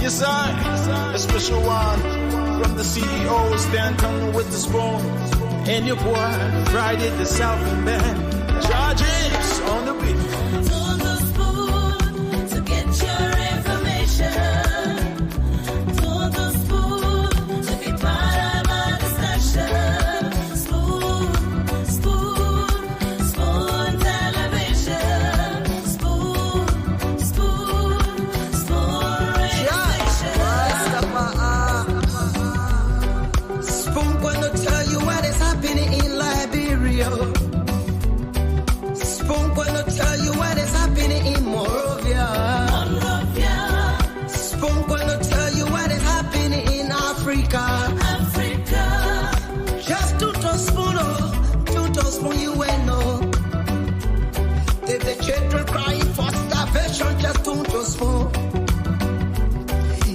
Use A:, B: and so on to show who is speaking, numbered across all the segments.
A: Yes, a special one from the CEO, stand coming with the spoon. And your boy, Friday the Southern Band, charges on the beat.
B: On the spoon to get your information. On the spoon to be part of our discussion. Spoon, spoon, spoon television. Spoon, spoon, spoon radio station.
C: Spoon gonna tell you what is happening in Liberia. Spoon gonna tell you what is happening in Monrovia. Spoon gonna tell you what is happening in Africa. Just to spoon you will know. If the children crying for starvation, just to spoon.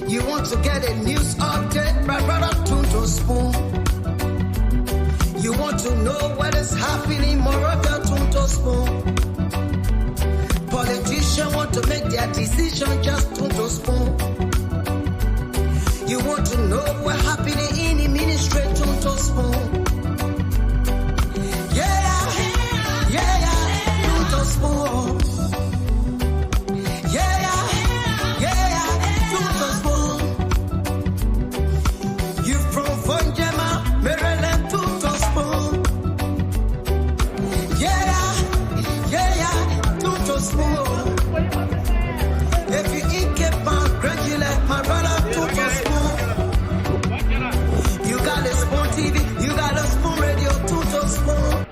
C: You want to get a news update, my brother, to spoon. You want to know what is happening in Morocco, to spoon. Politicians want to make their decision, just to spoon. You want to know what's happening in the ministry, to spoon. To spoon. To spoon. You from Fonjema, Maryland, to spoon. To spoon. If you eat kepa, gradually, my brother, to spoon. You got a spoon TV, you got a spoon radio, to spoon.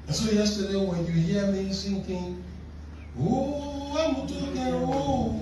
D: And so yesterday when you hear me singing, oh, I'm talking, oh,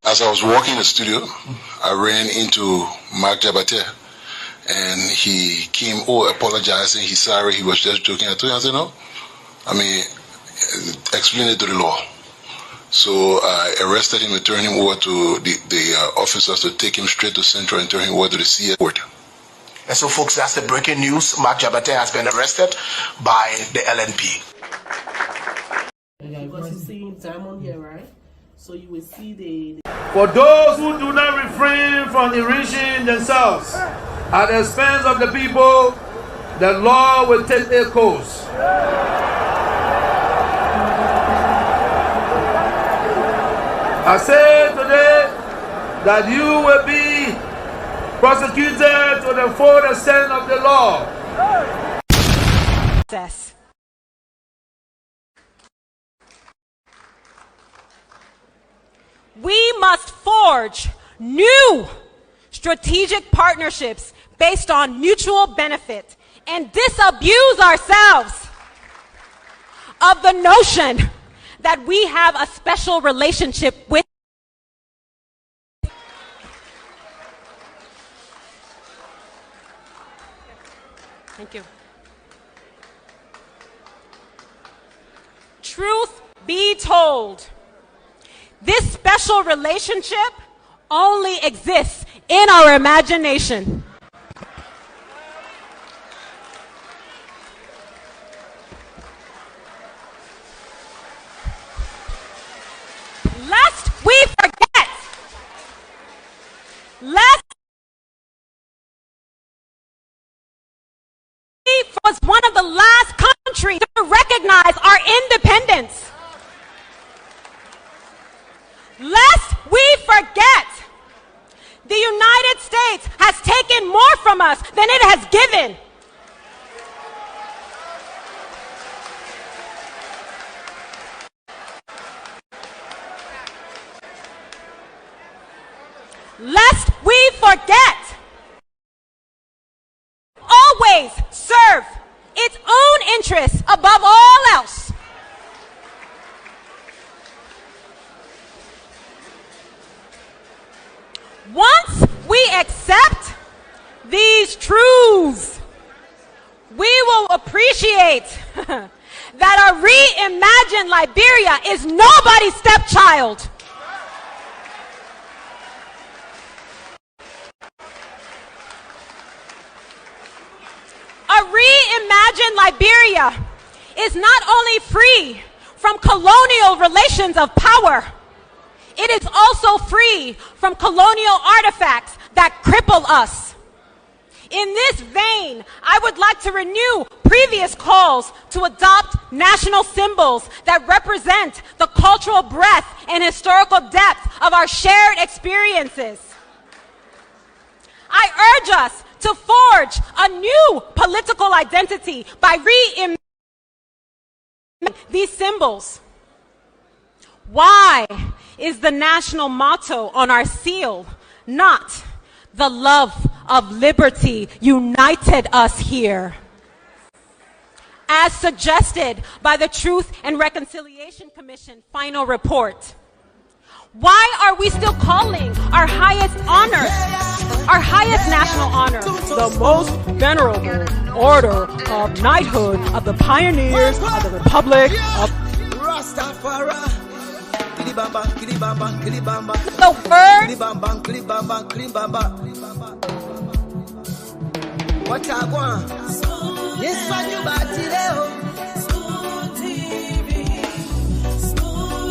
E: As I was walking in the studio, I ran into Mark Jabateh, and he came, apologizing, he's sorry, he was just joking. I told him, I said, no, explain it to the law. So I arrested him and turned him over to the officers to take him straight to Central and turn him over to the CA court.
F: And so, folks, that's the breaking news. Mark Jabateh has been arrested by the LNP.
G: Because you see time on here, right? So you will see the...
H: For those who do not refrain from enriching themselves at the expense of the people, the law will take their course. I say today that you will be prosecuted to the full extent of the law.
I: We must forge new strategic partnerships based on mutual benefit and disabuse ourselves of the notion that we have a special relationship with. Thank you. Truth be told, this special relationship only exists in our imagination. Lest we forget, lest we was one of the last countries to recognize our independence. Lest we forget, the United States has taken more from us than it has given. Lest we forget, always serve its own interests above all else. Once we accept these truths, we will appreciate that a reimagined Liberia is nobody's stepchild. A reimagined Liberia is not only free from colonial relations of power, it is also free from colonial artifacts that cripple us. In this vein, I would like to renew previous calls to adopt national symbols that represent the cultural breadth and historical depth of our shared experiences. I urge us to forge a new political identity by reimagining these symbols. Why is the national motto on our seal not "The love of liberty united us here," as suggested by the Truth and Reconciliation Commission final report? Why are we still calling our highest honor, our highest national honor, the most venerable order of knighthood of the pioneers of the Republic of
C: Rastafari?
I: the word?
C: What I want? Yes, what you got today?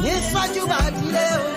C: Yes, what you got today?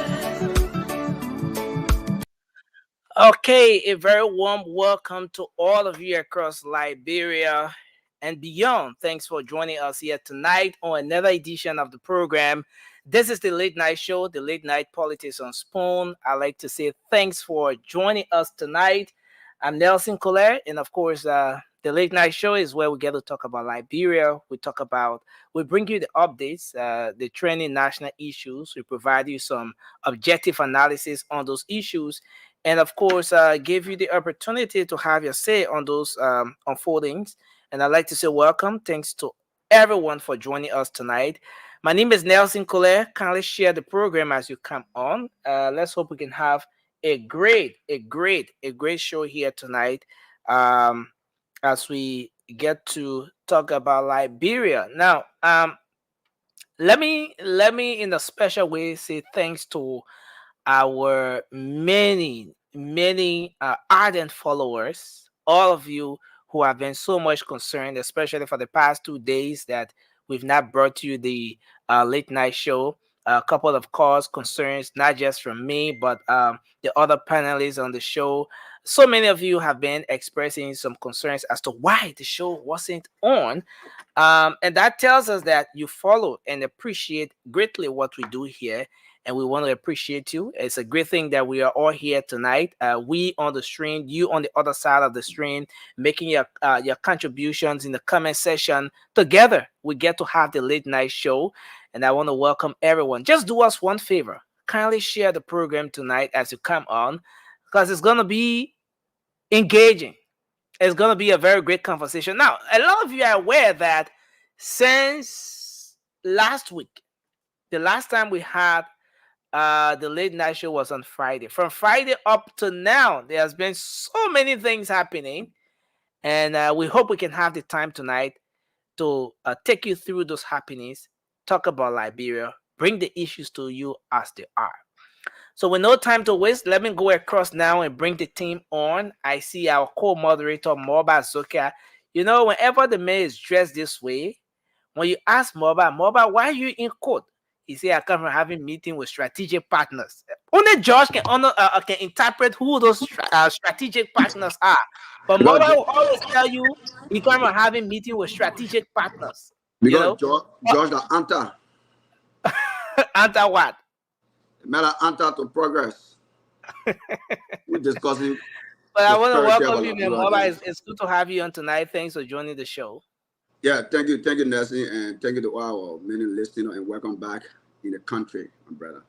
J: Okay, a very warm welcome to all of you across Liberia and beyond. Thanks for joining us here tonight on another edition of the program. This is the Late Night Show, the Late Night Politics on Spoon. I'd like to say thanks for joining us tonight. I'm Nelson Collier, and of course, the Late Night Show is where we get to talk about Liberia. We bring you the updates, the trending national issues. We provide you some objective analysis on those issues, and of course, give you the opportunity to have your say on those unfoldings. And I'd like to say welcome. Thanks to everyone for joining us tonight. My name is Nelson Collier. Kindly share the program as you come on. Let's hope we can have a great show here tonight as we get to talk about Liberia. Now, let me in a special way say thanks to our many ardent followers, all of you who have been so much concerned, especially for the past 2 days that we've not brought to you the late night show. A couple of calls, concerns, not just from me, but the other panelists on the show. So many of you have been expressing some concerns as to why the show wasn't on. And that tells us that you follow and appreciate greatly what we do here. And we want to appreciate you. It's a great thing that we are all here tonight. We on the stream, you on the other side of the stream, making your contributions in the comment section. Together, we get to have the late night show. And I want to welcome everyone. Just do us one favor. Kindly share the program tonight as you come on, because it's going to be engaging. It's going to be a very great conversation. Now, a lot of you are aware that since last week, the last time we had the late night show was on Friday. From Friday up to now, there has been so many things happening, and we hope we can have the time tonight to take you through those happenings, talk about Liberia, bring the issues to you as they are. So with no time to waste, let me go across now and bring the team on. I see our co-moderator, Moba Zoka. You know, whenever the man is dressed this way, when you ask Moba, why are you in court? He say, I come from having meeting with strategic partners. Only George can interpret who those strategic partners are. But
K: Because
J: Moba will always tell you he come from having meeting with strategic partners.
K: Because George the answer.
J: Answer what?
K: Matter answer to progress. We're discussing.
J: But I want to welcome you, man. Moba, it's good to have you on tonight. Thanks for joining the show.
K: Yeah, thank you, Nelson, and thank you to all our many listeners, and welcome back in the country, my brother.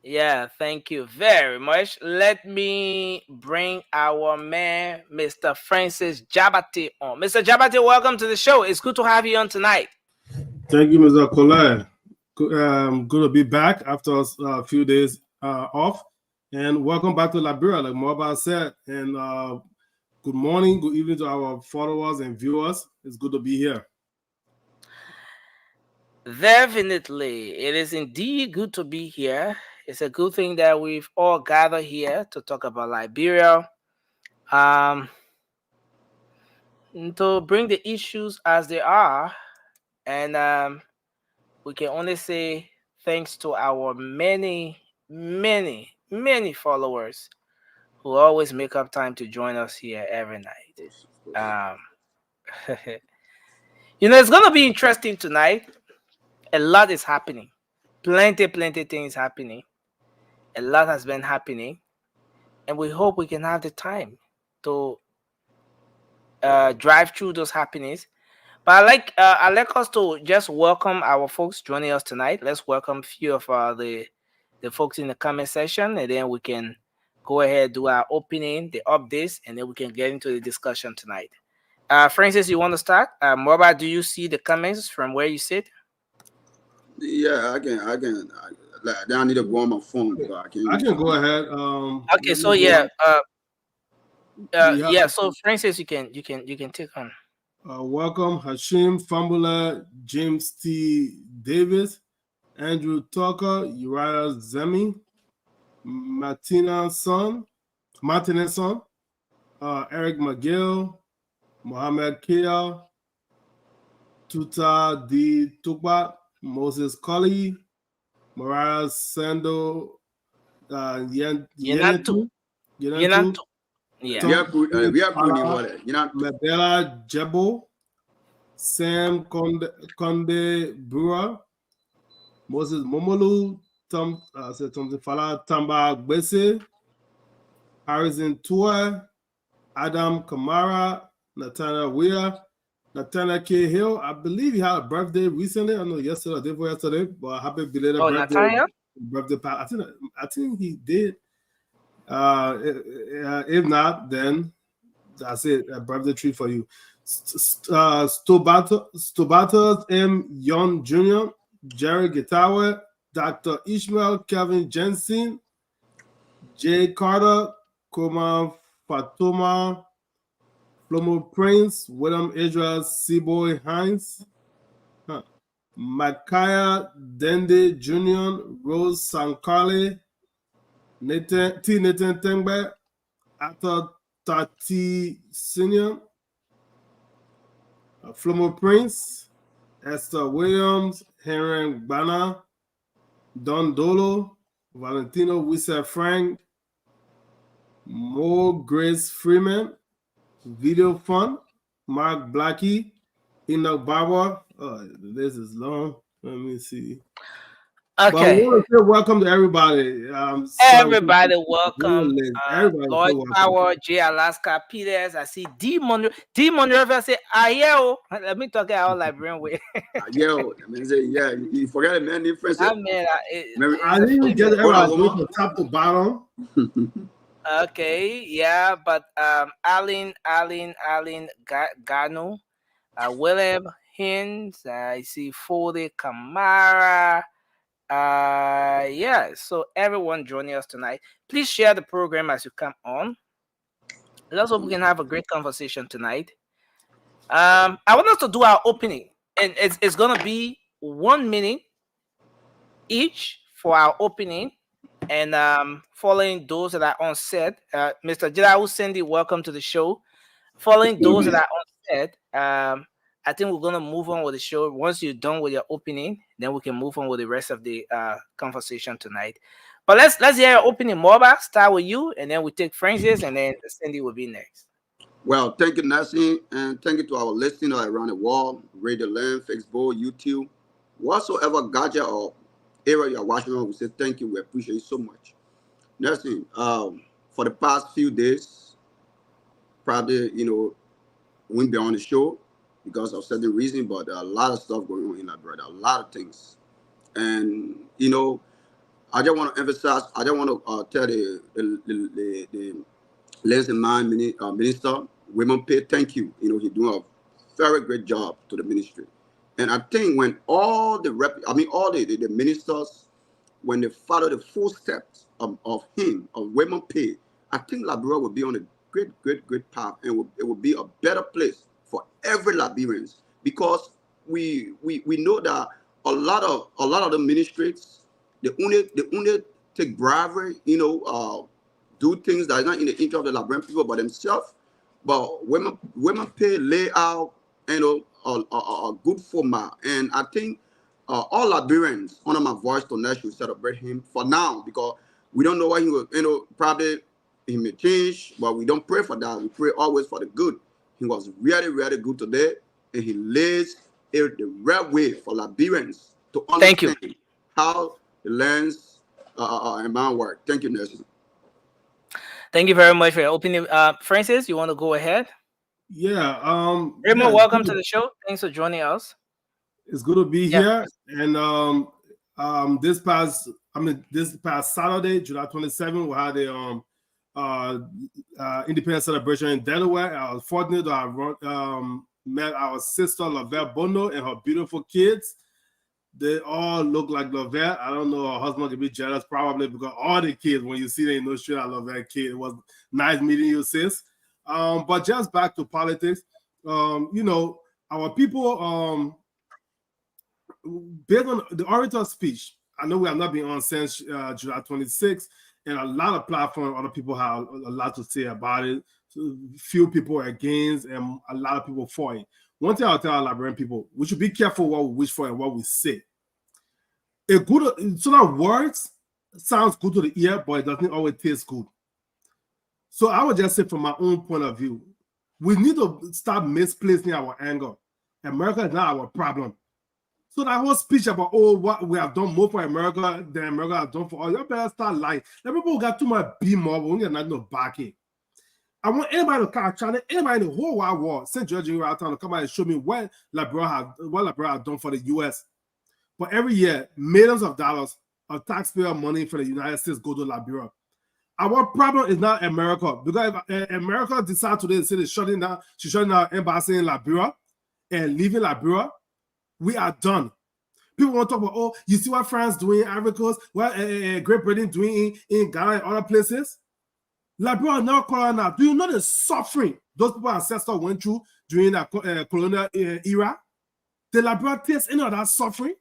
J: Yeah, thank you very much. Let me bring our man, Mr. Francis Jabateh, on. Mr. Jabateh, welcome to the show. It's good to have you on tonight.
D: Thank you, Mr. Colette. Good to be back after a few days off, and welcome back to Liberia, like Moba said. And good morning, good evening to our followers and viewers. It's good to be here.
J: Definitely. It is indeed good to be here. It's a good thing that we've all gathered here to talk about Liberia. To bring the issues as they are. And we can only say thanks to our many followers who always make up time to join us here every night. You know, it's going to be interesting tonight. A lot is happening. Plenty things happening. A lot has been happening. And we hope we can have the time to drive through those happenings. But I'd like us to just welcome our folks joining us tonight. Let's welcome a few of the folks in the comment section, and then we can go ahead, do our opening, the updates, and then we can get into the discussion tonight. Francis, you want to start? Moba, do you see the comments from where you sit?
K: Yeah, I can. Then I need to go on my phone. So I
D: can go ahead.
J: Okay, so yeah. So Francis, you can take on.
D: Welcome Hashim Fambula, James T. Davis, Andrew Tucker, Uriah Zemi, Martinez son, Eric McGill, Mohammed Kia, Tuta D. Tukba, Moses Colley, Mariah Sando, Yenatu. Medela Jebo, Sam Conde Brewer, Moses Momolu, Thompson Fala Tamba Gbese, Harrison Tua, Adam Kamara, Nathaniel Weir, Nathaniel K. Hill. I believe he had a birthday recently. I know yesterday or day before yesterday, but happy belated birthday.
J: Nathaniel?
D: Birthday. I think he did. If not, then that's it. A birthday treat for you. Stobatos M. Young Jr., Jerry Gitawe, Dr. Ishmael Kevin Jensen, Jay Carter, Koma Fatoma, Flomo Prince, William Israel Seaboy Hines, Micaiah Dende Jr., Rose Sankale, Nathan Tengbe, Atta Tati Senior, Flomo Prince, Esther Williams, Henry Bana, Don Dolo, Valentino Wissa Frank, Mo Grace Freeman, Video Fun, Mark Blackie, Enoch Barber. Oh, this is long. Let me see.
J: Okay.
D: But I want to say welcome to everybody.
J: Everybody welcome. Lloyd Power, J. Alaska, Peters. I see D. Monroe. D. Monroe say, yo. Let me talk out Liberian way.
K: Yo, I mean, say, yeah, you forgot a man named Francis.
J: I mean,
D: I didn't get everybody from top to bottom.
J: Okay, yeah, but Alan Gano, William Hines, I see Fode Kamara. Yeah, so everyone joining us tonight, please share the program as you come on. Let's hope we can have a great conversation tonight. I want us to do our opening, and it's gonna be 1 minute each for our opening. And following those that are on set, Mr. Jidau Cindy, welcome to the show. Following those that are on set, I think we're gonna move on with the show. Once you're done with your opening, then we can move on with the rest of the conversation tonight. But let's hear your opening. Moba, start with you, and then we take Francis, and then Cindy will be next.
K: Well, thank you, Nancy, and thank you to our listeners around the world, Radio Land, Facebook, YouTube, whatsoever gadget or area you're watching on. We say thank you. We appreciate you so much. Nancy, for the past few days, probably, we won't be on the show because of certain reasons, but there are a lot of stuff going on in Liberia, a lot of things. And, I just want to emphasize, I just want to tell the Lands and Mine Minister, Women Pay, thank you. He's doing a very great job to the ministry. And I think when all the ministers, when they follow the footsteps of him, of Women Pay, I think Liberia will be on a great path, and it will be a better place for every Liberians, because we know that a lot of the ministries, they only take bribery, do things that are not in the interest of the Liberian people but themselves. But women pay lay out, a good format, and I think all Liberians under my voice tonight should celebrate him for now, because we don't know what he will, probably he may change, but we don't pray for that. We pray always for the good. He was really, really good today, and he lays it the right way for Liberians to understand how the lands and man work. Thank you, Nelson.
J: Thank you very much for your opinion. Francis, you want to go ahead?
D: Yeah.
J: Raymond, welcome to the show. Thanks for joining us.
D: It's good to be here. And this past Saturday, July 27th, we had the independence celebration in Delaware. I was fortunate to have met our sister Lavelle Bono and her beautiful kids. They all look like Lavelle. I don't know, her husband could be jealous probably, because all the kids, when you see them, you know straight out Lavelle kid. It was nice meeting you, sis. But just back to politics, our people, based on the orator's speech, I know we have not been on since July 26th, and a lot of platforms, other people have a lot to say about it. So few people are against, and a lot of people for it. One thing I'll tell our Liberian people, we should be careful what we wish for and what we say. So that words sounds good to the ear, but it doesn't always taste good. So I would just say, from my own point of view, we need to stop misplacing our anger. America is not our problem. So that whole speech about, what we have done more for America than America has done for us, you better start lying. The people who got too much be more, but we got nothing to back it. I want anybody to come challenge anybody in the whole wide world, St. George out to come out and show me what Liberia has done for the U.S. But every year, millions of dollars of taxpayer money for the United States go to Liberia. Our problem is not America, because if America decides today to say she's shutting down embassy in Liberia and leaving Liberia, we are done. People want to talk about, you see what France doing, Ivory Coast, what Great Britain doing in Ghana and other places. Liberia is now colonized. Do you know the suffering those people ancestors went through during the colonial era? The Liberia taste any of that suffering?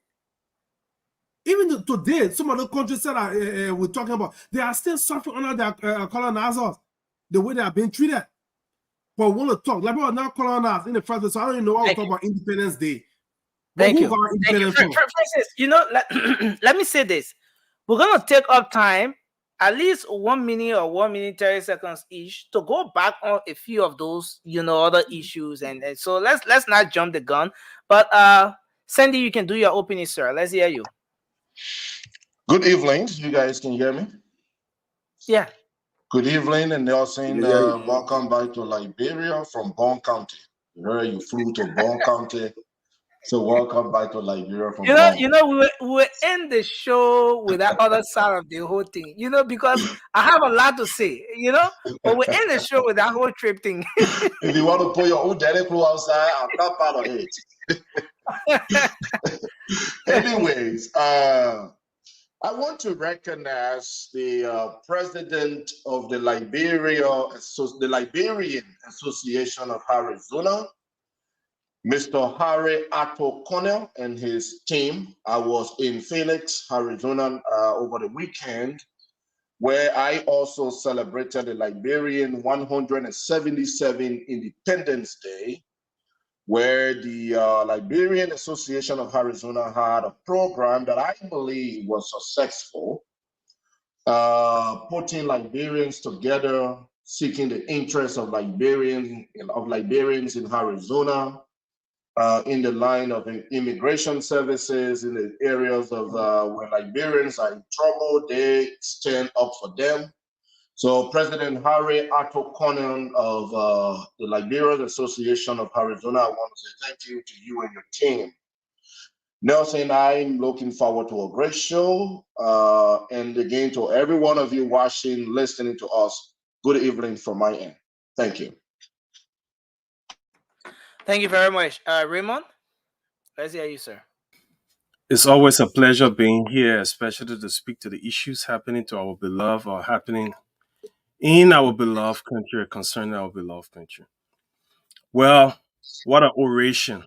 D: Even today, some of the countries that we're talking about, they are still suffering under their colonizers, the way they are being treated. But we want to talk. Liberia is not colonized in the first place, so I don't even know why we talk about Independence Day.
J: Thank you. Francis, let me say this. We're going to take up time, at least 1 minute or 1 minute 30 seconds each, to go back on a few of those, other issues. And so let's not jump the gun. But Sandy, you can do your opening, sir. Let's hear you.
L: Good evening. You guys can hear me?
J: Yeah.
L: Good evening, and Nelson. Welcome back to Liberia from Bond County. You flew to Bond County So welcome back to Liberia from
J: You
L: Ghana.
J: know, we were in the show with that other side of the whole thing. You know, because I have a lot to say. You know, but we're in the show with that whole trip thing.
L: If you want to put your own direct clue outside, I'm not part of it. Anyways, I want to recognize the president of the Liberian Association of Arizona, Mr. Harry Atto Connell, and his team. I was in Phoenix, Arizona over the weekend, where I also celebrated the Liberian 177 Independence Day, where the Liberian Association of Arizona had a program that I believe was successful, putting Liberians together, seeking the interests of Liberians in Arizona, in the line of immigration services, in the areas of where Liberians are in trouble, they stand up for them. So President Harry Atto Conan of the Liberian Association of Arizona, I want to say thank you to you and your team. Nelson, I'm looking forward to a great show. And again, to every one of you watching, listening to us, good evening from my end. Thank you.
J: Thank you very much. Raymond, let's hear you, sir.
D: It's always a pleasure being here, especially to speak to the issues happening to our beloved or happening in our beloved country, concerning our beloved country. Well, what an oration.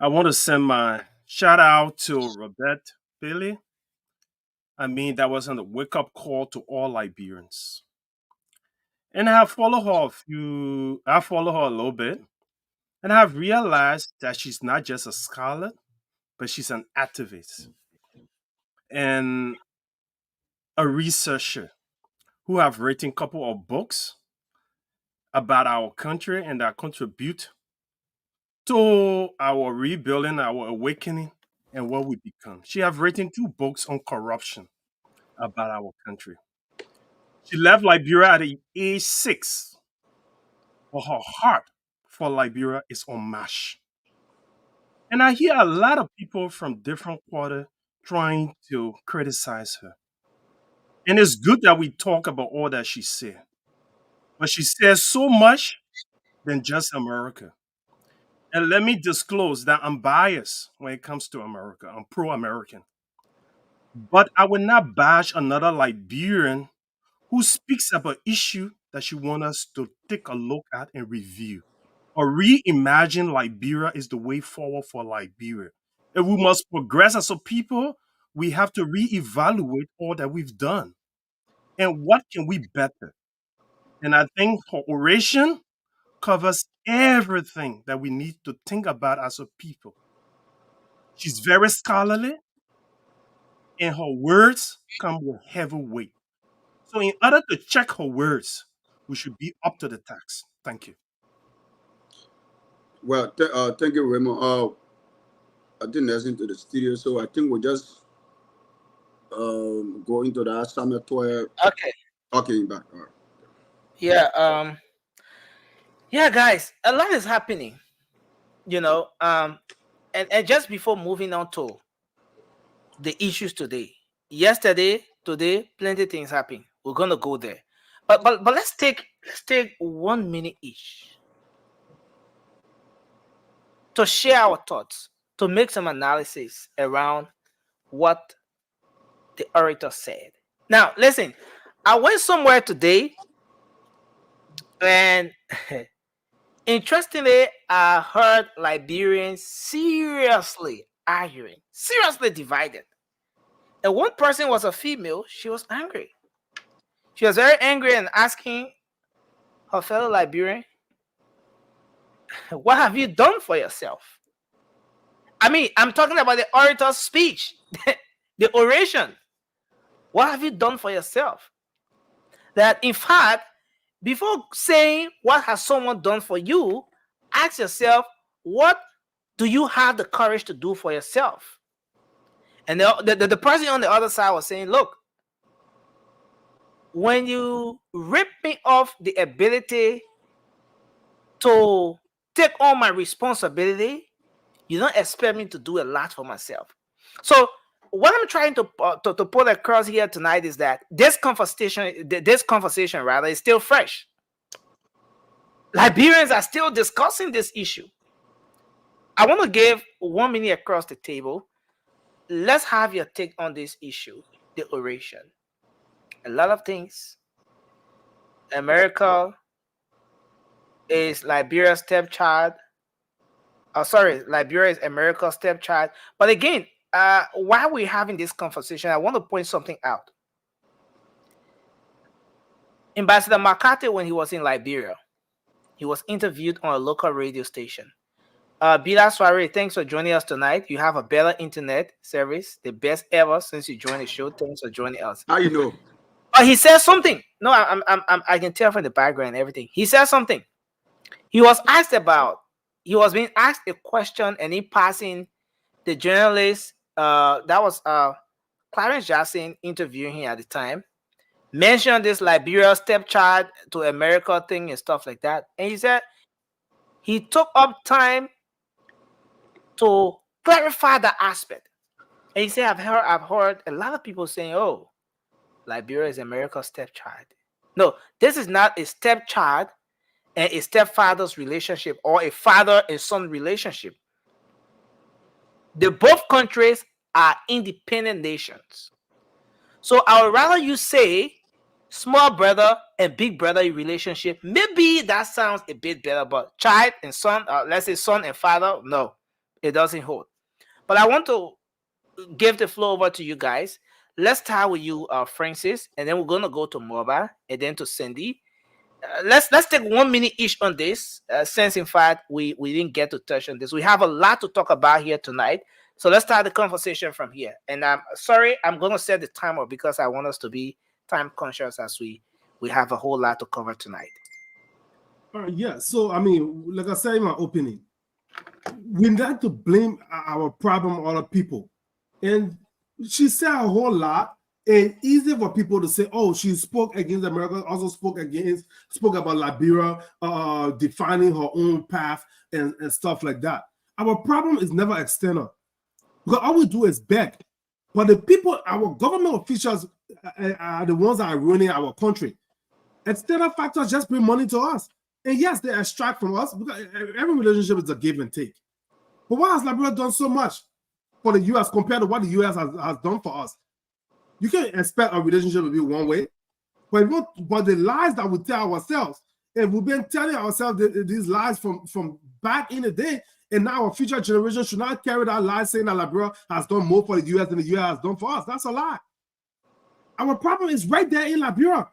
D: I want to send my shout out to Robert Bailey. I mean, that wasn't a wake up call to all Liberians. And I follow her a little bit, and I've realized that she's not just a scholar, but she's an activist and a researcher who have written a couple of books about our country and that contribute to our rebuilding, our awakening, and what we become. She have written 2 books on corruption about our country. She left Liberia at the age 6, but her heart for Liberia is unmatched. And I hear a lot of people from different quarters trying to criticize her. And it's good that we talk about all that she said. But she says so much than just America. And let me disclose that I'm biased when it comes to America. I'm pro-American. But I will not bash another Liberian who speaks about issue that she wants us to take a look at and review. Or reimagine Liberia is the way forward for Liberia. If we must progress as a people, we have to reevaluate all that we've done. And what can we better? And I think her oration covers everything that we need to think about as a people. She's very scholarly, and her words come with heavy weight. So, in order to check her words, we should be up to the task. Thank you.
K: Well, thank you, Raymond. I didn't listen to the studio, so I think we'll just go into the summit tour.
J: Okay.
K: Okay, back. All right.
J: Yeah. Yeah, guys, a lot is happening. You know. And just before moving on to the issues today, yesterday, today, plenty things happen. We're gonna go there. But let's take 1 minute each to share our thoughts, to make some analysis around what the orator said. Now, listen, I went somewhere today, and interestingly, I heard Liberians seriously arguing, seriously divided. And one person was a female. She was angry. She was very angry and asking her fellow Liberian, what have you done for yourself? I mean, I'm talking about the orator's speech, the oration. What have you done for yourself? That, in fact, before saying what has someone done for you, ask yourself, what do you have the courage to do for yourself? And the person on the other side was saying, look, when you rip me off the ability to take on my responsibility, You don't expect me to do a lot for myself. So what I'm trying to put across here tonight is that this conversation rather is still fresh. Liberians are still discussing this issue. I want to give 1 minute across the table. Let's have your take on this issue, the oration. A lot of things. America is Liberia's stepchild. Liberia is America's stepchild. But again, while we're having this conversation, I want to point something out. Ambassador McCarthy, when he was in Liberia, he was interviewed on a local radio station. Bila Soare, thanks for joining us tonight. You have a better internet service, the best ever since you joined the show. Thanks for joining us.
K: How you know?
J: He said something. No, I can tell from the background and everything. He said something. He was being asked a question, and in passing, the journalist, that was Clarence Jackson interviewing him at the time, mentioned this Liberia stepchild to America thing and stuff like that. And he said he took up time to clarify the aspect. And he said, I've heard a lot of people saying, oh, Liberia is America's stepchild. No, this is not a stepchild and a stepfather's relationship or a father and son relationship. Both countries are independent nations. So I would rather you say small brother and big brother relationship. Maybe that sounds a bit better, but child and son, let's say son and father, no, it doesn't hold. But I want to give the floor over to you guys. Let's start with you, Francis, and then we're going to go to Moba and then to Cindy. Let's take 1 minute each on this, since in fact we didn't get to touch on this. We have a lot to talk about here tonight. So let's start the conversation from here. And I'm sorry, I'm going to set the timer because I want us to be time conscious as we have a whole lot to cover tonight.
D: Yeah, so I mean, like I said in my opening, we need to blame our problem on other people. And she said a whole lot. And easy for people to say, oh, she spoke against America, also spoke about Liberia, defining her own path and stuff like that. Our problem is never external. Because all we do is beg. But the people, our government officials are the ones that are ruining our country. External factors just bring money to us. And yes, they extract from us because every relationship is a give and take. But why has Liberia done so much for the U.S. compared to what the U.S. has done for us? You can't expect a relationship to be one way. But the lies that we tell ourselves, and we've been telling ourselves these lies from back in the day, and now our future generation should not carry that lie saying that Liberia has done more for the U.S. than the U.S. has done for us. That's a lie. Our problem is right there in Liberia.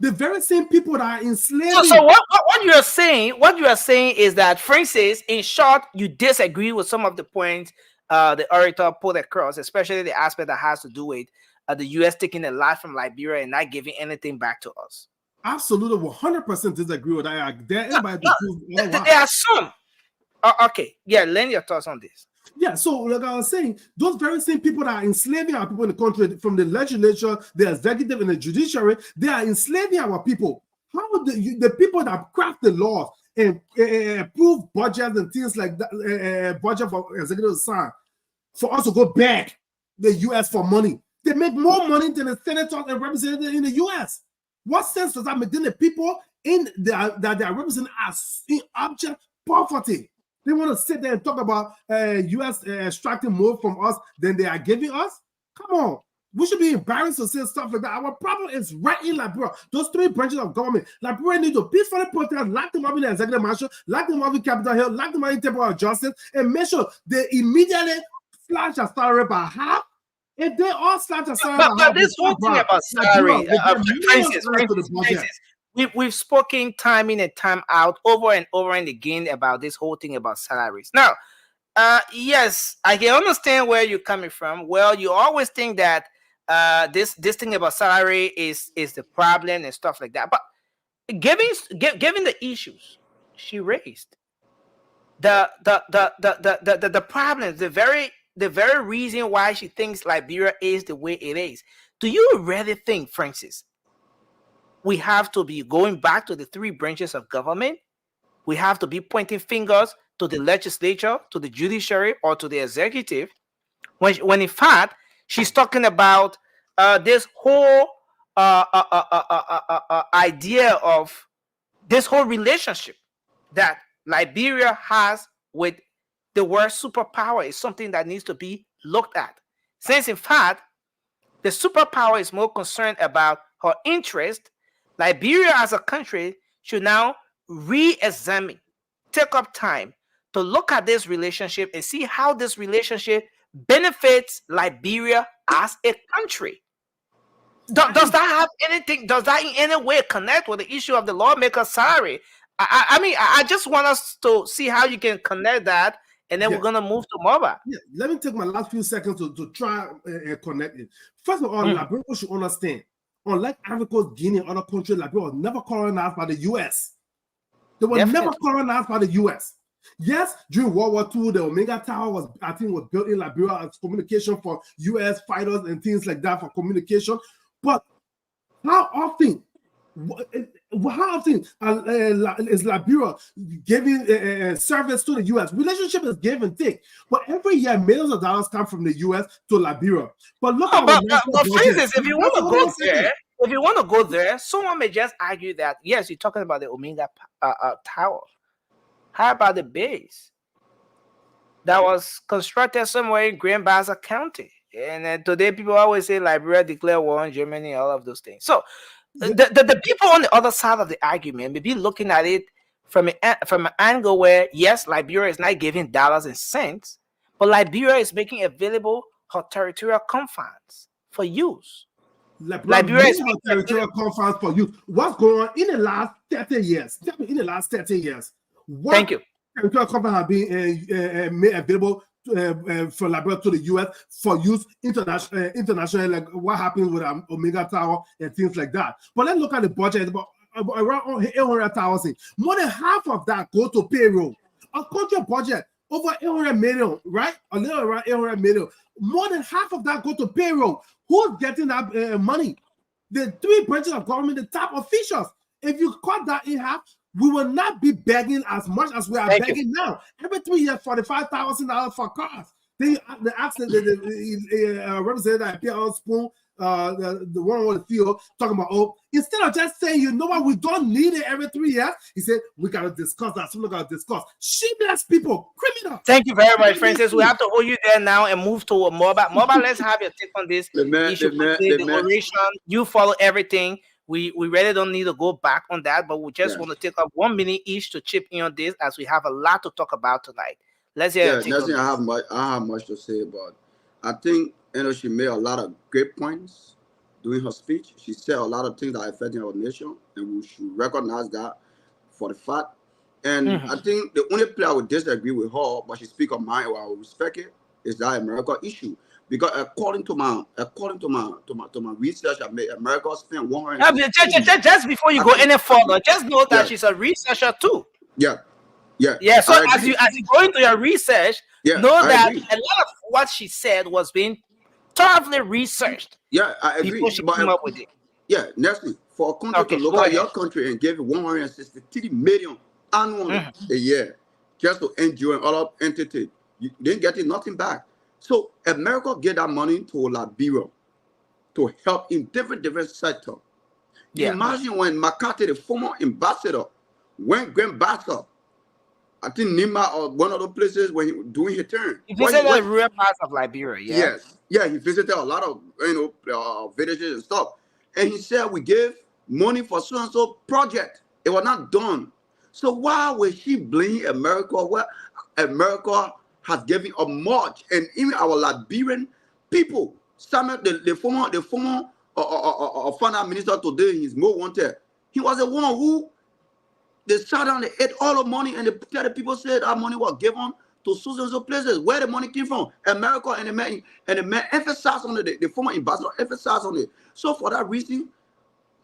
D: The very same people that are enslaving.
J: So what you are saying is that, Francis, in short, you disagree with some of the points the orator put across, especially the aspect that has to do with the U.S. taking a lot from Liberia and not giving anything back to us.
D: Absolutely, 100% disagree with that. There
J: are some. Okay, yeah, lend your thoughts on this.
D: Yeah, so like I was saying, those very same people that are enslaving our people in the country, from the legislature, the executive, and the judiciary, they are enslaving our people. How the people that craft the laws and approve budgets and things like that, budget for executive sign, for us to go back the U.S. for money. They make more money than the senators and representatives in the U.S. What sense does that make? Then the people that they are representing as in abject poverty. They want to sit there and talk about U.S. extracting more from us than they are giving us? Come on. We should be embarrassed to say stuff like that. Our problem is right in Liberia. Those three branches of government. Liberia need to peacefully protest, lock them up in the executive mansion, lock them up in Capitol Hill, lock them up in Temple of Justice, and make sure they immediately slash their salary by half. If they all slash their salary by half.
J: But this whole thing about salary, Francis, we've spoken time in and time out, over and over and again, about this whole thing about salaries. Now, yes, I can understand where you're coming from. Well, you always think that this thing about salary is the problem and stuff like that. But given the issues she raised, the problems, the very reason why she thinks Liberia is the way it is, do you really think, Francis, we have to be going back to the three branches of government? We have to be pointing fingers to the legislature, to the judiciary, or to the executive, when in fact she's talking about this whole idea of this whole relationship that Liberia has with the world superpower is something that needs to be looked at. Since in fact, the superpower is more concerned about her interest, Liberia as a country should now re-examine, take up time to look at this relationship and see how this relationship benefits Liberia as a country. Does that have anything? Does that in any way connect with the issue of the lawmaker's salary? I mean, I just want us to see how you can connect that, and then we're gonna move to MOBA.
D: Yeah, let me take my last few seconds to try and connect it. First of all, Liberia should understand, unlike Africa, Guinea, and other countries, Liberia was never colonized by the U.S. They were never colonized by the U.S. Yes, during World War II, the Omega Tower was built in Liberia as communication for U.S. fighters and things like that for communication. But how often is Liberia giving service to the U.S.? Relationship is give and take. But every year, millions of dollars come from the U.S. to Liberia. But look at
J: but for instance, if you want to go there, someone may just argue that yes, you're talking about the Omega Tower. How about the base that was constructed somewhere in Grand Bassa County? And today, people always say Liberia declared war on Germany, all of those things. So the people on the other side of the argument may be looking at it from an angle where, yes, Liberia is not giving dollars and cents, but Liberia is making available her territorial confines for use.
D: Liberia is making territorial confines for use. What's going on in the last 30 years? In the last 30 years.
J: Thank you.
D: Territorial confines have been made available for Liberia to the U.S. for use internationally, like what happens with Omega Tower and things like that. But let's look at the budget. About around 800,000. More than half of that go to payroll. A country budget over 800 million, right? A little around 800 million. More than half of that go to payroll. Who's getting that money? The three branches of government, the top officials. If you cut that in half, we will not be begging as much as we are begging now. Every 3 years, $45,000 for cars. They asked the representative that appeared on Spoon, the one on the field, talking about, instead of just saying, you know what, we don't need it every 3 years, he said, we got to discuss that. So we got to discuss. Shameless people, criminal.
J: Thank you very much, Francis. We have to hold you there now and move to a MOBA. MOBA, let's have your take on this. The oration, you follow everything. We really don't need to go back on that, but we just want to take up 1 minute each to chip in on this, as we have a lot to talk about tonight. Let's hear your take on this.
K: I have much to say about it. I think she made a lot of great points during her speech. She said a lot of things that are affecting our nation, and we should recognize that for the fact. And I think the only place I would disagree with her, but she speaks her mind, or I would respect it, is that America issue. Because according to my research, I made America spent 100.
J: Just before you go any further, just know that she's a researcher too.
K: Yeah.
J: So as you go into your research, know that a lot of what she said was being thoroughly researched.
K: Yeah, I agree.
J: Before she came up with it.
K: Yeah, Nestle, for a country to look at your country and give it 163 million annually a year just to endure and other entities, you didn't get nothing back. So America get that money to Liberia to help in different sectors. Imagine when McCarthy, the former ambassador, went Grand Bassa, I think Nima or one of those places when he was doing his turn.
J: He visited the rural parts of Liberia.
K: He visited a lot of villages and stuff. And he said we gave money for so and so project. It was not done. So why would he blame America? Well, America has given a much, and even our Liberian people. Samuel, the former finance minister today, he's more wanted. He was the one who they sat down, they ate all the money, and the people said that money was given to so places. Where the money came from? America, and the man emphasized on it. The former ambassador emphasized on it. So for that reason,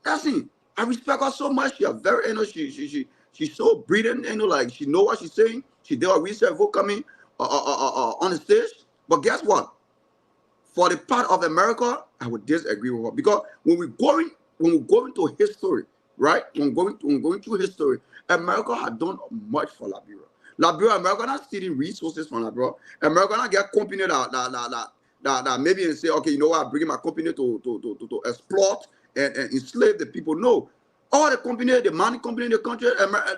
K: that's it. I respect her so much. She's very, she's so brilliant, like she know what she's saying. She did her research before coming on the stage. But guess what? For the part of America, I would disagree with her, because when we're going to history, right? When going through history, America had done much for Liberia. Liberia, America not stealing resources from Liberia. America not get company that maybe and say, okay, you know what, I'm bringing my company to exploit and enslave the people. No. All the company, the money company in the country,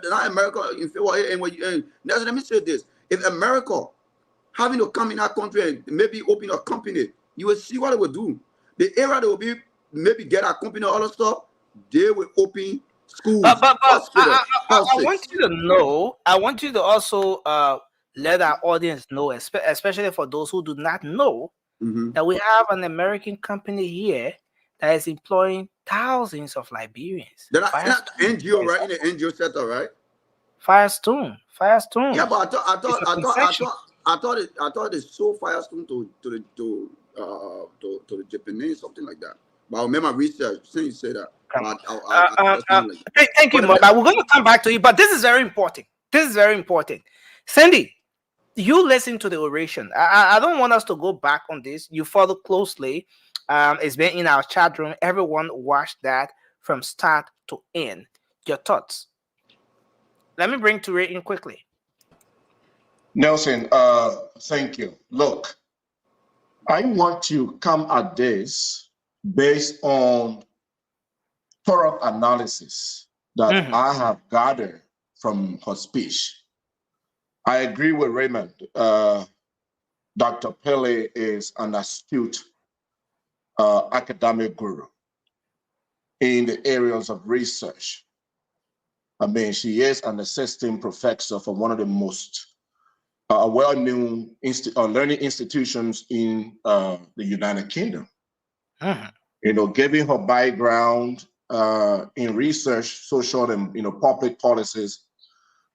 K: not America in favor. And now let me say this. If America having to come in our country and maybe open a company, you will see what it will do. The area they will be maybe get a company, all that stuff, they will open schools,
J: But
K: hospitals,
J: I want
K: houses.
J: you to know. I want you to also let our audience know, especially for those who do not know, that we have an American company here that is employing thousands of Liberians.
K: They're not NGO, right? In the NGO sector, right?
J: Firestone.
K: Yeah, but
J: It's a concession.
K: I thought they sold Firestone to the Japanese, something like that. But I remember research since you say that.
J: Thank you, But we're going to come back to you. But this is very important. Cindy, you listen to the oration. I don't want us to go back on this. You follow closely. It's been in our chat room. Everyone watched that from start to end. Your thoughts? Let me bring Ture in quickly.
L: Nelson, thank you. Look, I want to come at this based on thorough analysis that I have gathered from her speech. I agree with Raymond. Dr. Pele is an astute academic guru in the areas of research. I mean, she is an assistant professor for one of the most well-known learning institutions in the United Kingdom. You know, given her background in research, social and public policies,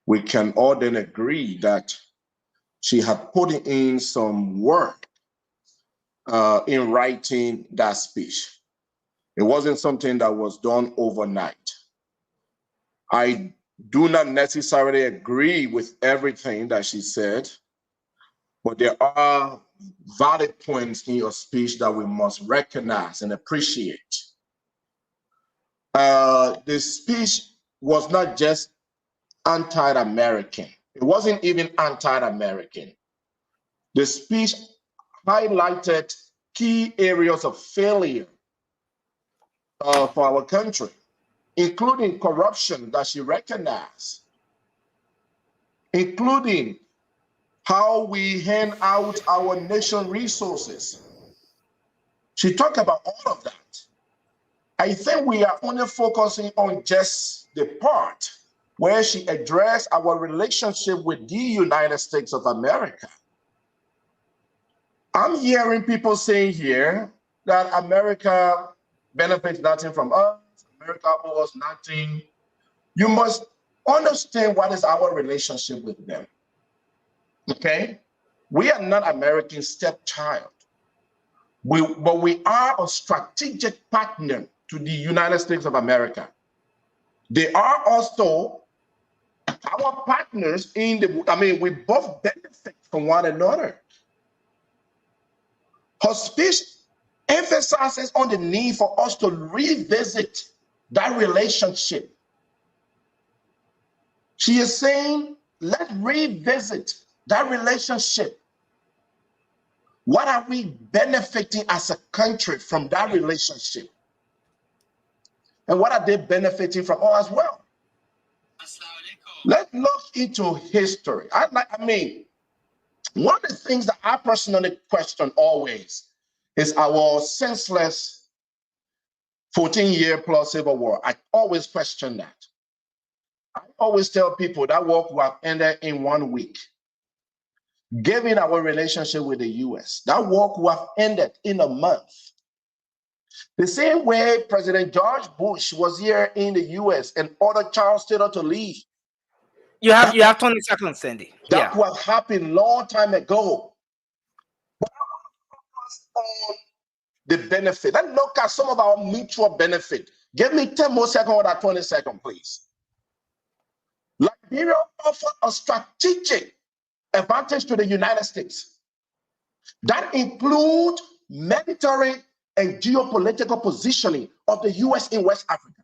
L: we can all then agree that she had put in some work in writing that speech. It wasn't something that was done overnight. I do not necessarily agree with everything that she said, but there are valid points in your speech that we must recognize and appreciate. The speech was not just anti-American. It wasn't even anti-American. The speech highlighted key areas of failure for our country, including corruption that she recognized, including how we hand out our nation resources. She talked about all of that. I think we are only focusing on just the part where she addressed our relationship with the United States of America. I'm hearing people saying here that America benefits nothing from us, America owes us nothing. You must understand what is our relationship with them. Okay? We are not American stepchild, but we are a strategic partner to the United States of America. They are also our partners in we both benefit from one another. Her speech emphasizes on the need for us to revisit that relationship. She is saying, let's revisit that relationship. What are we benefiting as a country from that relationship? And what are they benefiting from us as well? Let's look into history. One of the things that I personally question always is our senseless 14-year-plus civil war. I always question that. I always tell people that war will have ended in 1 week. Given our relationship with the US, that war will have ended in a month. The same way President George Bush was here in the US and ordered Charles Taylor to leave.
J: You have 20 seconds, Cindy.
L: That would have happened long time ago. But I want to focus on the benefit. Let's look at some of our mutual benefit. Give me 10 more seconds or that 20 seconds, please. Liberia offered a strategic advantage to the United States. That includes military and geopolitical positioning of the US in West Africa.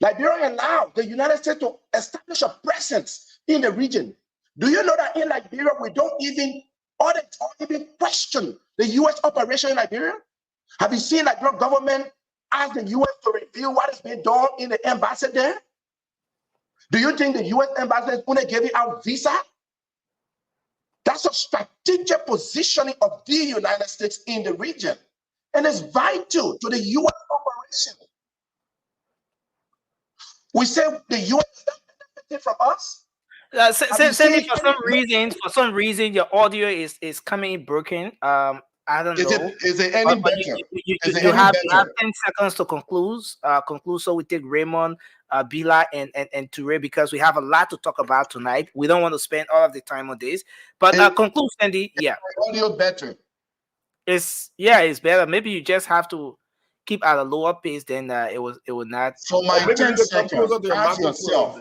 L: Liberia allowed the United States to establish a presence in the region Do you know that in Liberia, we don't even audit or even question the U.S. operation in Liberia? Have you seen Liberian government ask the U.S. to review what is being done in the embassy there? Do you think the U.S. embassy is going to give you out visa? That's a strategic positioning of the United States in the region. And it's vital to the U.S. operation. We say the U.S. is not benefiting from us.
J: Sandy, for some reason, your audio is coming broken. I don't know.
L: Is it any better?
J: You have 10 seconds to conclude. So we take Raymond, Bila, and Toure, because we have a lot to talk about tonight. We don't want to spend all of the time on this. But conclude, Sandy. Yeah.
L: Audio better.
J: It's better. Maybe you just have to keep at a lower pace. Then it will not.
L: For my 10 seconds, ask yourself.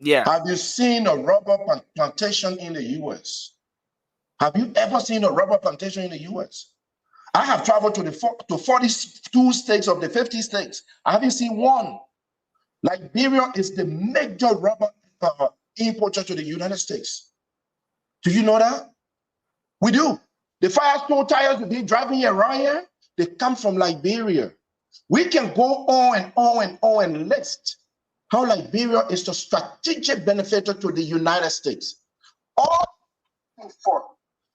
J: Yeah.
L: Have you seen a rubber plantation in the U.S.? Have you ever seen a rubber plantation in the U.S.? I have traveled to 42 states of the 50 states. I haven't seen one. Liberia is the major rubber importer to the United States. Do you know that? We do. The Firestone tires we've been driving around here, they come from Liberia. We can go on and on and on and list how Liberia is a strategic benefactor to the United States. All for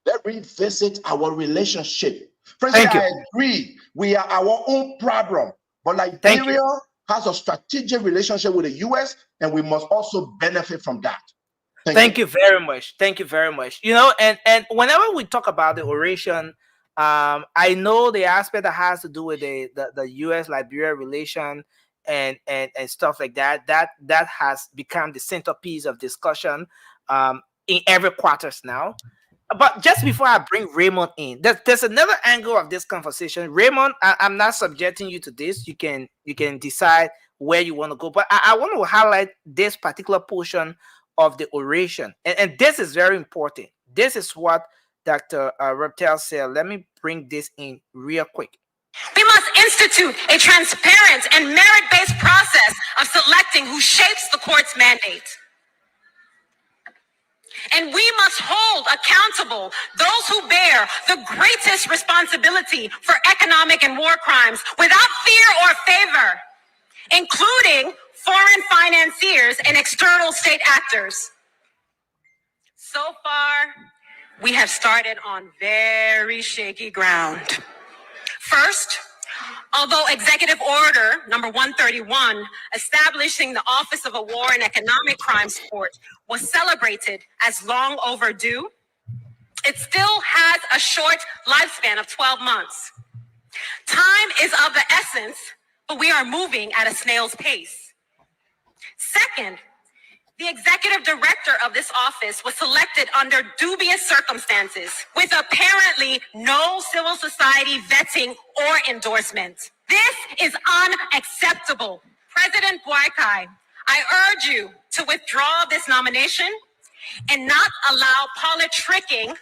L: let's revisit our relationship. President, I agree. We are our own problem, but Liberia has a strategic relationship with the U.S., and we must also benefit from that.
J: Thank you very much. Thank you very much. You know, and whenever we talk about the oration, I know the aspect that has to do with the U.S. Liberia relation and stuff like that. That has become the centerpiece of discussion in every quarters now. But just before I bring Raymond in, there's another angle of this conversation. Raymond, I'm not subjecting you to this. You can decide where you want to go. But I want to highlight this particular portion of the oration. And this is very important. This is what Dr. Reptel said. Let me bring this in real quick.
I: We must institute a transparent and merit-based process of selecting who shapes the court's mandate. And we must hold accountable those who bear the greatest responsibility for economic and war crimes without fear or favor, including foreign financiers and external state actors. So far, we have started on very shaky ground. First, although Executive Order number 131, establishing the Office of a War and Economic Crimes Court, was celebrated as long overdue, it still has a short lifespan of 12 months. Time is of the essence, but we are moving at a snail's pace. Second, the executive director of this office was selected under dubious circumstances with apparently no civil society vetting or endorsement. This is unacceptable. President Boakai, I urge you to withdraw this nomination and not allow politicking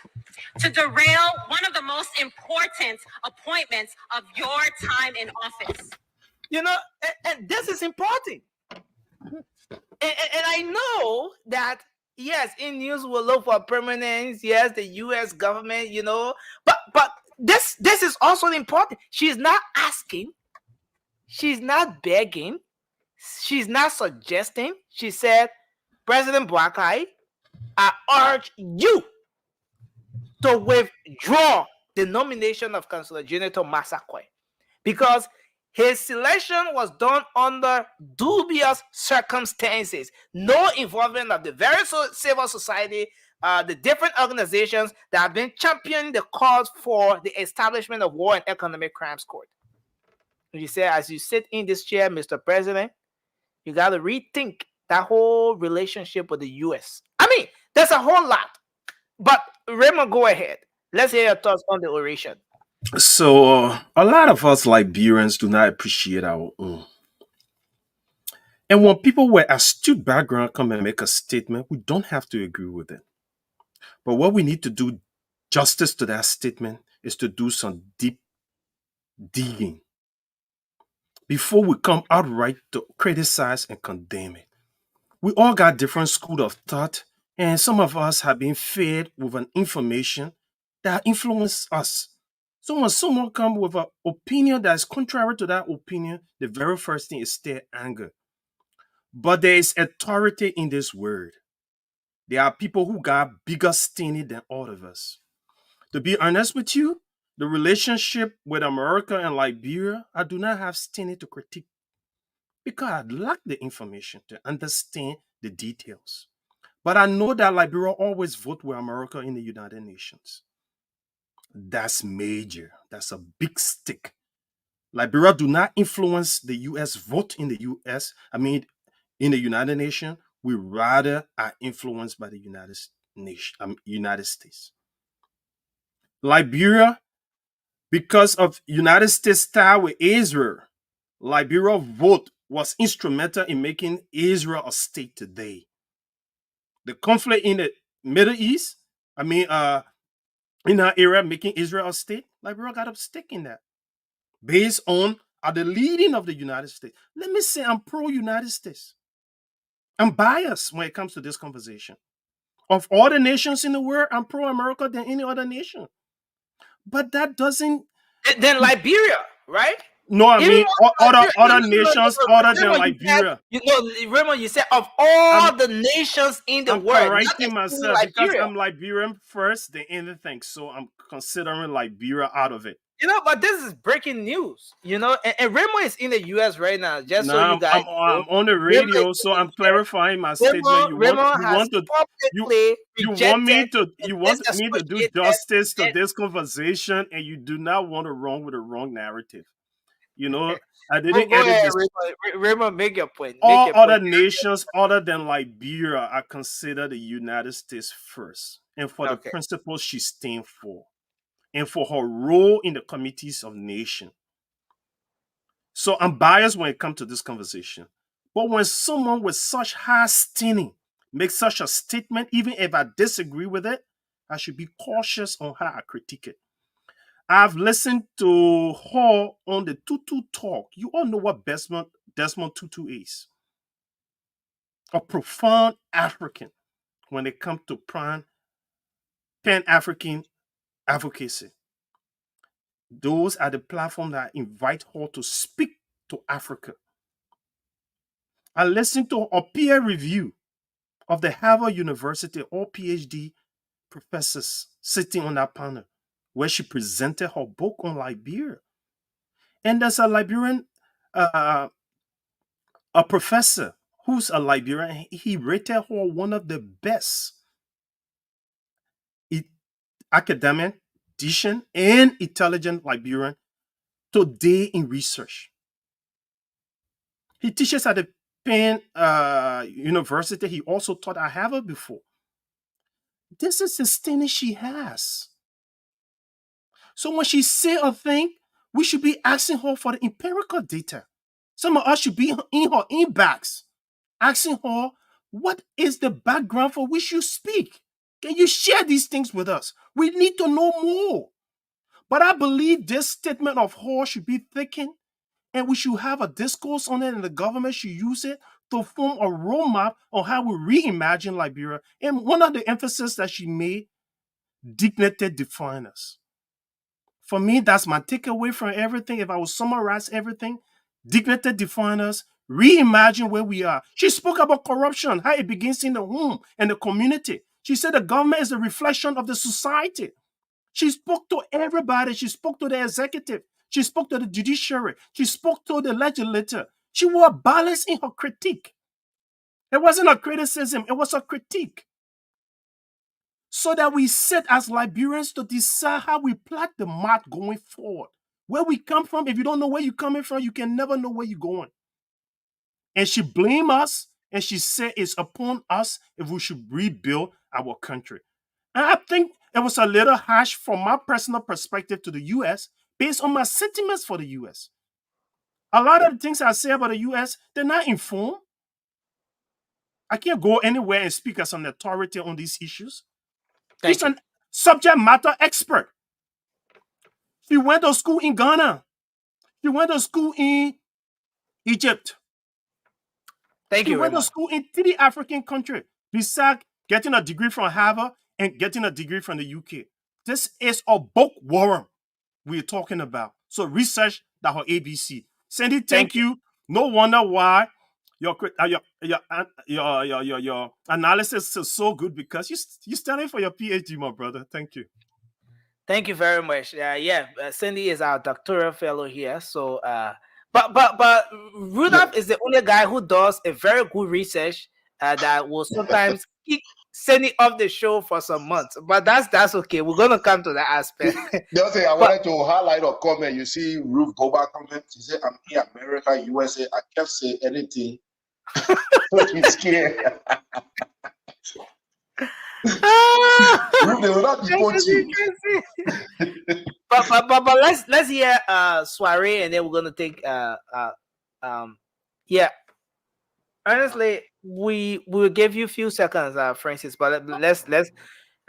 I: to derail one of the most important appointments of your time in office.
J: You know, and this is important. And I know that, yes, in news will look for permanence. Yes, the U.S. government, you know, but this is also important. She's not asking. She's not begging. She's not suggesting. She said, President Boakai, I urge you to withdraw the nomination of Councillor Jonathan Masakwe, because his selection was done under dubious circumstances. No involvement of the very civil society, the different organizations that have been championing the cause for the establishment of War and Economic Crimes Court. You say, as you sit in this chair, Mr. President, you got to rethink that whole relationship with the U.S. I mean, there's a whole lot. But Raymond, go ahead. Let's hear your thoughts on the oration.
M: So, a lot of us Liberians do not appreciate our own. And when people with astute background come and make a statement, we don't have to agree with it. But what we need to do justice to that statement is to do some deep digging before we come outright to criticize and condemn it. We all got different school of thought And some of us have been fed with an information that influences us. So when someone comes with an opinion that is contrary to that opinion, the very first thing is their anger. But there is authority in this word. There are people who got bigger standing than all of us. To be honest with you, the relationship with America and Liberia, I do not have standing to critique because I lack the information to understand the details. But I know that Liberia always vote with America in the United Nations. That's major. That's a big stick. Liberia do not influence the U.S. vote in the U.S. In the United Nations. We rather are influenced by the United States. Liberia, because of United States tie with Israel, Liberia vote was instrumental in making Israel a state today. The conflict in the Middle East, in that area, making Israel a state, Liberia got a stake in that based on the leading of the United States. Let me say I'm pro-United States. I'm biased when it comes to this conversation. Of all the nations in the world, I'm pro-America than any other nation. But that doesn't...
J: Then Liberia, right?
M: No, I mean other nations other than Liberia.
J: Raymond, you said of all the nations in the world.
M: I'm correcting myself because I'm Liberian first than anything. So I'm considering Liberia out of it.
J: But this is breaking news. And Raymond is in the US right now. Just so you guys
M: I'm on the radio, so I'm clarifying my statement. You want me to do justice to this conversation, and you do not want to run with the wrong narrative. I didn't edit this.
J: Raymond, make your point.
M: All other nations other than Liberia are considered the United States first, and for the principles she stands for, and for her role in the committees of nation. So I'm biased when it comes to this conversation. But when someone with such high standing makes such a statement, even if I disagree with it, I should be cautious on how I critique it. I've listened to her on the Tutu Talk. You all know what Desmond Tutu is. A profound African when it comes to Pan-African advocacy. Those are the platforms that invite her to speak to Africa. I listened to a peer review of the Harvard University, all PhD professors sitting on that panel, where she presented her book on Liberia. And there's a Liberian, a professor who's a Liberian. He rated her one of the best academician and intelligent Liberian today in research. He teaches at the Penn University. He also taught at Harvard before. This is the standing she has. So when she say a thing, we should be asking her for the empirical data. Some of us should be in her inbox, asking her, what is the background for which you speak? Can you share these things with us? We need to know more. But I believe this statement of her should be thickened, and we should have a discourse on it, and the government should use it to form a roadmap on how we reimagine Liberia. And one of the emphasis that she made, dignity define us. For me, that's my takeaway from everything. If I would summarize everything, dignity define us, reimagine where we are. She spoke about corruption, how it begins in the home and the community. She said the government is a reflection of the society. She spoke to everybody. She spoke to the executive. She spoke to the judiciary. She spoke to the legislature. She was balanced in her critique. It wasn't a criticism. It was a critique. So that we sit as Liberians to decide how we plot the map going forward. Where we come from, if you don't know where you're coming from, you can never know where you're going. And she blamed us, and she said it's upon us if we should rebuild our country. And I think it was a little harsh from my personal perspective to the U.S. based on my sentiments for the U.S. A lot of the things I say about the U.S., they're not informed. I can't go anywhere and speak as an authority on these issues. She's a subject matter expert. She went to school in Ghana. She went to school in Egypt.
J: Thank you,
M: She went to school in 3 African countries besides getting a degree from Harvard and getting a degree from the UK. This is a bookworm we're talking about. So research that her ABC. Sandy, thank you. No wonder why your analysis is so good, because you studying for your PhD, my brother. Thank you.
J: Thank you very much. Cindy is our doctoral fellow here. So, but Rudolph is the only guy who does a very good research that will sometimes kick Cindy off the show for some months. But that's okay. We're gonna come to that aspect.
L: Just say I wanted to highlight a comment. You see, Ruth go back comment. She said, "I'm here, America, USA. I can't say anything." So she's scared. Ruth, they will not deport you.
J: but let's hear Soiree, and then we're gonna take yeah. Honestly, we will give you a few seconds, Francis, but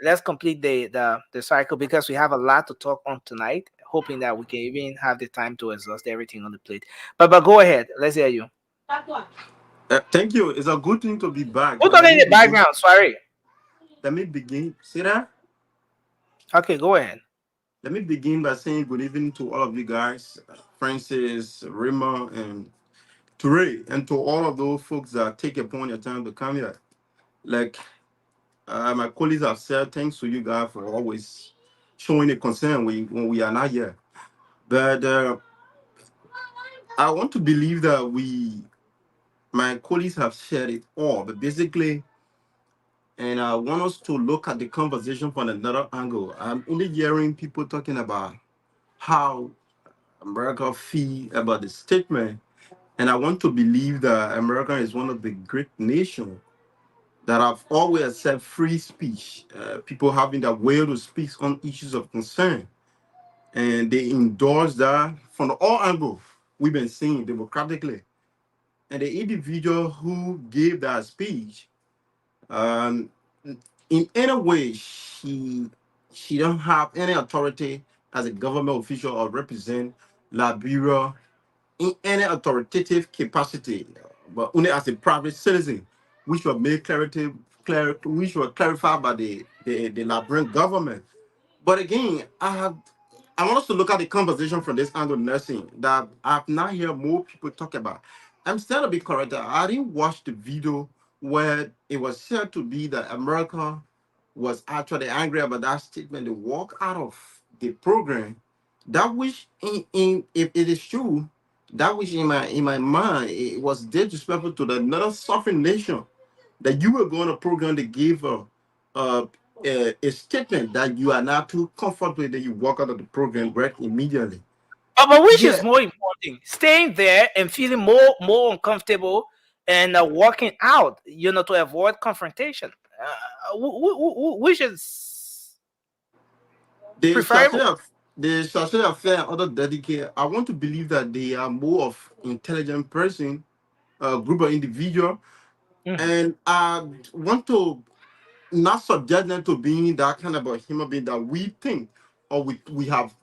J: let's complete the cycle, because we have a lot to talk on tonight. Hoping that we can even have the time to exhaust everything on the plate. But go ahead. Let's hear you.
N: Thank you. It's a good thing to be back.
J: Who's on in the background? Sorry.
N: Let me begin. See that?
J: Okay, go ahead.
N: Let me begin by saying good evening to all of you guys, Francis, Rima, and Ture, and to all of those folks that take upon your time to come here. Like my colleagues have said, thanks to you guys for always showing a concern when we are not here. But I want to believe that my colleagues have shared it all, but basically, and I want us to look at the conversation from another angle. I'm only hearing people talking about how America feel about the statement, and I want to believe that America is one of the great nations that have always accepted free speech, people having the will to speak on issues of concern, and they endorse that from all angles. We've been seeing democratically, and the individual who gave that speech, um, in any way, she don't have any authority as a government official or represent Liberia in any authoritative capacity, but only as a private citizen, which was made which was clarified by the Liberian government. But again, I want us to look at the conversation from this angle, nursing, that I've not heard more people talk about. I'm still a bit correct. I didn't watch the video where it was said to be that America was actually angry about that statement. They walk out of the program. That which, if it is true, that which in my mind, it was disrespectful to the another sovereign nation, that you were going to program to give a statement that you are not too comfortable with, that you walk out of the program right immediately.
J: But which is more important, staying there and feeling more uncomfortable and walking out, to avoid confrontation, which is preferable.
N: The social affair and other dedicated, I want to believe that they are more of intelligent person, group of individual, and I want to not subject them to being that kind of a human being that we think or we have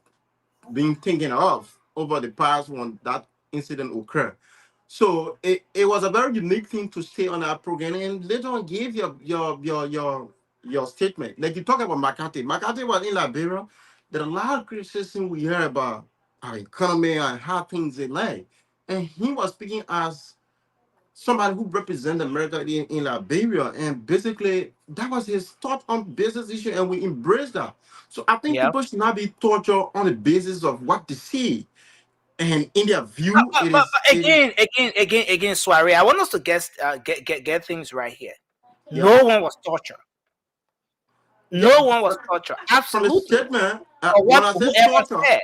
N: been thinking of over the past when that incident occurred. So it was a very unique thing to stay on our program and later on give your statement. Like you talk about McCarthy. McCarthy was in Liberia. There are a lot of criticism we hear about our economy and how things are like. And he was speaking as somebody who represented America in Liberia. And basically that was his thought on business issue, and we embrace that. So I think people should not be tortured on the basis of what they see. And in their view,
J: but again, Soiree, I want us to get things right here. Yeah. No one was tortured. No one was tortured. Absolutely.
N: Statement,
J: whoever said,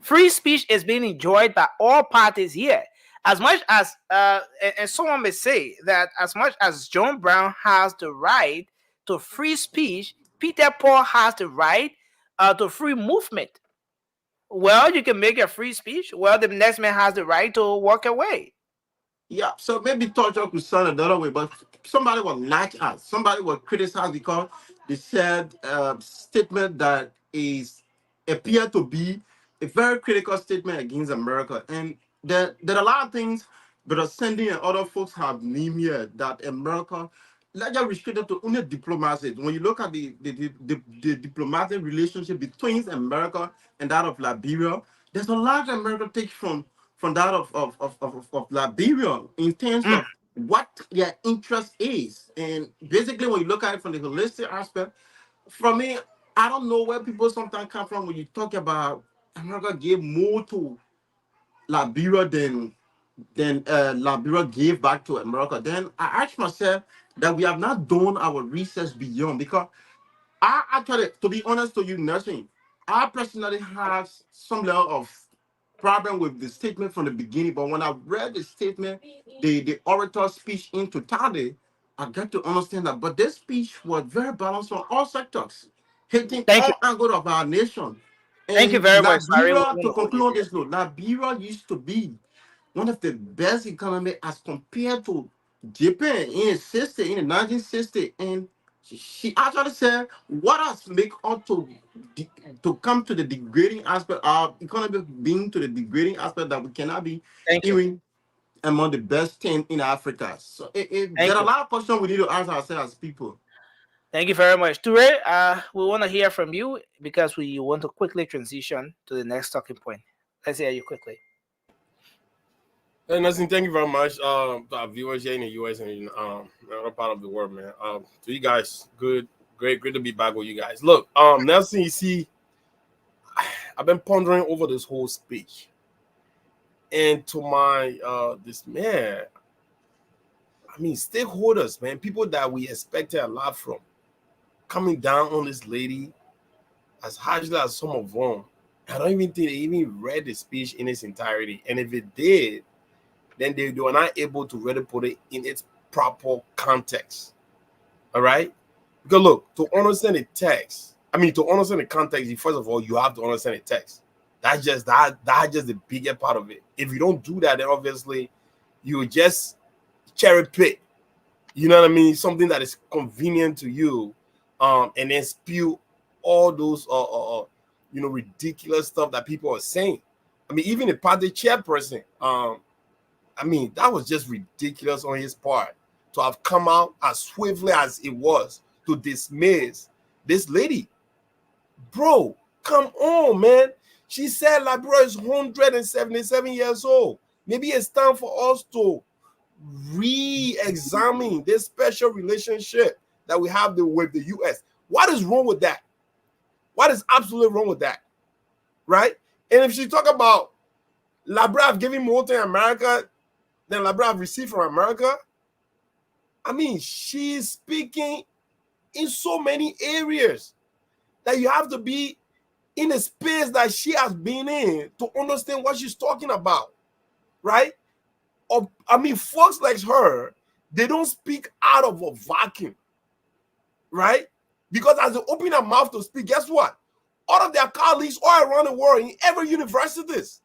J: free speech is being enjoyed by all parties here. As much as and someone may say that as much as John Brown has the right to free speech, Peter Paul has the right to free movement. Well, you can make a free speech. Well, the next man has the right to walk away.
N: Yeah, so maybe torture could sound another way, but somebody will latch us. Somebody will criticize because they said statement that is appear to be a very critical statement against America. And there are a lot of things that are sending and other folks have named here that America let's just restrict it to only diplomacy. When you look at the diplomatic relationship between America and that of Liberia, there's a large America takes from that of Liberia in terms of what their interest is. And basically, when you look at it from the holistic aspect, for me, I don't know where people sometimes come from when you talk about America gave more to Liberia than Liberia gave back to America. Then I ask myself that we have not done our research beyond, because I actually, to be honest to you, nursing, I personally have some level of problem with the statement from the beginning. But when I read the statement, the orator's speech in totality, I got to understand that. But this speech was very balanced on all sectors, hitting
J: Thank you.
N: all angles of our nation.
J: Thank you
N: And
J: very much. I really
N: Liberia,
J: want
N: to
J: to hold you
N: conclude on
J: there.
N: this note, Liberia used to be one of the best economy as compared to Japan in 1960. And she actually said, what has make us to come to the degrading aspect of economy, being to the degrading aspect that we cannot be
J: Thank you.
N: even among the best 10 in Africa. So
J: Thank
N: there are a
J: you.
N: lot of questions we need to ask ourselves as people.
J: Thank you very much. Ture, we want to hear from you because we want to quickly transition to the next talking point. Let's hear you quickly.
M: Hey, Nelson, thank you very much to our viewers here in the US and in another part of the world, man. To you guys, great to be back with you guys. Look, Nelson, you see, I've been pondering over this whole speech, and to my dismay, I mean, stakeholders, man, people that we expected a lot from, coming down on this lady as harshly as some of them. I don't even think they even read the speech in its entirety, and if it did, then they were not able to really put it in its proper context. All right? Because look, to understand the text, to understand the context, first of all, you have to understand the text. That's just the bigger part of it. If you don't do that, then obviously you just cherry pick. You know what I mean? Something that is convenient to you, and then spew all those ridiculous stuff that people are saying. Even the party chairperson, that was just ridiculous on his part to have come out as swiftly as it was to dismiss this lady. Bro, come on, man. She said Liberia is 177 years old. Maybe it's time for us to re-examine this special relationship that we have with the U.S. What is wrong with that? What is absolutely wrong with that? Right? And if she talk about Liberia giving more to America than Liberia have received from America, she's speaking in so many areas that you have to be in a space that she has been in to understand what she's talking about, right? Folks like her, they don't speak out of a vacuum, right? Because as they open their mouth to speak, guess what? All of their colleagues all around the world in every universities,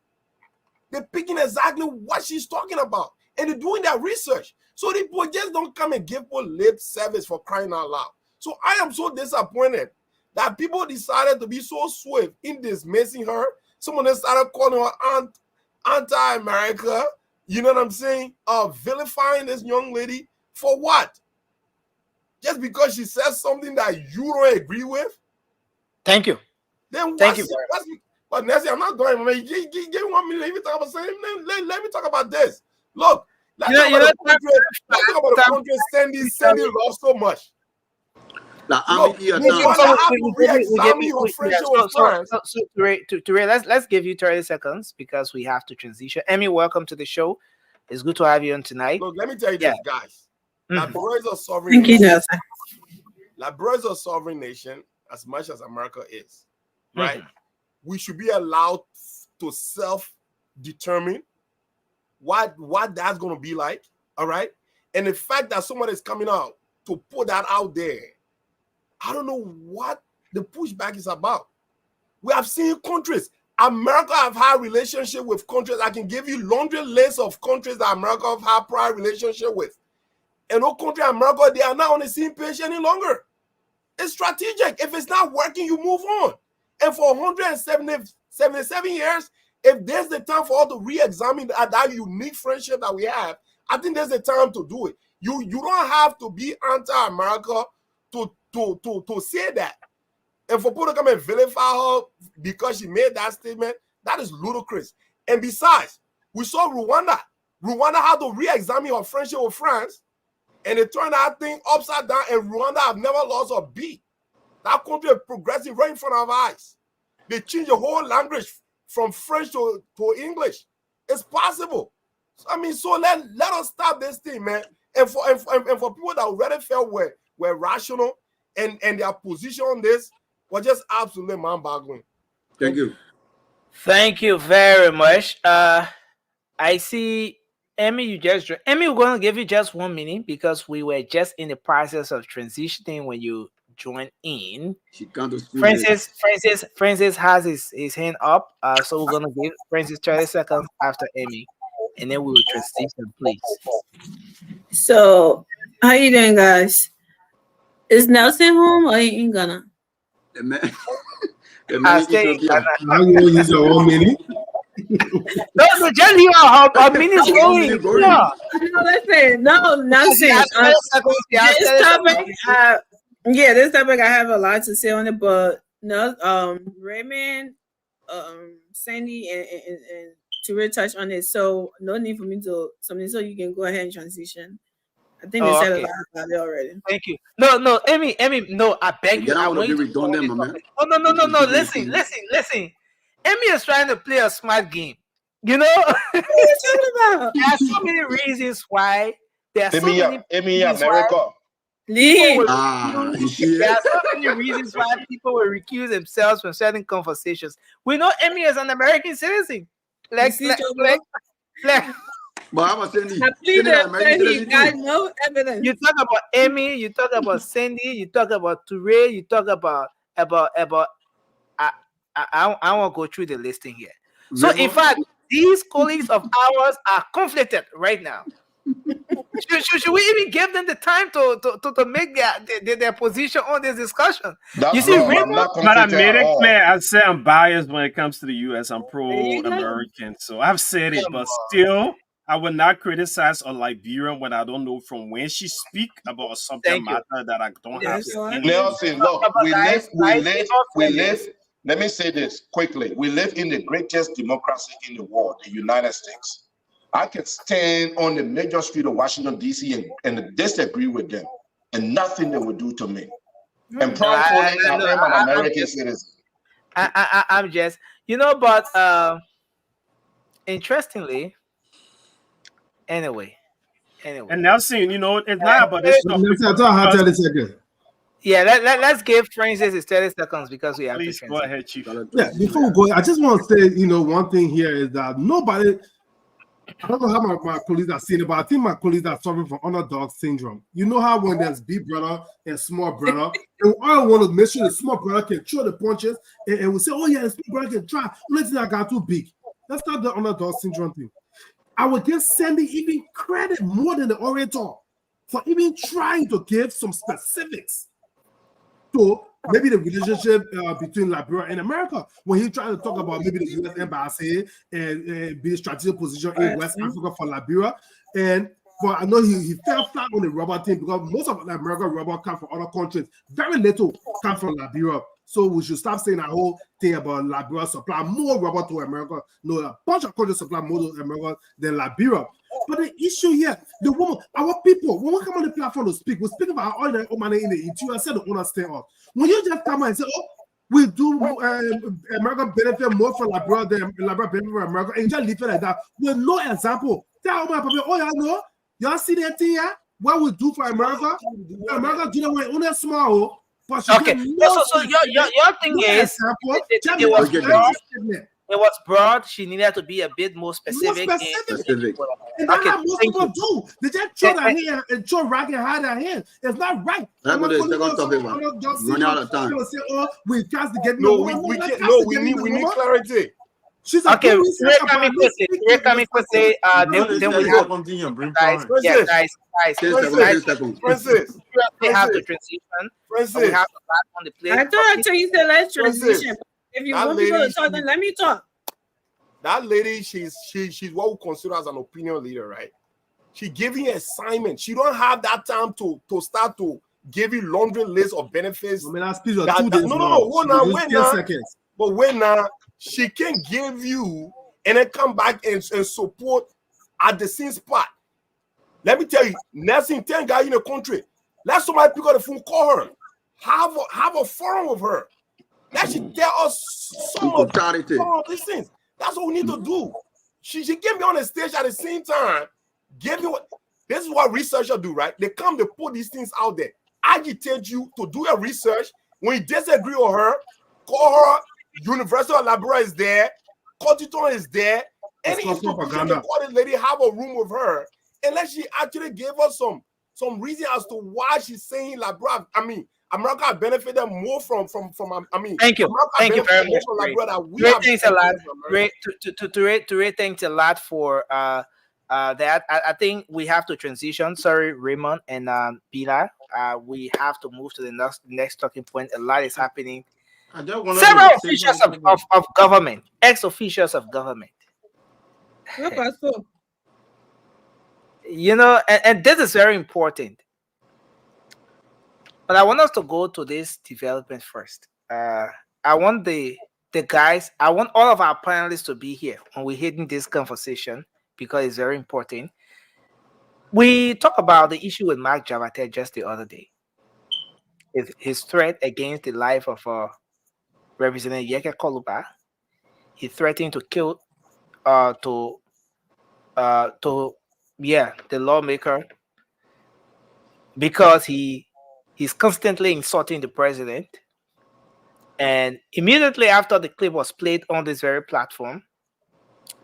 M: they're picking exactly what she's talking about, and they're doing their research. So the people just don't come and give her lip service, for crying out loud. So I am so disappointed that people decided to be so swift in dismissing her. Someone that started calling her anti-America. You know what I'm saying? Vilifying this young lady for what? Just because she says something that you don't agree with?
J: Thank you.
M: Then
J: Thank you.
M: But Nancy, I'm not going. Give 1 minute. Let me talk about something. Let me talk about this. Look, let's talk about the country sending love so much. Look, re-examine your friendship with France.
J: Let's give you 30 seconds because we have to transition. Emmy, welcome to the show. It's good to have you on tonight.
M: Look, let me tell you this, guys. Liberia is a sovereign
O: Thank you,
M: nation.
O: Nelson.
M: Liberia is a sovereign nation as much as America is, right? We should be allowed to self-determine what that's going to be like, all right? And the fact that someone is coming out to put that out there, I don't know what the pushback is about. We have seen countries. America have had relationship with countries. I can give you laundry list of countries that America have had prior relationship with. And no country in America, they are not on the same page any longer. It's strategic. If it's not working, you move on. And for 177 years, if there's the time for us to re-examine that unique friendship that we have, I think there's the time to do it.
O: You don't have to be anti-America to say that. And for people to come and vilify her because she made that statement, that is ludicrous. And besides, we saw Rwanda. Rwanda had to re-examine her friendship with France, and it turned that thing upside down, and Rwanda have never lost a beat. That country is progressing right in front of our eyes. They changed the whole language from French to English. It's possible. So let us stop this thing, man. And for people that already felt were rational and their position on this was just absolutely mind-boggling.
K: Thank you.
J: Thank you very much. I see Emmy, Emmy, we're going to give you just 1 minute because we were just in the process of transitioning when you joined in.
K: She can't do school.
J: Francis has his hand up. So we're going to give Francis 30 seconds after Emmy, and then we will transition, please.
B: So, how you doing, guys? Is Nelson home or he in Ghana?
K: The man
J: I'll stay in Ghana.
D: Now you want to use your 1 minute?
J: No, just leave our minutes going.
B: No, listen, no nonsense. This topic, this topic, I have a lot to say on it, but no, Raymond, Sandy, and Ture touch on it, so no need for me to something. So you can go ahead and transition. I think they said a lot about it already.
J: Thank you. No, Emmy, no, I beg you.
K: I want to be redundant, my man.
J: No. Listen. Emmy is trying to play a smart game. You know?
B: What are you talking about?
J: There are so many reasons why. There are so many reasons
L: America.
J: There are so many reasons why people will recuse themselves from certain conversations. We know Emmy is an American citizen.
K: But I was saying,
B: got no evidence.
J: You talk about Emmy, you talk about Sandy, you talk about Ture, you talk about I won't go through the listing here. So in fact, these colleagues of ours are conflicted right now. Should we even give them the time to make their position on this discussion? You see,
M: but I made it clear. I say I'm biased when it comes to the U.S. I'm pro-American, so I've said it, but still, I will not criticize a Liberian when I don't know from when she speak about a subject matter that I don't have.
L: Nelson, look, we live. Let me say this quickly. We live in the greatest democracy in the world, the United States. I can stand on the major street of Washington, D.C. and disagree with them, and nothing they would do to me. And probably I'm an American citizen.
J: I'm just, but interestingly, anyway.
M: And Nelson, it's not about this stuff.
J: Yeah, let's give Francis his 30 seconds because we have
M: Please
J: to
M: go ahead, Chief.
D: Yeah, before we go, I just want to say, one thing here is that nobody, I don't know how my colleagues are seeing it, but I think my colleagues are suffering from underdog syndrome. You know how when there's big brother and small brother, and I want to make sure the small brother can throw the punches, and we say, oh yeah, the big brother can try. Let's say I got too big. That's not the underdog syndrome thing. I would give Sandy even credit more than the orator for even trying to give some specifics to maybe the relationship between Liberia and America. When he tried to talk about maybe the U.S. embassy and be a strategic position in West Africa for Liberia. And I know he fell flat on the rubber thing because most of American rubber come from other countries. Very little come from Liberia. So we should stop saying that whole thing about Liberia supply more rubber to America. No, a bunch of countries supply more to America than Liberia. But the issue here, the woman, our people, when we come on the platform to speak, we speak about all the money in the interior. I said the understand us. When you just come out and say, oh, we do America benefit more from Liberia than Liberia benefit from America, and just leave it like that with no example. Tell my people, oh, y'all know, y'all see that thing here? What we do for America? America do that when only small.
J: Okay, so your thing is it was broad. She needed to be a bit more specific.
D: And that's how most people do. They just throw their hand and throw rock and hide their hand. It's not right.
K: That's what the second topic about. Run out of time.
D: Say, oh, we got to get
O: we need clarity.
J: She's okay. We're coming quickly. Then we have guys.
O: Francis.
J: We have to transition. We have to back on the plate.
B: I thought you said let's transition. If you want people to talk, then let me talk.
O: That lady, she's what we consider as an opinion leader, right? She giving you assignment. She don't have that time to start to give you laundry list of benefits.
D: I mean, that's piece of 2 days.
O: No. Wait now.
D: Seconds.
O: But wait now, she can give you and then come back and support at the same spot. Let me tell you, nursing 10 guys in the country. Let somebody pick up the phone, call her, have a forum with her. That should tell us some of these things. That's what we need to do. She get me on the stage at the same time. Give you what this is what researchers do, right? They come to put these things out there, agitate you to do your research. When you disagree with her, call her. University of Liberia is there. Constitution is there. Any institution can call this lady, have a room with her, unless she actually gave us some reason as to why she's saying Liberia. I mean, America benefited more from I mean,
J: thank you.
O: America
J: Thank you very much.
O: Thanks
J: a lot. Thanks a lot for that. I think we have to transition. Sorry, Raymond and Pilar. We have to move to the next talking point. A lot is happening. Several officials of government, ex-officials of government. You know, and this is very important. But I want us to go to this development first. I want the guys, I want all of our panelists to be here when we're hitting this conversation because it's very important. We talked about the issue with Mark Jabateh just the other day. His threat against the life of Representative Yeke Koluba. He threatened to kill the lawmaker because he's constantly insulting the president. And immediately after the clip was played on this very platform,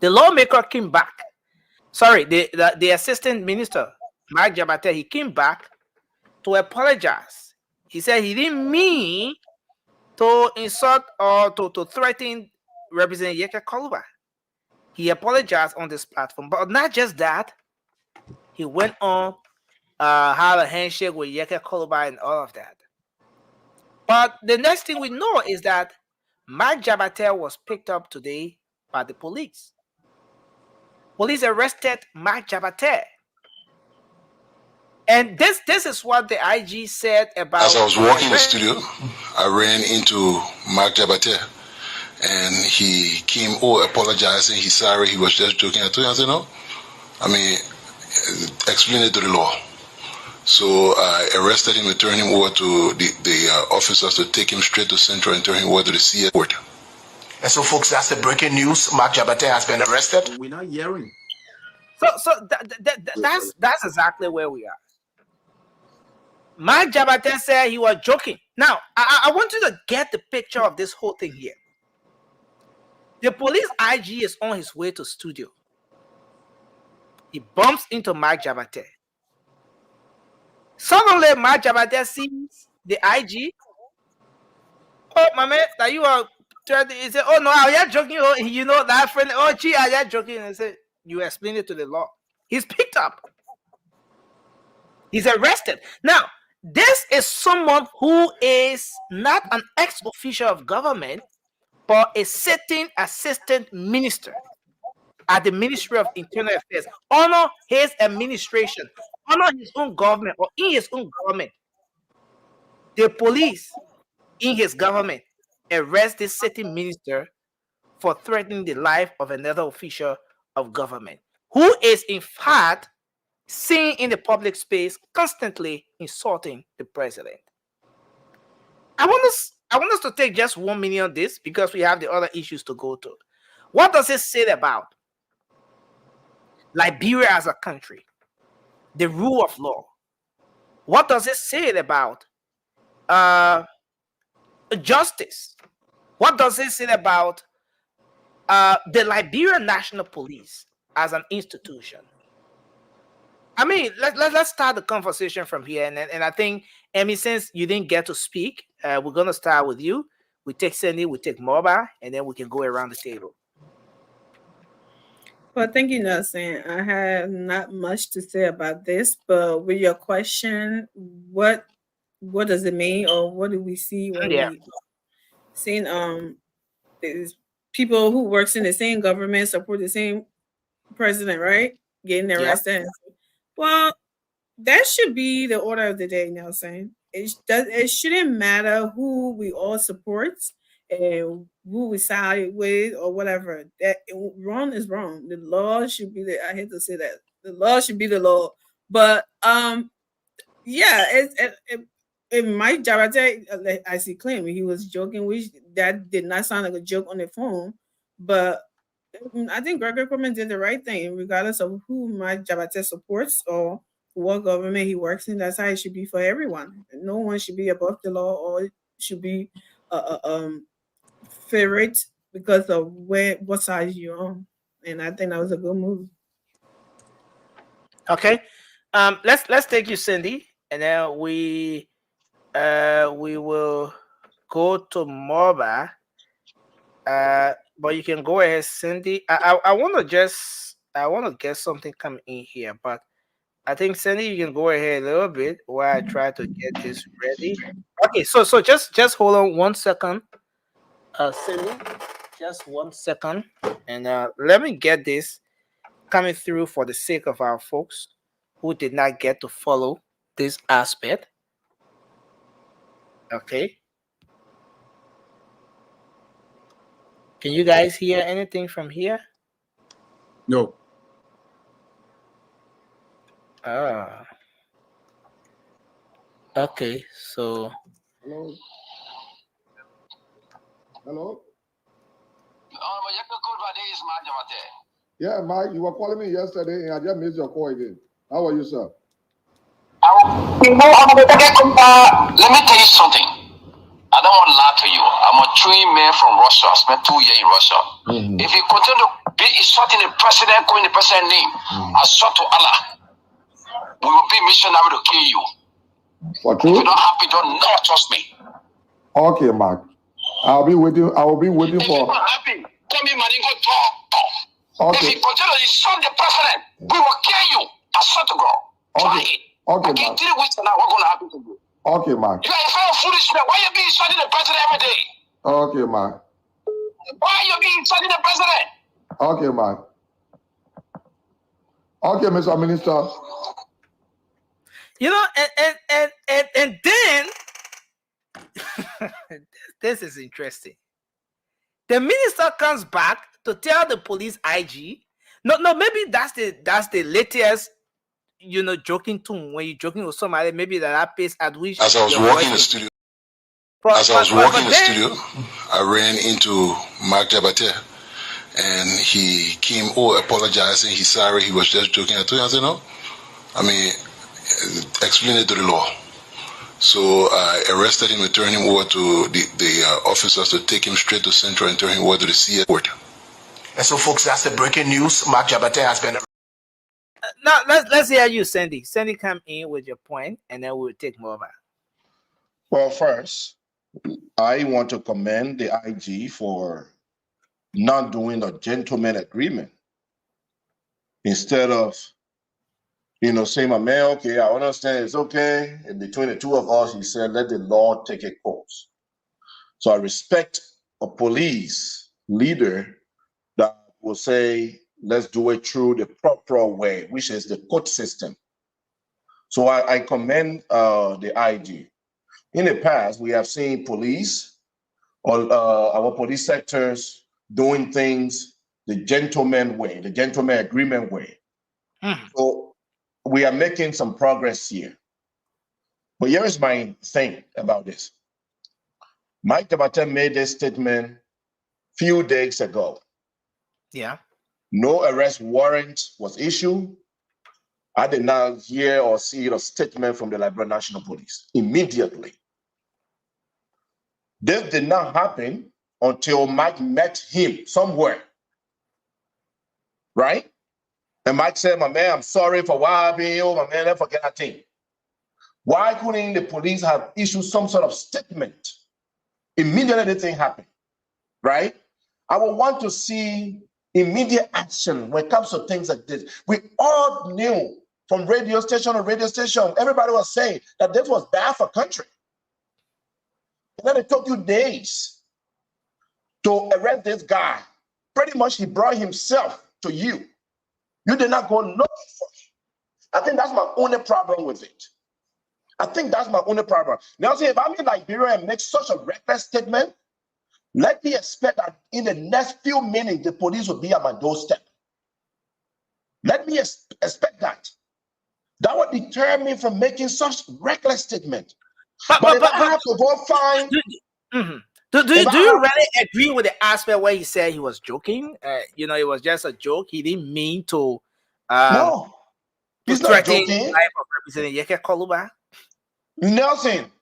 J: the lawmaker came back. Sorry, the assistant minister, Mark Jabateh, he came back to apologize. He said he didn't mean to insult or to threaten Representative Yeke Koluba. He apologized on this platform. But not just that, he went on, had a handshake with Yeke Koluba and all of that. But the next thing we know is that Mark Jabateh was picked up today by the police. Police arrested Mark Jabateh. And this is what the IG said about...
E: As I was walking in the studio, I ran into Mark Jabateh. And he came, apologizing. He's sorry. He was just joking. I told him, I said, no. I mean, explain it to the law. So I arrested him and turned him over to the officers to take him straight to Central and turn him over to the CA court.
F: And so, folks, that's the breaking news. Mark Jabateh has been arrested.
N: We're not hearing.
J: So that's exactly where we are. Mark Jabateh said he was joking. Now, I want you to get the picture of this whole thing here. The police IG is on his way to studio. He bumps into Mark Jabateh. Suddenly, Mark Jabateh sees the IG. Oh, my man, that you are trying to... He said, oh, no, are you joking? Oh, you know, that friend, oh, gee, are you joking? And I said, you explain it to the law. He's picked up. He's arrested. Now, this is someone who is not an ex-official of government, but a sitting assistant minister at the Ministry of Internal Affairs. Honor his administration, honor his own government, or in his own government. The police in his government arrest this sitting minister for threatening the life of another official of government, who is in fact seen in the public space constantly insulting the president. I want us to take just 1 minute on this because we have the other issues to go to. What does it say about Liberia as a country? The rule of law. What does it say about justice? What does it say about the Liberian National Police as an institution? I mean, let's start the conversation from here. And I think, Emmy, since you didn't get to speak, we're going to start with you. We take Cindy, we take Moba, and then we can go around the table.
B: Well, thank you, Nelson. I have not much to say about this, but with your question, what does it mean, or what do we see when we seen is people who works in the same government support the same president, right? Getting arrested. Well, that should be the order of the day, Nelson. It shouldn't matter who we all support and who we side with or whatever. That wrong is wrong. The law should be the. I hate to say that the law should be the law, but yeah, it Mike Jabateh, as he claimed, he was joking. Which that did not sound like a joke on the phone, but I think Gregory Coleman did the right thing, regardless of who Mike Jabateh supports or what government he works in. That's how it should be for everyone. No one should be above the law or should be favorite because of what side you're on. And I think that was a good move.
J: Okay, let's take you, Cindy, and then we will go to Morba. But you can go ahead, Cindy. I want to get something come in here, but I think Cindy, you can go ahead a little bit while I try to get this ready. Okay, so just hold on 1 second, Cindy, just 1 second, and let me get this coming through for the sake of our folks who did not get to follow this aspect. Okay. Can you guys hear anything from here?
K: No.
J: Okay, so
L: Hello. Hello. Yeah, Mike, you were calling me yesterday and I just missed your call again. How are you, sir?
P: Let me tell you something. I don't want to lie to you. I'm a trained man from Russia. I spent 2 years in Russia. If you continue to be insulting the president, calling the president's name, I swear to Allah, we will be missionary to kill you.
L: For true?
P: If you're not happy, don't never trust me.
L: Okay, Mark. I'll be waiting. I will be waiting
P: If
L: for.
P: you're not happy, tell me, Maringo, talk.
L: Okay.
P: If you continue to insult the president, we will kill you. I swear to God. Try it.
L: Okay,
P: I
L: Mark.
P: 3 weeks now, what's going to happen to you?
L: Okay, Mark.
P: You are a very foolish man. Why you being insulting the president every day?
L: Okay, Mark.
P: Why are you being insulting the president?
L: Okay, Mark. Okay, Mr. Minister.
J: you know, and then this is interesting. The minister comes back to tell the police IG. No, maybe that's the latest, joking tone when you're joking with somebody. Maybe that pace at which.
E: As I was walking in the studio, I ran into Mark Jabateh, and he came apologizing. He's sorry. He was just joking. I told him, I said, no. I mean, explain it to the law. So I arrested him and turned him over to the officers to take him straight to Central and turn him over to the CS court.
F: And so, folks, that's the breaking news. Mark Jabateh has been.
J: Now let's hear you, Sandy. Sandy, come in with your point, and then we'll take more back.
L: Well, first, I want to commend the IG for not doing a gentleman agreement. Instead of, saying, man, okay, I understand, it's okay. And between the two of us, he said, let the law take its course. So I respect a police leader that will say, let's do it through the proper way, which is the court system. So I commend the IG. In the past, we have seen police or our police sectors doing things the gentleman way, the gentleman agreement way. So we are making some progress here. But here is my thing about this. Mike Jabateh made this statement few days ago.
J: Yeah.
L: No arrest warrant was issued. I did not hear or see a statement from the Liberia National Police immediately. This did not happen until Mike met him somewhere, right? And Mike said, my man, I'm sorry for what happened. Oh, my man, let's forget that thing. Why couldn't the police have issued some sort of statement? Immediately the thing happened, right? I would want to see immediate action when it comes to things like this. We all knew from radio station to radio station, everybody was saying that this was bad for country. And then it took you days to arrest this guy. Pretty much he brought himself to you. You did not go looking for him. I think that's my only problem with it. I think that's my only problem. Now, see, if I'm in Liberia and make such a reckless statement, let me expect that in the next few minutes, the police will be at my doorstep. Let me expect that. That would deter me from making such reckless statement. But if I have to go find...
J: Do you really agree with the aspect where he said he was joking? You know, it was just a joke. He didn't mean to...
L: no, he's not joking.
J: Life of Representative Yeke Koluba.
L: Nelson,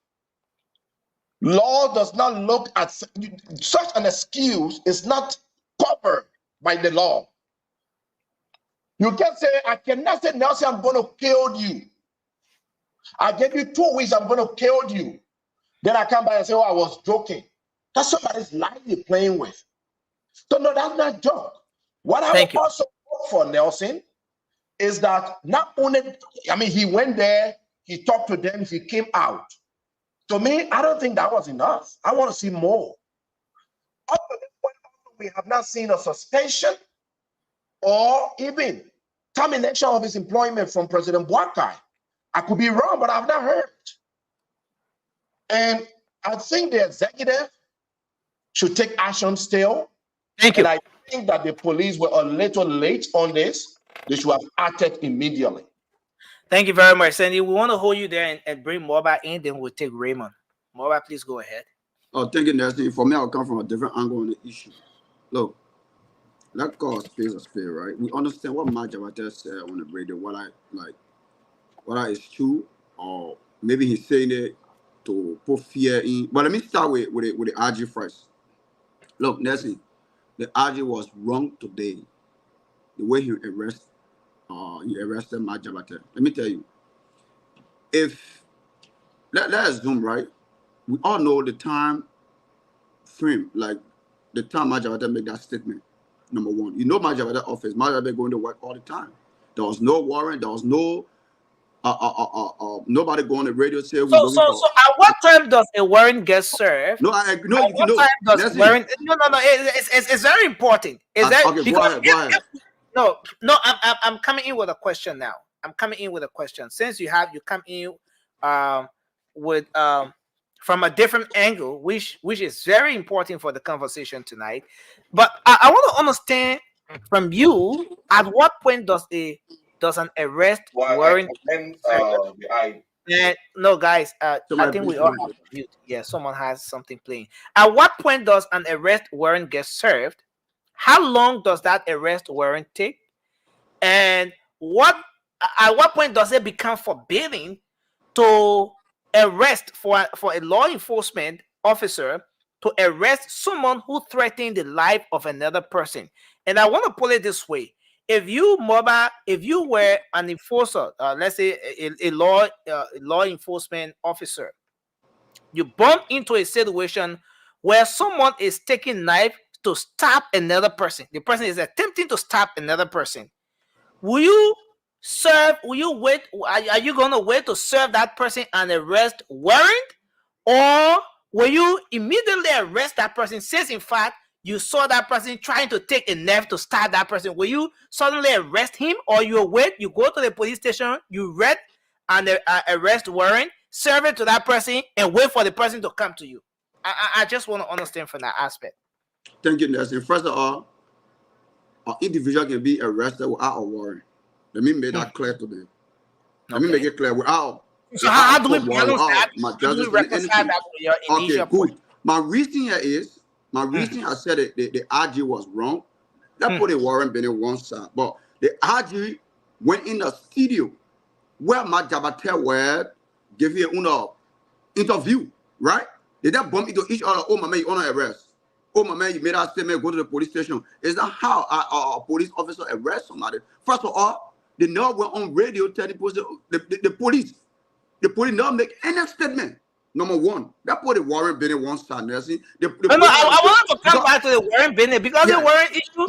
L: law does not look at such an excuse is not covered by the law. You can say, I cannot say, Nelson, I'm going to kill you. I gave you 2 weeks, I'm going to kill you. Then I come back and say, oh, I was joking. That's somebody's life you're playing with. So no, that's not a joke. What I would also hope for, Nelson, is that not only, I mean, he went there, he talked to them, he came out. To me, I don't think that was enough. I want to see more. Up to this point, we have not seen a suspension or even termination of his employment from President Boakai. I could be wrong, but I've not heard. And I think the executive should take action still.
J: Thank you.
L: And I think that the police were a little late on this. They should have acted immediately.
J: Thank you very much, Sandy. We want to hold you there and bring Moba in, then we'll take Raymond. Moba, please go ahead.
K: Oh, thank you, Nelson. For me, I'll come from a different angle on the issue. Look, let God space a spade, right? We understand what Jabateh said on the radio, whether it's true or maybe he's saying it to put fear in. But let me start with the RG first. Look, Nelson, the RG was wrong today. The way he arrested Jabateh. Let me tell you, if let's zoom, right? We all know the time frame, like the time Jabateh made that statement. Number one, you know Jabateh office. Jabateh going to work all the time. There was no warrant. There was no nobody going on the radio say.
J: So at what time does a warrant get served?
K: No,
J: At what time does warrant? No. It's very important. Is that
K: okay?
J: Because
K: go ahead.
J: No. I'm coming in with a question now. I'm coming in with a question. Since you come in with from a different angle, which is very important for the conversation tonight. But I want to understand from you, at what point does an arrest warrant? No, guys. I think we all have to mute. Yeah, someone has something playing. At what point does an arrest warrant get served? How long does that arrest warrant take? And at what point does it become forbidding to arrest for a law enforcement officer to arrest someone who threatened the life of another person? And I want to put it this way. If you were an enforcer, let's say a law enforcement officer, you bump into a situation where someone is taking knife to stab another person. The person is attempting to stab another person. Will you wait? Are you going to wait to serve that person an arrest warrant? Or will you immediately arrest that person since, in fact, you saw that person trying to take a knife to stab that person? Will you suddenly arrest him? Or you wait, you go to the police station, you read an arrest warrant, serve it to that person, and wait for the person to come to you? I just want to understand from that aspect.
K: Thank you, Nelson. First of all, an individual can be arrested without a warrant. Let me make that clear to them. Let me make it clear without.
J: So how do we balance that? How do we reconcile that with your initial point?
K: My reason here is, I said the RG was wrong. That put a warrant been in one side. But the RG went in the studio where my Jabateh were giving an interview, right? They then bump into each other. Oh, my man, you on arrest. Oh, my man, you made that statement, go to the police station. Is that how a police officer arrests somebody? First of all, they never went on radio telling the police never make any statement. Number one, that put the warrant been in one side. I
J: wanted to come back to the warrant business because the warrant issue.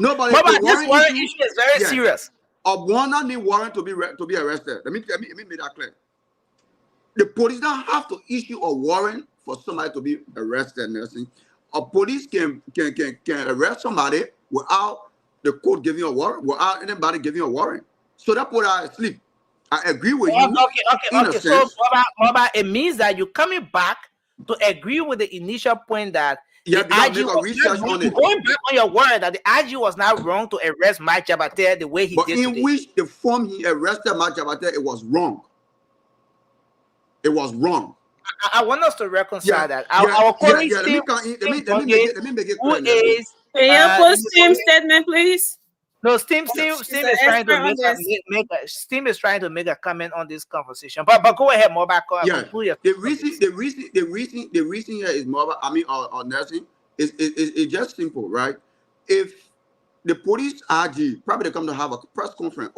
J: This warrant issue is very serious.
K: A warrant need warrant to be arrested. Let me make that clear. The police don't have to issue a warrant for somebody to be arrested. A police can arrest somebody without the court giving a warrant, without anybody giving a warrant. So that put I sleep. I agree with you.
J: Okay. So, Moba, it means that you're coming back to agree with the initial point that the IG was research on it. Going back on your word that the IG was not wrong to arrest Mike Jabateh the way he did today.
K: But in which the form he arrested Mike Jabateh, it was wrong. It was wrong.
J: I want us to reconcile that. Our colleague
K: let me make it clear.
J: Who is?
B: Can you put Steam statement, please?
J: No, Steam is trying to make a comment on this conversation. But go ahead, Moba.
K: The reason here is Moba. Or Nelson is just simple, right? If the police RG probably come to have a press conference,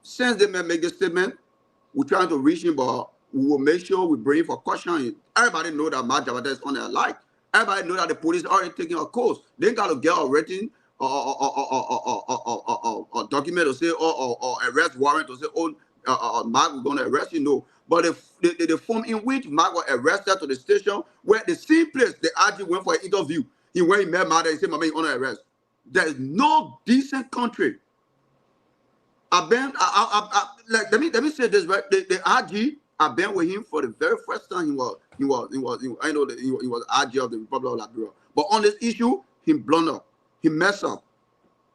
K: since they may make a statement, we're trying to reach him, but we will make sure we bring for caution. Everybody know that Mike Jabateh is on their life. Everybody know that the police are already taking a course. They got to get a written or document to say or arrest warrant to say, Mark, we're going to arrest you. No. But the form in which Mark was arrested to the station, where the same place they actually went for an interview, he went, he met Mark, and he said, my man, you're under arrest. There is no decent country. Let me say this, right? The RG, I've been with him for the very first time. He was RG of the Republic of Liberia. But on this issue, he blundered. He messed up.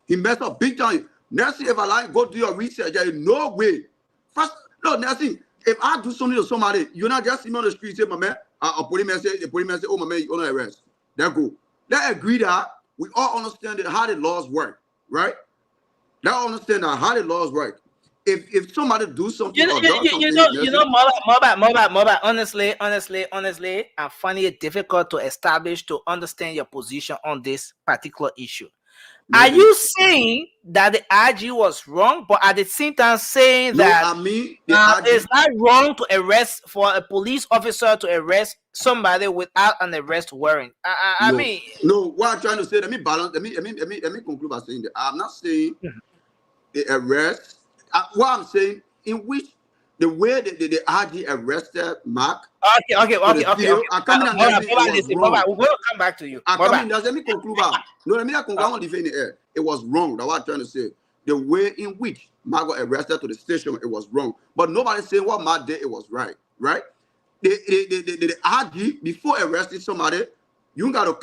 K: He messed up big time. Nelson, if I like, go do your research. There is no way. First, no, Nelson, if I do something to somebody, you're not just see me on the street, say, my man, a policeman say, oh, my man, you're under arrest. There go. Let's agree that we all understand how the laws work, right? Let's understand how the laws work. If somebody do something,
J: Moba, honestly, I find it difficult to establish, to understand your position on this particular issue. Are you saying that the IG was wrong, but at the same time saying that it's not wrong to arrest, for a police officer to arrest somebody without an arrest warrant?
K: No, what I'm trying to say, let me balance, let me conclude by saying that I'm not saying the arrest. What I'm saying, in which the way the RG arrested Mark.
J: Okay. We're going to come back to you.
K: Let me conclude. No, let me conclude. I want to defend the air. It was wrong. That's what I'm trying to say. The way in which Mark got arrested to the station, it was wrong. But nobody saying what Mark did, it was right. Right? The RG, before arresting somebody, you got to,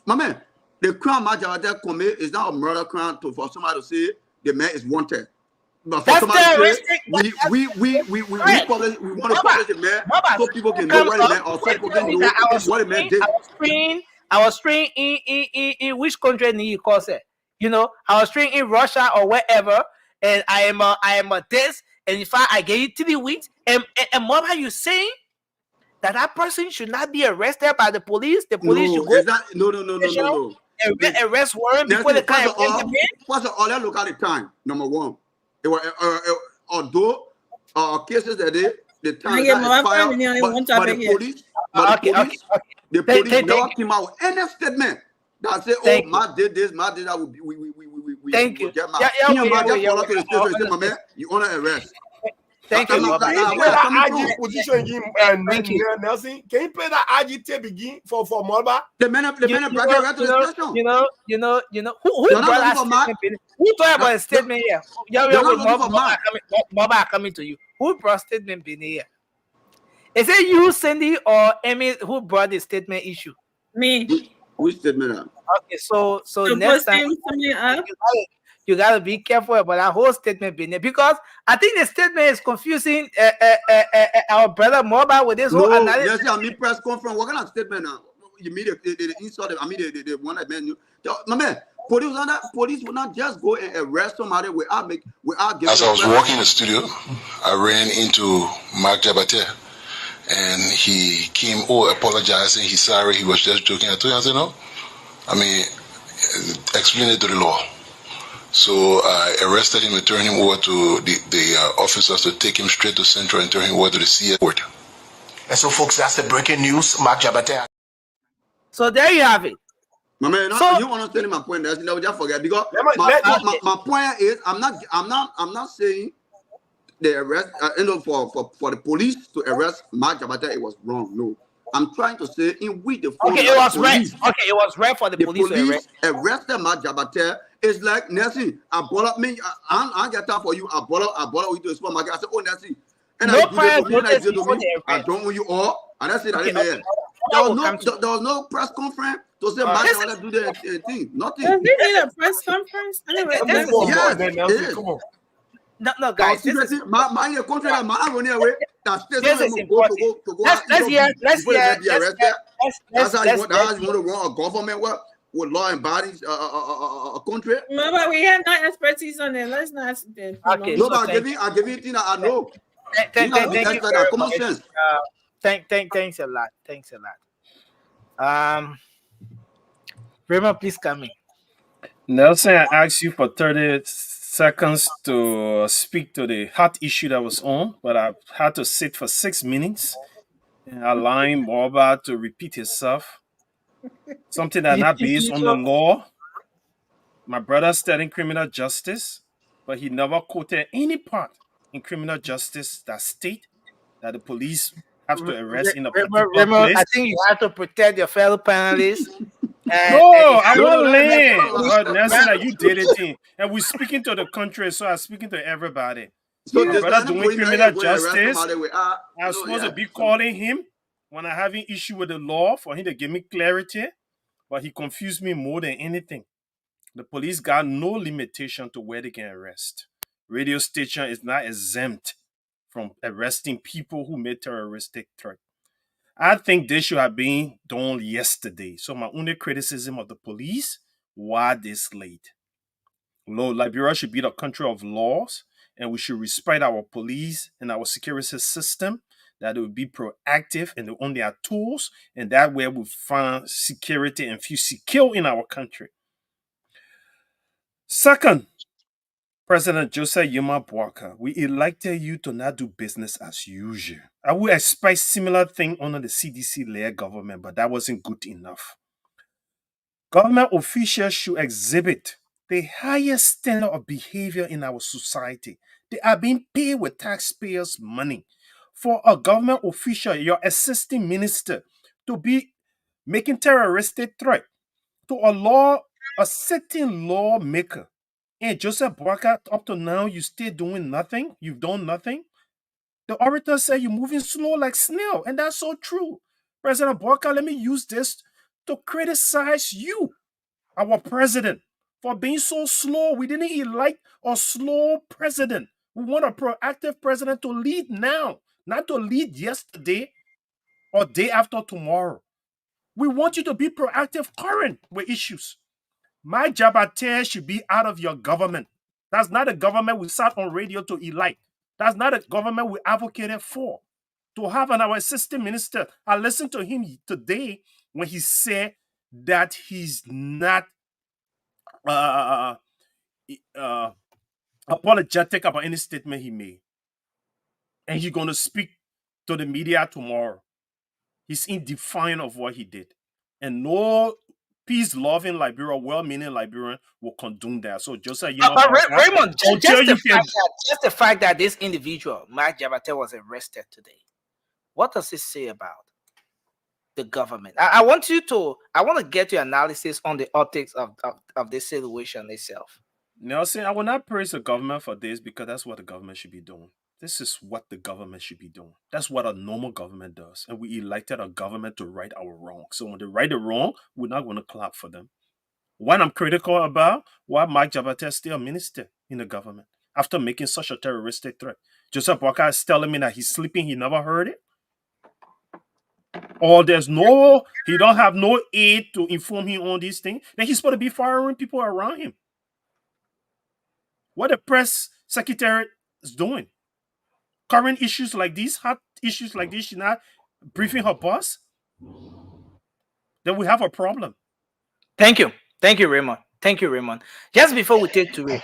K: my man, the crime Mark Jabateh commit is not a murder crime for somebody to say the man is wanted. But for somebody to say, we want to publish the man so people can know what the man, or so people can know what the man did.
J: I was trained in which country you call it? You know, I was trained in Russia or wherever, and I am a this, and if I get you 3 weeks, and what are you saying? That person should not be arrested by the police. The police should go.
K: No.
J: Arrest warrant before the time.
K: First of all, let's look at the time. Number one, it was although cases that the time expired, the police never came out with any statement that say, "Oh, Matt did this, Matt did that."
J: Thank you.
K: You honor arrest.
J: Thank you.
O: Nelson, can you play that IG tape again for Moba?
K: The man brought the station.
J: You know, who brought statement? Who talked about a statement here? Moba coming to you. Who brought statement in here? Is it you, Cindy, or Amy, who brought the statement issue?
B: Me.
K: Which statement?
J: Okay, so next time you gotta be careful about that whole statement being there, because I think the statement is confusing our brother Moba with this whole analysis.
K: Yes, I mean press conference. What kind of statement now? You mean the insult? I mean the one that man. My man, police will not just go and arrest somebody without giving.
E: As I was walking in the studio, I ran into Mark Jabateh, and he came apologizing. He's sorry. He was just joking. I told him, I said, no. I mean, explain it to the law. So I arrested him and turned him over to the officers to take him straight to Central and turn him over to the CS court.
F: And so, folks, that's the breaking news. Mark Jabateh.
J: So there you have it.
K: My man, you understand my point? That's no, just forget, because my point is, I'm not saying the arrest. For the police to arrest Mark Jabateh, it was wrong. No, I'm trying to say in which the
J: Okay, it was red. Okay, it was red for the police to arrest.
K: Arrested Mark Jabateh. It's like Nancy, I bought up me. I get time for you. I bought up you to the supermarket. I said, oh Nancy, and
J: no
K: I do
J: prior
K: this for me, and I
J: notice
K: did to
J: before
K: me.
J: the
K: I
J: arrest.
K: don't owe you all. And that's it.
J: Okay,
K: There was no press conference to say Mark Jabateh do the thing. Nothing.
B: Does he need a press conference? I never.
K: Yes.
O: Come on.
J: No, guys. This is
K: my country that man running away. That's
J: this is important. Let's hear. That's
K: how you want to run a government with law and bodies a country.
B: No, but we have not expertise on it. Let's not.
K: Okay, no, but I give you thing I know.
J: Thank you very much. Thanks a lot. Thanks a lot. Raymond, please come in.
M: Nelson, I asked you for 30 seconds to speak to the hot issue that was on, but I had to sit for 6 minutes and allowing Morba to repeat himself. Something that's not based on the law. My brother studying criminal justice, but he never quoted any part in criminal justice that state that the police have to arrest in a particular place.
J: I think you have to protect your fellow panelists.
M: No, I won't land. Nelson, you did it. And we're speaking to the country, so I'm speaking to everybody.
K: So
M: my brother doing criminal justice, I'm supposed to be calling him when I'm having issue with the law for him to give me clarity, but he confused me more than anything. The police got no limitation to where they can arrest. Radio station is not exempt from arresting people who made terroristic threat. I think this should have been done yesterday. So my only criticism of the police, why this late? Liberia should be the country of laws, and we should respect our police and our security system, that it will be proactive and on their tools, and that way we find security and feel secure in our country. Second, President Joseph Yuma Boakai, we elected you to not do business as usual. I would expect similar thing under the CDC-led government, but that wasn't good enough. Government officials should exhibit the highest standard of behavior in our society. They are being paid with taxpayers' money. For a government official, your assistant minister, to be making terroristic threat to a sitting lawmaker, and Joseph Boakai, up to now, you still doing nothing? You've done nothing? The orator said you're moving slow like snail, and that's so true. President Boakai, let me use this to criticize you, our president, for being so slow. We didn't elect a slow president. We want a proactive president to lead now, not to lead yesterday or day after tomorrow. We want you to be proactive current with issues. My Jabateh should be out of your government. That's not a government we sat on radio to elect. That's not a government we advocated for. To have our assistant minister, I listened to him today when he said that he's not apologetic about any statement he made. And he's going to speak to the media tomorrow. He's in defiance of what he did. And no peace-loving Liberia, well-meaning Liberian will condone that. So just like
J: Raymond, just the fact that this individual, Mark Jabateh, was arrested today, what does it say about the government? I want to get your analysis on the optics of this situation itself.
M: Nelson, I will not praise the government for this because that's what the government should be doing. This is what the government should be doing. That's what a normal government does. And we elected a government to right our wrong. So when they right the wrong, we're not going to clap for them. What I'm critical about, why Mike Jabateh is still a minister in the government after making such a terroristic threat. Joseph Boakai is telling me that he's sleeping, he never heard it. Or he don't have no aid to inform him on these things. Then he's supposed to be firing people around him. What the press secretary is doing. Current issues like these, hot issues like this, she's not briefing her boss, then we have a problem.
J: Thank you, Raymond. Thank you, Raymond. Just before we take to it,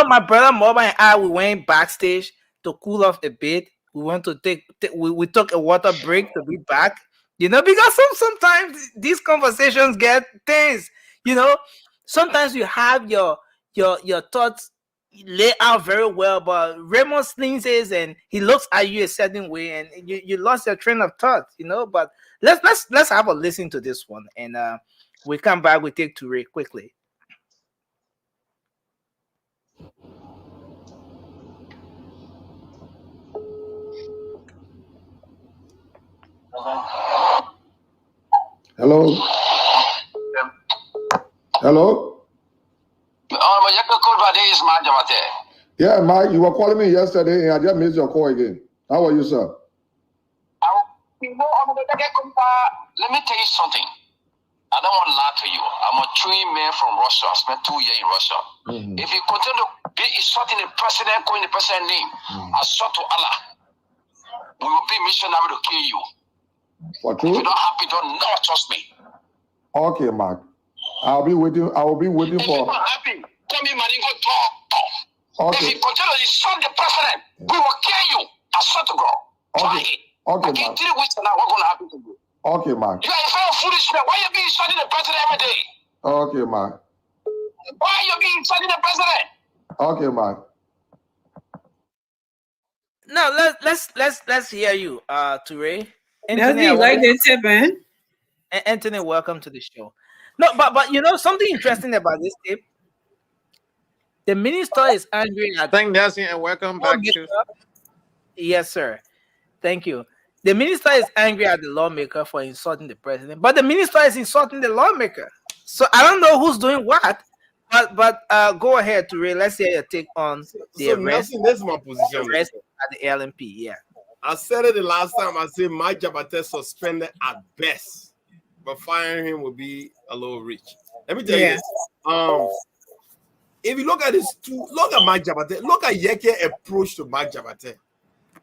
J: my brother Moba and I, we went backstage to cool off a bit. We want to we took a water break to be back. Because sometimes these conversations get tense. Sometimes you have your thoughts lay out very well, but Raymond sneezes and he looks at you a certain way, and you lost your train of thought, But let's have a listen to this one, and we come back. We take to Ray quickly.
L: Hello. Hello. Yeah, Mike, you were calling me yesterday and I just missed your call again. How are you, sir?
P: Let me tell you something. I don't want to lie to you. I'm a trained man from Russia. I spent 2 years in Russia. If you continue to be insulting the president, calling the president's name, I swear to Allah, we will be missionary to kill you.
L: For true?
P: If you're not happy, don't never trust me.
L: Okay, Mark. I'll be waiting. I will be waiting
P: If
L: for.
P: you're not happy, tell me, Maningo, talk.
L: Okay.
P: If you continue to insult the president, we will kill you. I swear to God. Try it.
L: Okay,
P: I
L: Mark.
P: 3 weeks now, what's going to happen to you?
L: Okay, Mark.
P: You are a very foolish man. Why are you being insulting the president every day?
L: Okay, Mark.
P: Why are you being insulting the president?
L: Okay, Mark.
J: Now let's hear you, Ture.
B: Anthony, like that tip, man.
J: Anthony, welcome to the show. No, but something interesting about this tip. The minister is angry at.
Q: Thank Nancy and welcome back to.
J: Yes, sir. Thank you. The minister is angry at the lawmaker for insulting the president, but the minister is insulting the lawmaker. So I don't know who's doing what, but go ahead, Ture. Let's hear your take on the arrest.
O: Nelson, this is my position.
J: Arrest at the LMP, yeah.
O: I said it the last time. I said Mike Jabateh suspended at best, but firing him would be a little rich. Let me tell you this. If you look at this, look at Mike Jabateh. Look at Yeke approach to Mike Jabateh.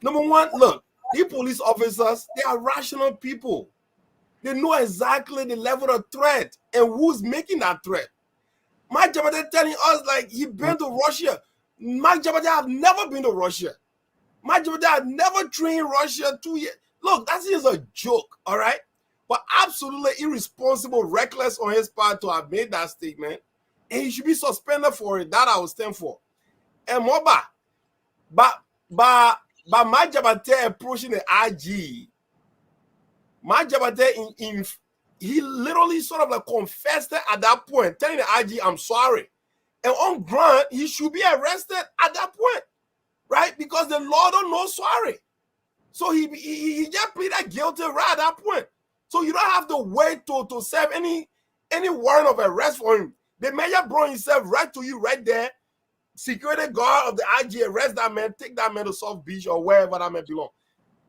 O: Number one, look, these police officers, they are rational people. They know exactly the level of threat and who's making that threat. Mike Jabateh telling us like he been to Russia. Mike Jabateh have never been to Russia. Mike Jabateh have never trained Russia 2 years. Look, that is a joke, all right? But absolutely irresponsible, reckless on his part to have made that statement. And he should be suspended for it. That I will stand for. And more but Mike Jabateh approaching the IG, Mike Jabateh he literally sort of like confessed at that point, telling the IG, I'm sorry. And on ground, he should be arrested at that point, right? Because the law don't know sorry. So he just pleaded guilty right at that point. So you don't have to wait to serve any warrant of arrest for him. The mayor brought himself right to you right there. Security guard of the IG arrest that man, take that man to South Beach or wherever that man belong.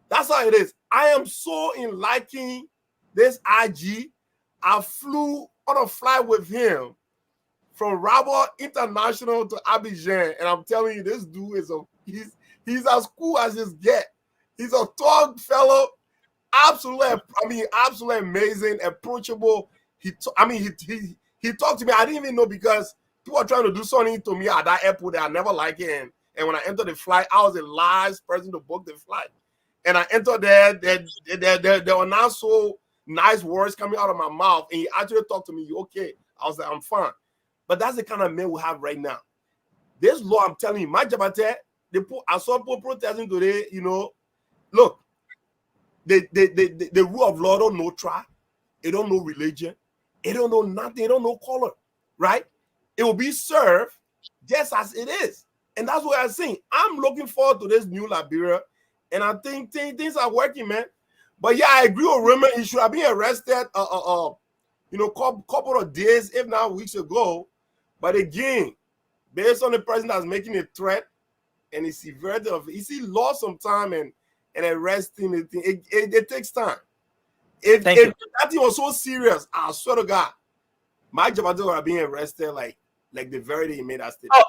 O: That's how it is. I am so in liking this IG. I flew on a flight with him from Rabat International to Abidjan, and I'm telling you, this dude is he's as cool as his get. He's a tall fellow, absolutely amazing, approachable. He talked to me. I didn't even know because people are trying to do something to me at that airport that I never liked it. And when I entered the flight, I was the last person to book the flight. And I entered there. There were not so nice words coming out of my mouth. And he actually talked to me. You okay? I was like, I'm fine. But that's the kind of man we have right now. This law, I'm telling you, Mike Jabateh, I saw people protesting today, Look, the rule of law don't know tribe. It don't know religion. It don't know nothing. It don't know color, right? It will be served just as it is. And that's what I'm saying. I'm looking forward to this new Liberia. And I think things are working, man. But yeah, I agree with Raymond. He should have been arrested couple of days, if not weeks ago. But again, based on the person that's making a threat and the severity of it, he lost some time and arresting it takes time. If that thing was so serious, I swear to God, Mike Jabateh would have been arrested like the very day he made that statement.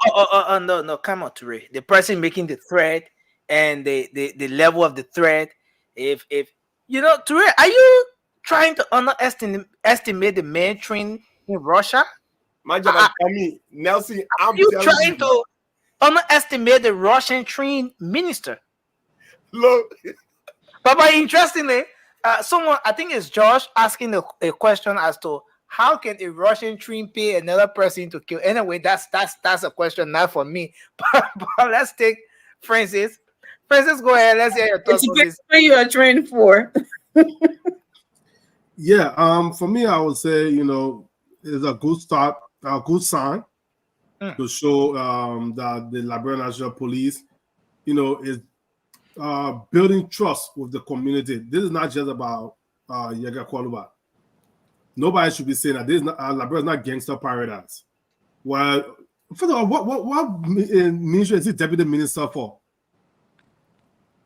J: No, come on, Ture. The person making the threat and the level of the threat. If Ture, are you trying to underestimate the man trained in Russia?
O: Mike Jabateh, Nelson,
J: are you trying to underestimate the Russian trained minister?
O: Look,
J: but interestingly, someone, I think it's Josh, asking a question as to how can a Russian train pay another person to kill? Anyway, that's a question not for me. But let's take Francis. Francis, go ahead. Let's hear your thoughts on this.
B: What you are trained for?
D: Yeah, for me, I would say, it's a good start, a good sign to show that the Liberian National Police, is building trust with the community. This is not just about Yega Kwaluba. Nobody should be saying that this is not Liberia is not gangster paradise. Well, first of all, what ministry is he deputy minister for?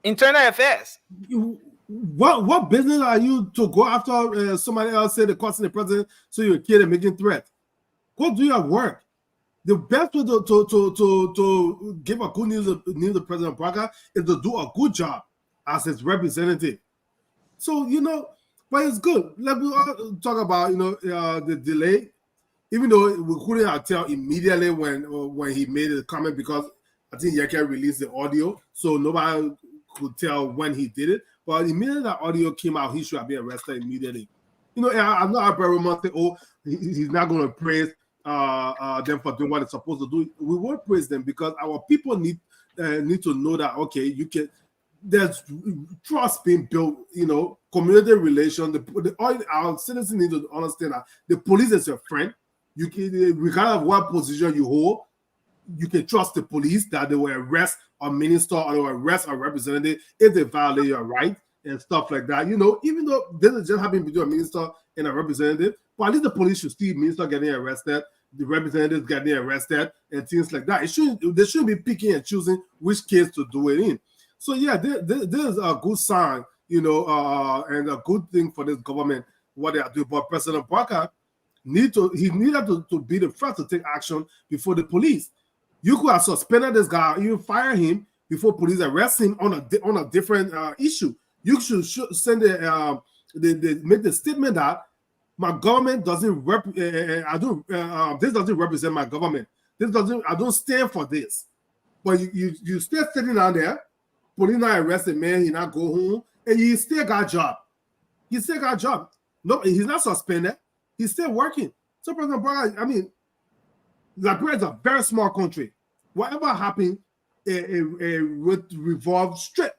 J: Internal affairs.
D: What business are you to go after somebody else say they're causing the president so you're a kid and making threats? Go do your work. The best way to give a good news to President Parker is to do a good job as his representative. So, but it's good. Let me talk about, the delay. Even though we couldn't tell immediately when he made the comment, because I think Yeke released the audio, so nobody could tell when he did it. But immediately that audio came out, he should have been arrested immediately. I'm not a very much say, he's not going to praise them for doing what they're supposed to do. We won't praise them because our people need to know that, okay, there's trust being built, community relations. Our citizens need to understand that the police is your friend. You can, regardless of what position you hold, you can trust the police that they will arrest a minister or they will arrest a representative if they violate your right and stuff like that. Even though this is just happening between a minister and a representative, but at least the police should see minister getting arrested, the representatives getting arrested, and things like that. They shouldn't be picking and choosing which case to do it in. So yeah, this is a good sign, and a good thing for this government what they are doing. But President Parker needed to be the first to take action before the police. You could have suspended this guy, you fire him before police arrest him on a different issue. You should send make the statement that my government doesn't this doesn't represent my government. I don't stand for this. But you still sitting down there, police not arrested, man, he not go home, and he still got job. He still got job. No, he's not suspended. He's still working. So President Parker, Liberia is a very small country. Whatever happened, it would revolve straight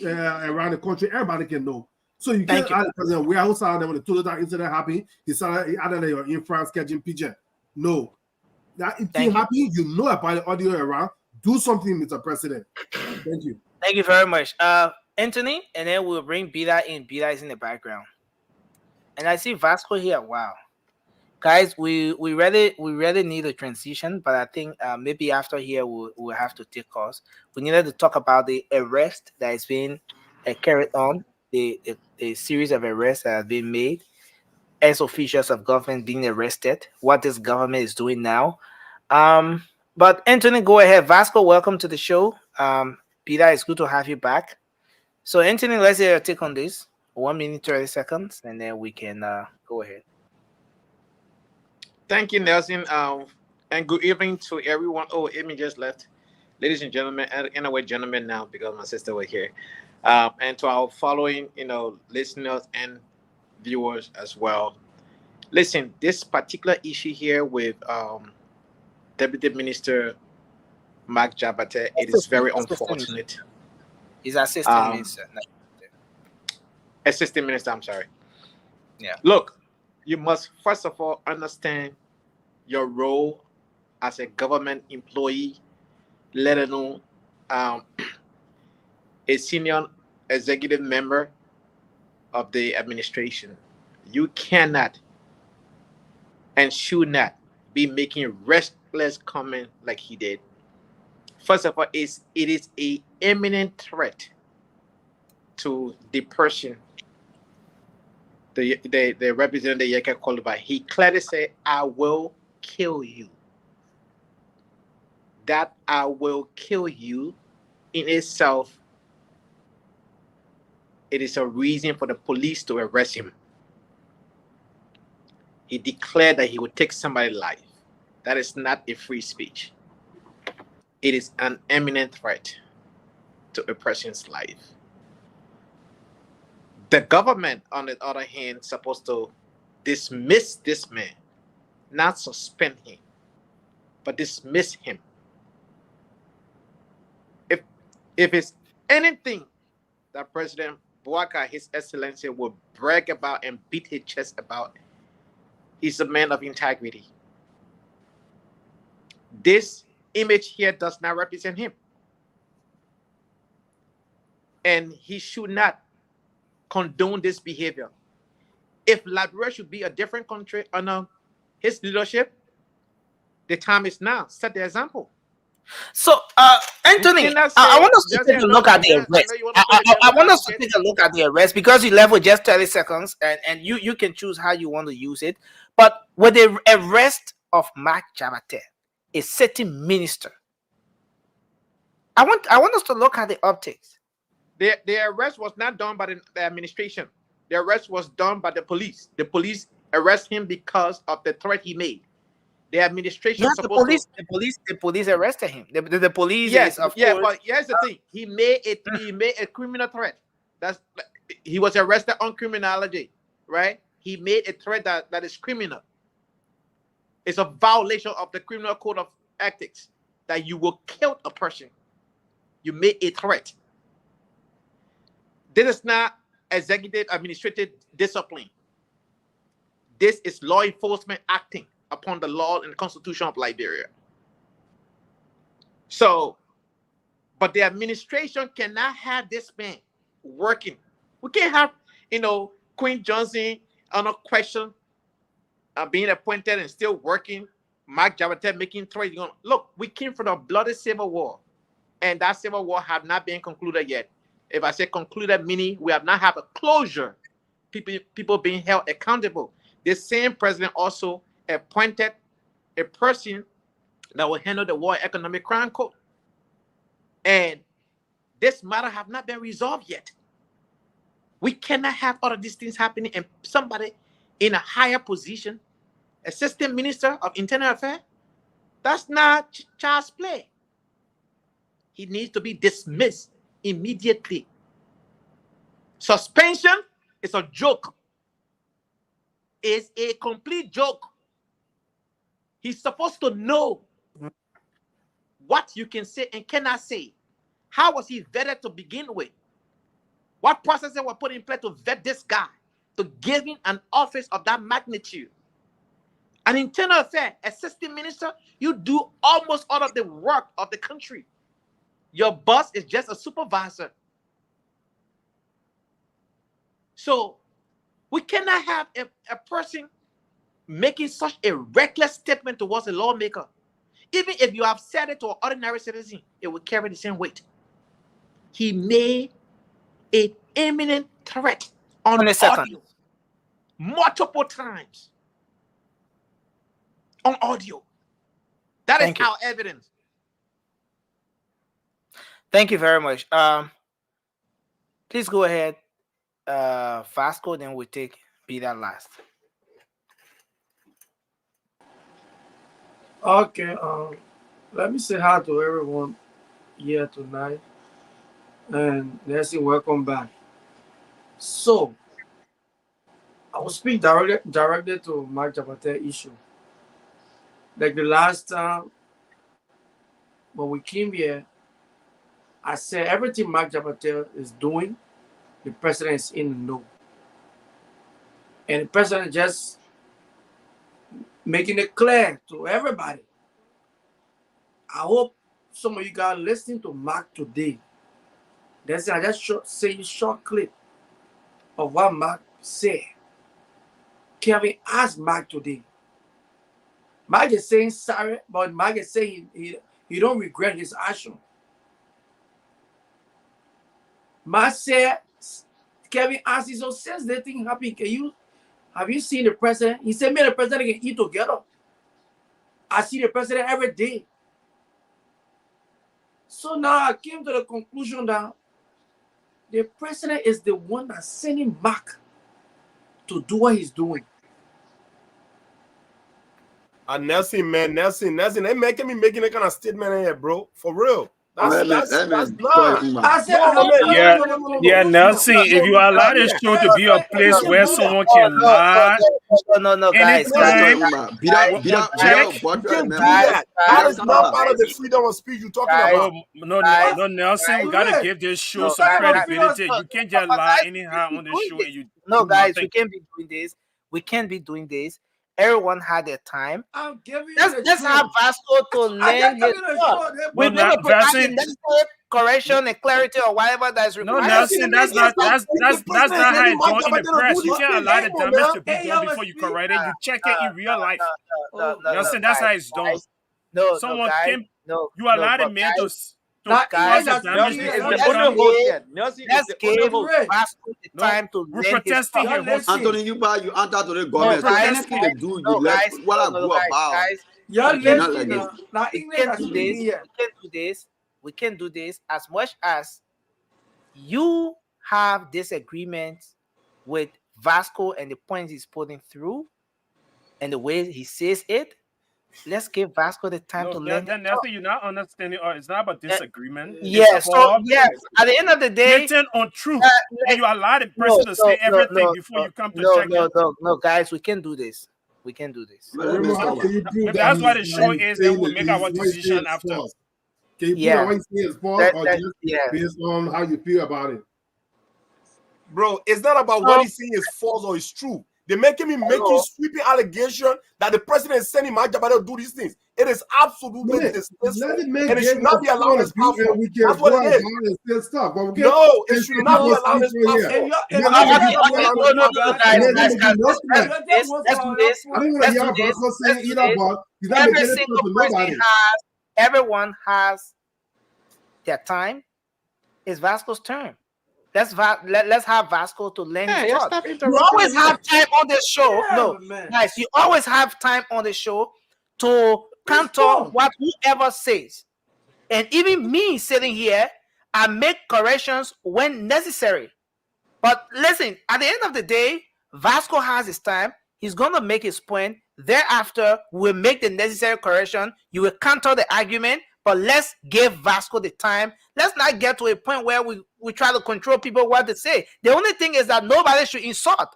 D: around the country. Everybody can know. So you can't ask the president, where else are when the total incident happened? He added you're in France catching pigeon. No. That thing happened, you know about the audio around. Do something, Mr. President. Thank you.
J: Thank you very much. Anthony, and then we'll bring Bida in. Bida is in the background. And I see Vasco here. Wow. Guys, we really need a transition, but I think maybe after here we'll have to take calls. We needed to talk about the arrest that is being carried on, the series of arrests that have been made, as officials of government being arrested, what this government is doing now. But Anthony, go ahead. Vasco, welcome to the show. Peter, it's good to have you back. So Anthony, let's hear your take on this. 1 minute, 30 seconds, and then we can go ahead.
Q: Thank you, Nelson. And good evening to everyone. Oh, Amy just left. Ladies and gentlemen, anyway, gentlemen now, because my sister was here. And to our following, listeners and viewers as well. Listen, this particular issue here with Deputy Minister Mark Jabateh, it is very unfortunate.
J: He's assistant minister.
Q: Assistant minister, I'm sorry.
J: Yeah.
Q: Look, you must first of all understand your role as a government employee, let alone a senior executive member of the administration. You cannot and should not be making restless comment like he did. First of all, it is an imminent threat to the person, the representative Yeke Koluba. He clearly said, I will kill you. That I will kill you in itself, it is a reason for the police to arrest him. He declared that he would take somebody's life. That is not a free speech. It is an imminent threat to a person's life. The government, on the other hand, is supposed to dismiss this man, not suspend him, but dismiss him. If it's anything that President Bouaka, His Excellency, will brag about and beat his chest about, he's a man of integrity. This image here does not represent him. And he should not condone this behavior. If Liberia should be a different country under his leadership, the time is now. Set the example.
J: So, Anthony, I want us to take a look at the arrest. I want us to take a look at the arrest because you left with just 30 seconds, and you can choose how you want to use it. But with the arrest of Mark Jabateh, a sitting minister, I want us to look at the optics.
Q: The arrest was not done by the administration. The arrest was done by the police. The police arrested him because of the threat he made. The administration.
J: Yeah, the police arrested him. The police.
Q: Yes,
J: of
Q: yeah,
J: course.
Q: but here's the thing: he made a criminal threat. He was arrested on criminality, right? He made a threat that is criminal. It's a violation of the criminal code of ethics that you will kill a person. You made a threat. This is not executive administrative discipline. This is law enforcement acting upon the law and the Constitution of Liberia. So, but the administration cannot have this man working. We can't have, Queen Johnson on a question being appointed and still working. Mark Jabateh making threats. Look, we came from a bloody civil war, and that civil war have not been concluded yet. If I say concluded, meaning we have not have a closure. People being held accountable. The same president also appointed a person that will handle the War Economic Crime Code. And this matter have not been resolved yet. We cannot have all of these things happening and somebody in a higher position, Assistant Minister of Internal Affairs, that's not child's play. He needs to be dismissed immediately. Suspension is a joke. It's a complete joke. He's supposed to know what you can say and cannot say. How was he vetted to begin with? What processes were put in place to vet this guy, to give him an office of that magnitude? An internal affair, assistant minister, you do almost all of the work of the country. Your boss is just a supervisor. So we cannot have a person making such a reckless statement towards a lawmaker. Even if you have said it to an ordinary citizen, it will carry the same weight. He made an imminent threat on audio multiple times. On audio. That is our evidence.
J: Thank you very much. Please go ahead. Vasco, then we take Peter last.
R: Okay, let me say hi to everyone here tonight, and Nancy, welcome back. So, I will speak directly to Mark Jabateh issue. Like the last time when we came here, I said everything Mark Jabateh is doing, the president is in the know. And the president just making it clear to everybody. I hope some of you guys listening to Mark today. I just say a short clip of what Mark said. Kevin asked Mark today. Mark is saying sorry, but Mark is saying he don't regret his action. Mark said, Kevin asked, so since that thing happened, have you seen the president? He said, me and the president can eat together. I see the president every day. So now I came to the conclusion that the president is the one that's sending Mark to do what he's doing.
O: Nelson, they making me making that kind of statement in here, bro. For real.
K: Let me
O: That's
K: call
O: not.
K: him back.
R: I said,
O: No,
R: I
O: I
R: have
O: mean,
R: questions
M: Yeah,
R: on the
M: yeah,
R: conversation.
M: Nelson. If you allow this show to be a place where someone can lie
J: No, guys,
M: anytime, well, check.
O: you can't do that. That is not part of the freedom of speech you're talking about.
M: No, Nelson. We gotta give this show some credibility. You can't just lie anyhow on this show and you
J: No,
M: do
J: guys,
M: nothing.
J: we can't be doing this. We can't be doing this. Everyone had their time.
R: I'm giving you
J: Let's have Vasco to land his thought. We're going to provide the necessary correction and clarity or whatever that is
M: No,
J: required.
M: Nelson, that's not how it's done in the press. You can't allow the damage to be done before you correct it. You check it in real life. Nelson, that's how it's done. Someone came. You allow the man to cause the damage before you come.
J: Let's give Vasco the time to
M: We're
J: land his
M: protesting
J: thought.
M: here.
K: Anthony, you answer to the government. So anything they do, you
J: guys,
K: let what I go about.
R: You're
K: You cannot let
R: listening.
K: it.
R: Now,
J: We
R: English
J: can
R: is
J: do
R: speaking
J: this.
R: here.
J: We can do this as much as you have disagreements with Vasco and the points he's putting through and the way he says it. Let's give Vasco the time to learn.
M: Nelson, you're not understanding. It's not about disagreement.
J: Yes. So yes, at the end of the day,
M: written on truth, and you allow the person to say everything before you come to check it.
J: No, guys, we can do this. We can do this.
M: If that's what the show is, then we'll make our decision after.
D: Can you put on what you say is false or just based on how you feel about it?
O: Bro, it's not about what he's saying is false or is true. They're making sweeping allegation that the president is sending Mark Jabateh to do these things. It is absolutely distasteful, and it should not be allowed as platform. That's what it is. No, it should not be allowed as platform.
J: Everyone has their time. It's Vasco's turn. Let's have Vasco to lend his thought. You always have time on the show. Guys, you always have time on the show to counter what whoever says. And even me sitting here, I make corrections when necessary. But listen, at the end of the day, Vasco has his time. He's going to make his point. Thereafter, we'll make the necessary correction. You will counter the argument. But let's give Vasco the time. Let's not get to a point where we try to control people what they say. The only thing is that nobody should insult.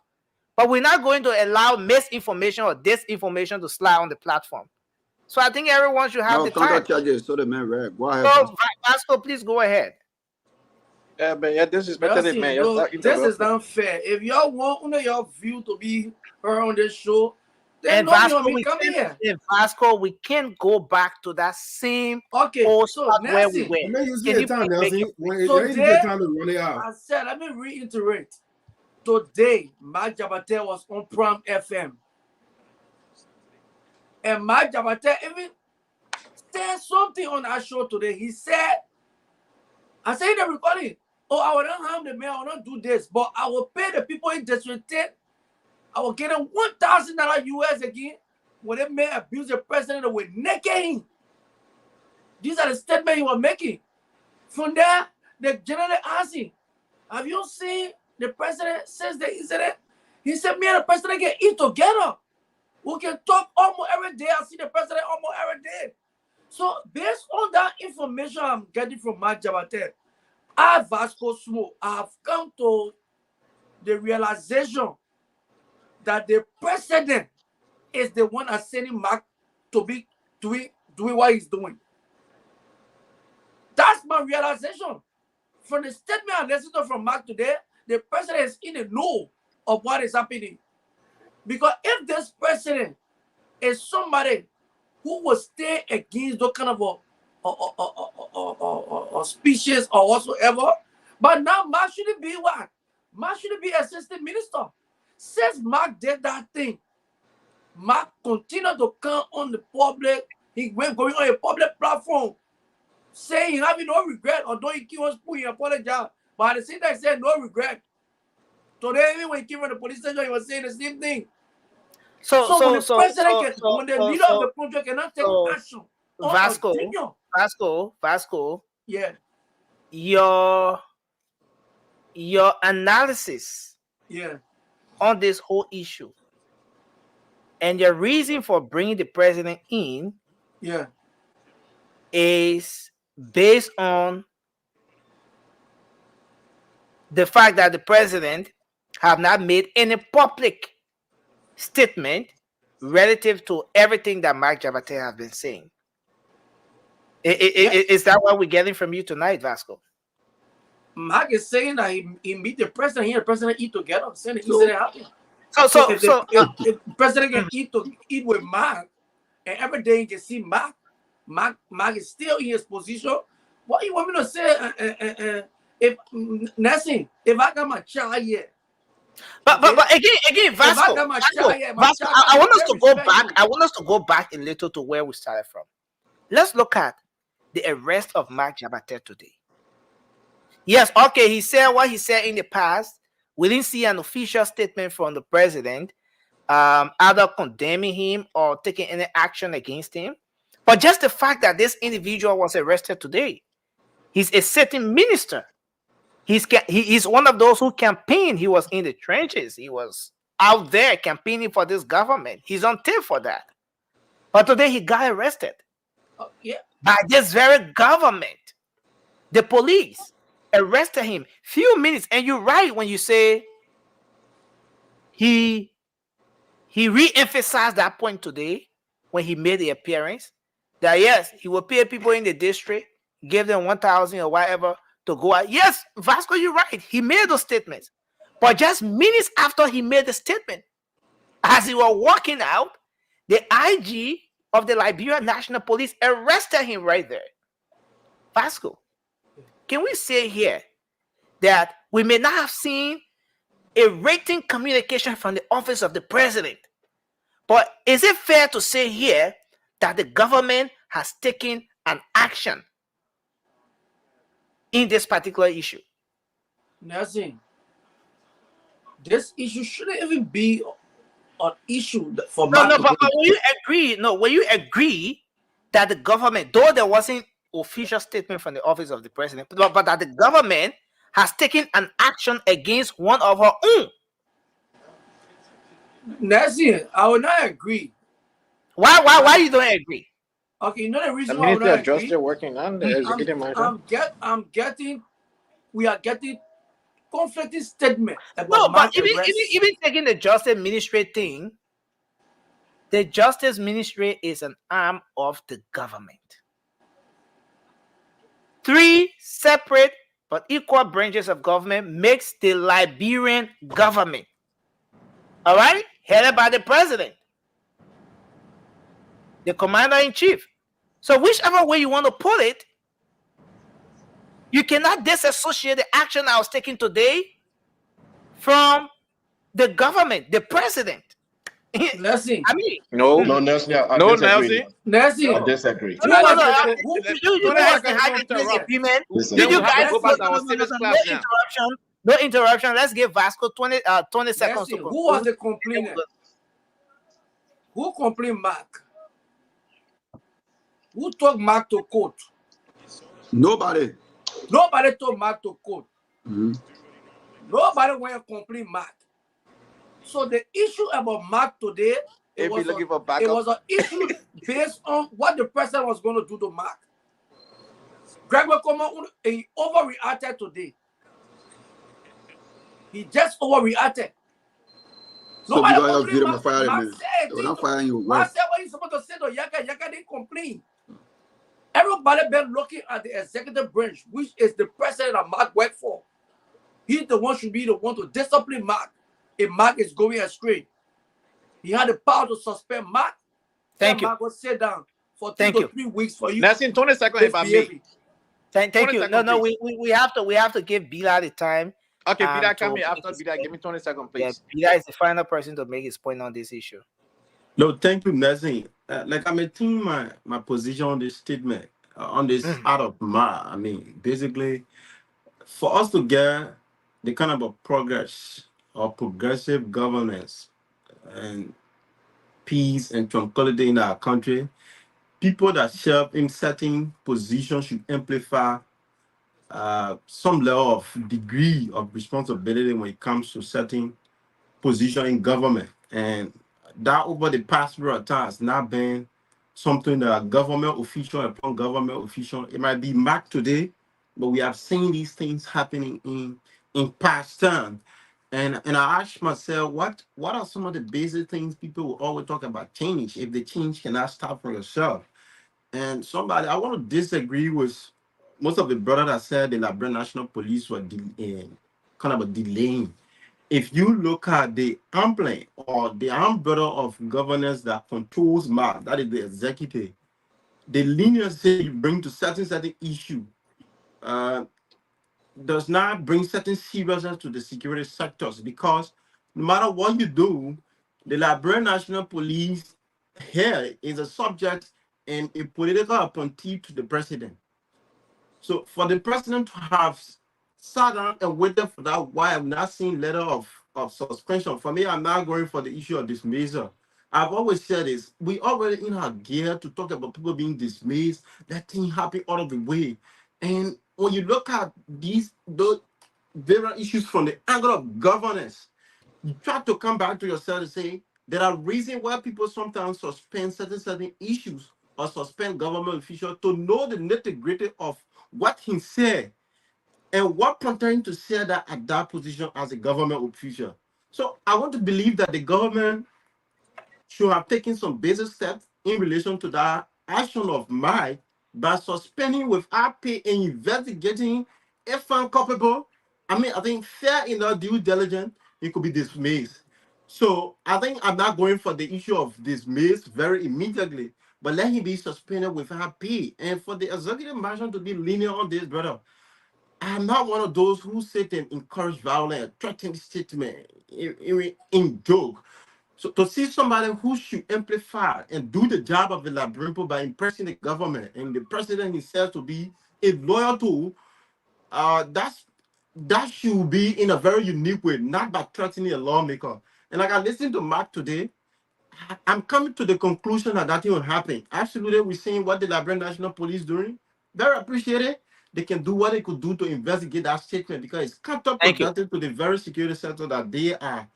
J: But we're not going to allow misinformation or disinformation to slide on the platform. So I think everyone should have the time.
K: Charges, so the man read. Go ahead.
J: So, Vasco, please go ahead.
Q: Yeah, man, yeah, this is better than man.
R: This is not fair. If y'all want your view to be heard on this show,
J: and Vasco, we can go back to that same old spot where we were.
R: I said, let me reiterate. Today, Mark Jabateh was on Prime FM. And Mark Jabateh even said something on our show today. He said, I said in the recording, I will not harm the man, I will not do this, but I will pay the people in district. I will get them $1,000 US again when they may abuse the president with naked him. These are the statements he was making. From there, the general asked him, have you seen the president since the incident? He said, me and the president can eat together. We can talk almost every day. I see the president almost every day. So based on that information I'm getting from Mark Jabateh, I, Vasco Smoke, I have come to the realization that the president is the one assigning Mark to be doing what he's doing. That's my realization. From the statement I listened to from Mark today, the president is in the know of what is happening. Because if this president is somebody who will stay against those kind of speeches or whatsoever, but now Mark shouldn't be what? Mark shouldn't be assistant minister. Since Mark did that thing, Mark continued to come on the public. He went going on a public platform saying having no regret, although he was putting apologize. But at the same time, he said no regret. Today, even when he came from the police station, he was saying the same thing. So when the president when the leader of the country cannot take action,
J: Vasco,
R: yeah,
J: your analysis, on this whole issue, and your reason for bringing the president in,
R: yeah,
J: is based on the fact that the president have not made any public statement relative to everything that Mark Jabateh has been saying. Is that what we're getting from you tonight, Vasco?
R: Mark is saying that he meet the president, he and the president eat together. Saying the incident happened. If the president can eat with Mark, and every day he can see Mark is still in his position. What you want me to say? If nothing, if I got my child here.
J: But again, Vasco, I want us to go back. I want us to go back a little to where we started from. Let's look at the arrest of Mark Jabateh today. Yes, okay, he said what he said in the past. We didn't see an official statement from the president, either condemning him or taking any action against him. But just the fact that this individual was arrested today, he's a sitting minister. He's one of those who campaigned. He was in the trenches. He was out there campaigning for this government. He's on tape for that. But today he got arrested by this very government. The police arrested him few minutes. And you're right when you say he re-emphasized that point today when he made the appearance that yes, he will pay people in the district, give them 1,000 or whatever to go out. Yes, Vasco, you're right. He made those statements. But just minutes after he made the statement, as he was walking out, the IG of the Liberia National Police arrested him right there. Vasco, can we say here that we may not have seen a written communication from the office of the president, but is it fair to say here that the government has taken an action in this particular issue?
R: Nothing. This issue shouldn't even be an issue for
J: but will you agree? No, will you agree that the government, though there wasn't official statement from the office of the president, but that the government has taken an action against one of her own?
R: Nothing. I will not agree.
J: Why you don't agree?
R: Okay, you know the reason
Q: the
R: why I will
Q: Minister
R: not
Q: of Justice
R: agree.
Q: working on the executive matter.
R: We are getting conflicting statement about
J: no,
R: Mark
J: but even taking the Justice Ministry thing, the Justice Ministry is an arm of the government. 3 separate but equal branches of government makes the Liberian government. All right? Headed by the president, the commander-in-chief. So whichever way you want to put it, you cannot disassociate the action I was taking today from the government, the president.
R: Listen.
J: I mean,
L: No, Nelson, I disagree.
R: Nelson.
L: I disagree.
J: You guys had a disagreement. No interruption. Let's give Vasco 20 seconds to
R: who was the complainant? Who complained Mark? Who took Mark to court?
K: Nobody.
R: Nobody took Mark to court. Nobody went and complained Mark. So the issue about Mark today, it was an issue based on what the president was going to do to Mark. Gregory Coleman, he overreacted today. He just overreacted.
K: So because you have fire him, they will not fire you.
R: I said what he's supposed to say to Yaka. Yaka didn't complain. Everybody been looking at the executive branch, which is the president that Mark worked for. He's the one should be the one to discipline Mark if Mark is going astray. He had the power to suspend Mark.
J: Thank you.
R: Mark will sit down for 2 to 3 weeks for you.
Q: That's in 20 seconds if I may.
J: Thank you. No, we have to give Bila the time.
Q: Okay, Bila, come here after Bila. Give me 20 seconds, please.
J: Yeah, Bila is the final person to make his point on this issue.
N: No, thank you, Nelson. Like I'm maintaining my position on this statement, on this out of Ma. I mean, basically, for us to get the kind of a progress or progressive governance and peace and tranquility in our country, people that serve in certain positions should amplify some level of degree of responsibility when it comes to certain position in government. And that over the past period of time has not been something that government official upon government official. It might be marked today, but we have seen these things happening in past time. And I ask myself, what are some of the basic things people will always talk about change if the change cannot start from yourself? And somebody, I want to disagree with most of the brother that said the Liberian National Police were kind of a delaying. If you look at the emblem or the umbrella of governance that controls MAC, that is the executive, the leniency you bring to certain issue uh, does not bring certain seriousness to the security sectors, because no matter what you do, the Liberian National Police here is a subject and a political appointee to the president. So for the president to have sat down and waited for that, why I'm not seeing letter of suspension. For me, I'm not going for the issue of dismissal. I've always said this, we already in our gear to talk about people being dismissed, that thing happen out of the way. And when you look at those various issues from the angle of governance, you try to come back to yourself and say there are reasons why people sometimes suspend certain issues or suspend government officials to know the nitty-gritty of what he said and what prompted him to say that at that position as a government official. So I want to believe that the government should have taken some basic steps in relation to that action of mine by suspending without pay and investigating if found culpable. I mean, I think fair enough due diligence, it could be dismissed. So I think I'm not going for the issue of dismiss very immediately, but let him be suspended without pay. And for the executive mansion to be lenient on this, brother, I'm not one of those who sit and encourage violence, threatening statement in joke. So to see somebody who should amplify and do the job of the Labrimpo by impressing the government and the president himself to be a loyal to, that should be in a very unique way, not by threatening a lawmaker. And like I listened to Mark today, I'm coming to the conclusion that that will happen. Absolutely, we're seeing what the Liberian National Police doing. Very appreciated. They can do what they could do to investigate that statement because it's counterproductive to the very security sector that they are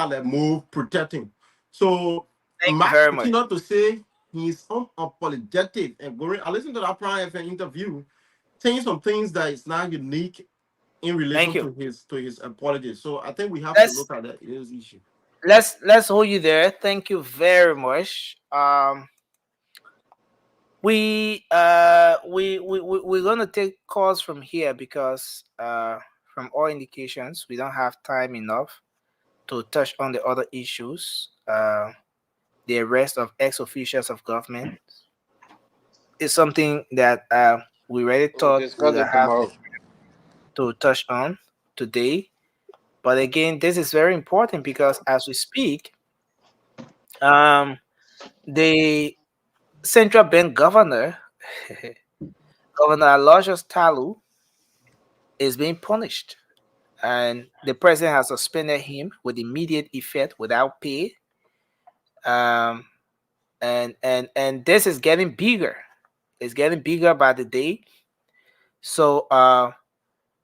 N: like move protecting. So
J: Thank you
N: Max
J: very much.
N: continued to say he's unapologetic and going. I listened to that Prime FM interview, saying some things that is not unique in relation to his apologies. So I think we have to look at that issue.
J: Let's hold you there. Thank you very much. We're gonna take calls from here because from all indications we don't have time enough to touch on the other issues. The arrest of ex-officials of government is something that we already thought we would have to touch on today. But again, this is very important because as we speak, the central bank governor, Governor Aloysius Talu, is being punished, and the president has suspended him with immediate effect without pay. And this is getting bigger. It's getting bigger by the day. So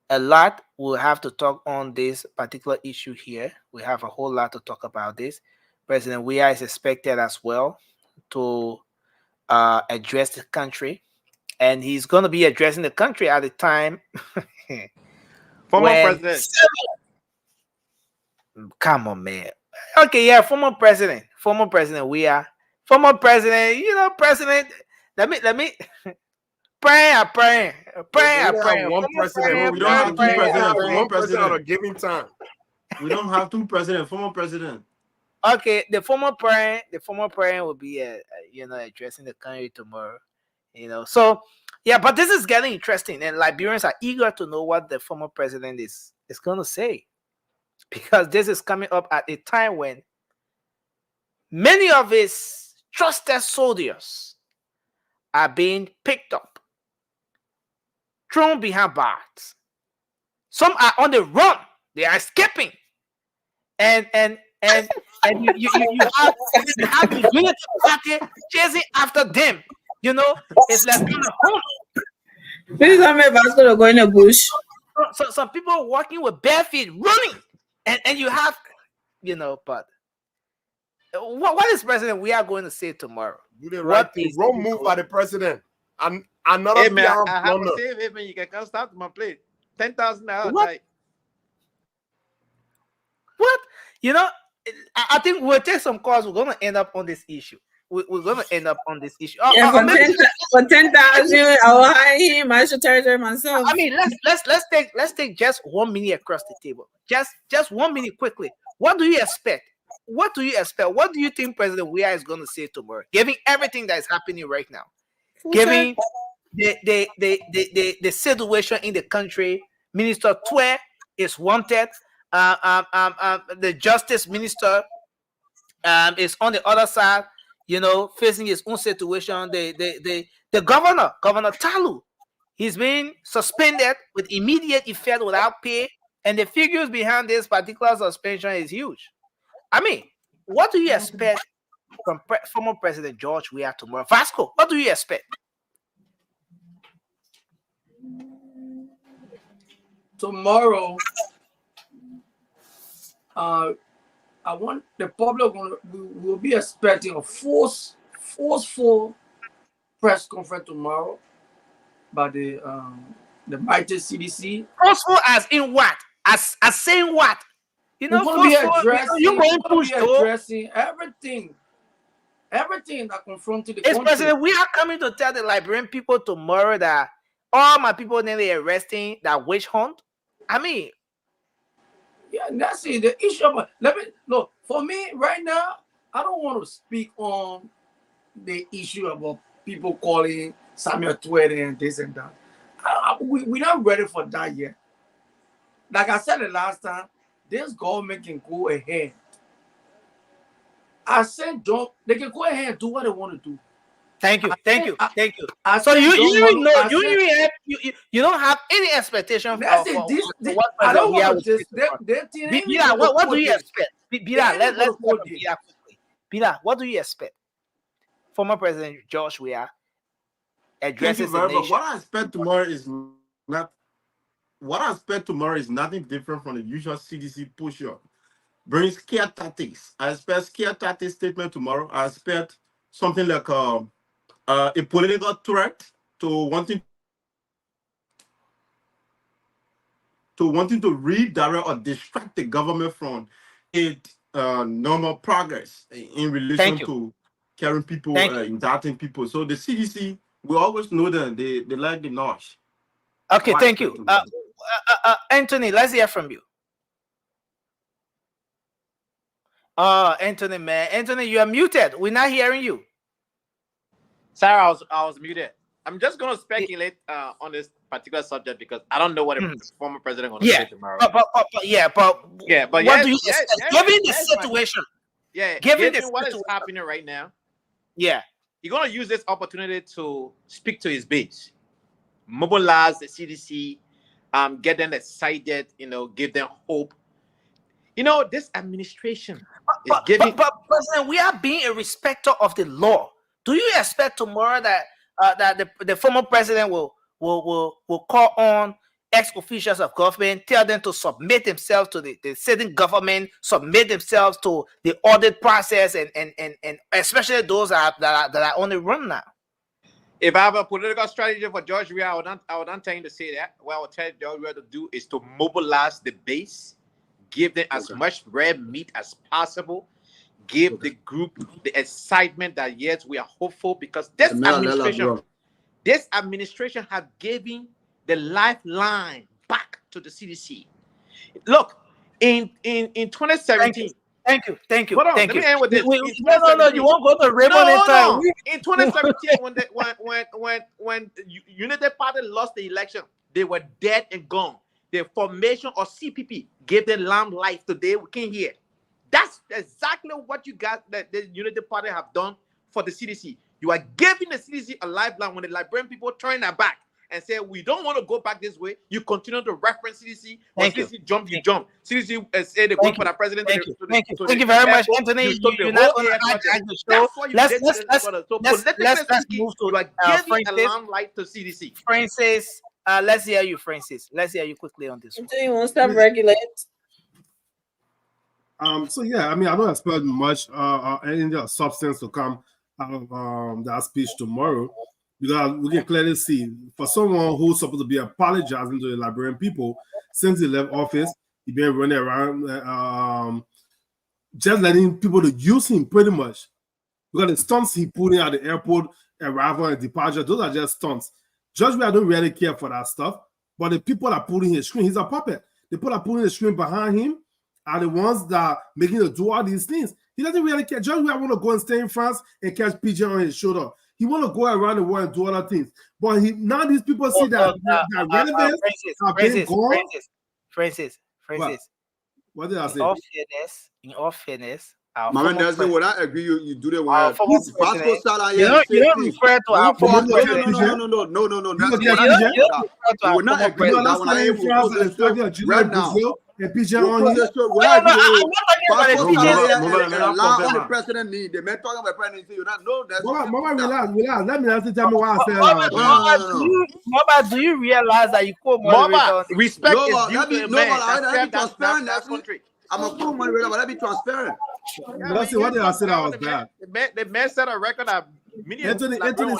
J: a lot we'll have to talk on this particular issue here. We have a whole lot to talk about this. President Weah is expected as well to address the country, and he's going to be addressing the country at the time
Q: Former president.
J: Come on, man. Okay, yeah, former president Weah, former president. You know, president. Let me. Praying.
O: One president.
N: We don't have two presidents.
O: One president at a given time.
N: We don't have two presidents. Former president.
J: Okay, the former president will be, addressing the country tomorrow. So yeah, but this is getting interesting, and Liberians are eager to know what the former president is going to say, because this is coming up at a time when many of his trusted soldiers are being picked up, thrown behind bars. Some are on the run; they are escaping, and you have the unity party chasing after them. It's like
B: Please tell me if I was gonna go in the bush.
J: So some people walking with bare feet, running, and you have, but what is President we are going to say tomorrow?
O: Do the right thing. Wrong move by the president. And another
Q: man,
O: PR
Q: I have
O: blunder.
Q: a save it, man. You can come start my plate. $10,000.
J: What?
Q: Like,
J: What? You know, I think we'll take some calls. We're gonna end up on this issue. We're gonna end up on this issue.
B: Yeah, for 10,000, I will hire him. I should territory myself.
J: I mean, let's take just 1 minute across the table. Just 1 minute quickly. What do you expect? What do you expect? What do you think President Weah is gonna say tomorrow, given everything that is happening right now, given the situation in the country? Minister Twe is wanted. The Justice Minister is on the other side, you know, facing his own situation. The Governor Talu, he's been suspended with immediate effect without pay, and the figures behind this particular suspension is huge. I mean, what do you expect from former President George Weah tomorrow? Vasco, what do you expect?
R: Tomorrow, I want the public will be expecting a forceful press conference tomorrow by the mighty CDC.
J: Forceful as in what? As saying what? You know,
R: we're going to be
J: push
R: addressing everything that confronted the country.
J: Is President Weah coming to tell the Liberian people tomorrow that all my people nearly arresting that witch hunt? I mean,
R: yeah, that's it. The issue of look, for me right now, I don't want to speak on the issue about people calling Samuel Twitter and this and that. We're not ready for that yet. Like I said the last time, this government can go ahead. I said, they can go ahead and do what they want to do.
J: Thank you. So you don't have any expectation for what President Weah will say tomorrow. What do you expect? Let's go to Bila quickly. Bila, what do you expect? Former President George Weah addresses the nation.
N: What I expect tomorrow is nothing different from the usual CDC push-up. Bring scare tactics. I expect scare tactics statement tomorrow. I expect something like a political threat to wanting to redirect or distract the government from its normal progress in relation to carrying people, indicting people. So the CDC, we always know that they like the noise.
J: Okay, thank you. Anthony, let's hear from you. Anthony, man. Anthony, you are muted. We're not hearing you.
Q: Sorry, I was muted. I'm just going to speculate on this particular subject because I don't know what the former president going to say tomorrow.
J: But what do you expect? Given the situation,
Q: given what is happening right now, you're going to use this opportunity to speak to his base, mobilize the CDC, get them excited, give them hope. This administration is giving.
J: But President, we are being a respecter of the law. Do you expect tomorrow that the former president will call on ex-officials of government, tell them to submit themselves to the sitting government, submit themselves to the audit process, and especially those that are on the run now?
Q: If I have a political strategy for George Weah, I would not tell him to say that. What I would tell George Weah to do is to mobilize the base, give them as much red meat as possible, give the group the excitement that yes, we are hopeful because this administration have given the lifeline back to the CDC. Look, in 2017.
J: Thank you.
Q: Hold on, let me end with this.
J: No, you won't go to Raymond in time.
Q: In 2017, when United Party lost the election, they were dead and gone. The formation of CPP gave them lamb life today. We can hear. That's exactly what you got that the United Party have done for the CDC. You are giving the CDC a lifeline when the Liberian people turn their back and say, we don't want to go back this way. You continue to reference CDC. When CDC jump, you jump. CDC say they're going for the president.
J: Thank you very much, Anthony. You're not going to hijack the show. Let's move to
Q: you are giving a limelight to CDC.
J: Francis, let's hear you, Francis. Let's hear you quickly on this one.
B: You want to stop regulating?
D: So yeah, I mean, I don't expect much any substance to come that speech tomorrow, because we can clearly see for someone who's supposed to be apologizing to the Liberian people since he left office, he been running around just letting people to use him pretty much. Because the stunts he put in at the airport, arrival and departure, those are just stunts. Judge, I don't really care for that stuff. But the people that put in his screen, he's a puppet. The people that put in the screen behind him are the ones that are making him do all these things. He doesn't really care. Judge, I want to go and stay in France and catch pigeon on his shoulder. He want to go around the world and do other things. But now these people see that relevance have been gone.
J: Francis.
D: What did I say?
J: In all fairness,
K: Mama Nelson, would I agree you do the word?
J: Passport Salah, you don't refer to our former president.
K: No.
J: You
K: would not agree with that one. I am right now.
D: A pigeon on him.
K: I'm not talking about the president need. The man talking about presidency. You don't know that.
D: Mama, relax. Let me tell me why I said
J: Mama, do you realize that you quote
K: Mama, respect is due to a man. That's that country. I'm a cool moderator, but let me transparent.
D: Let's see what did I say that was bad.
Q: The man set a record of
D: Anthony,
B: we're gonna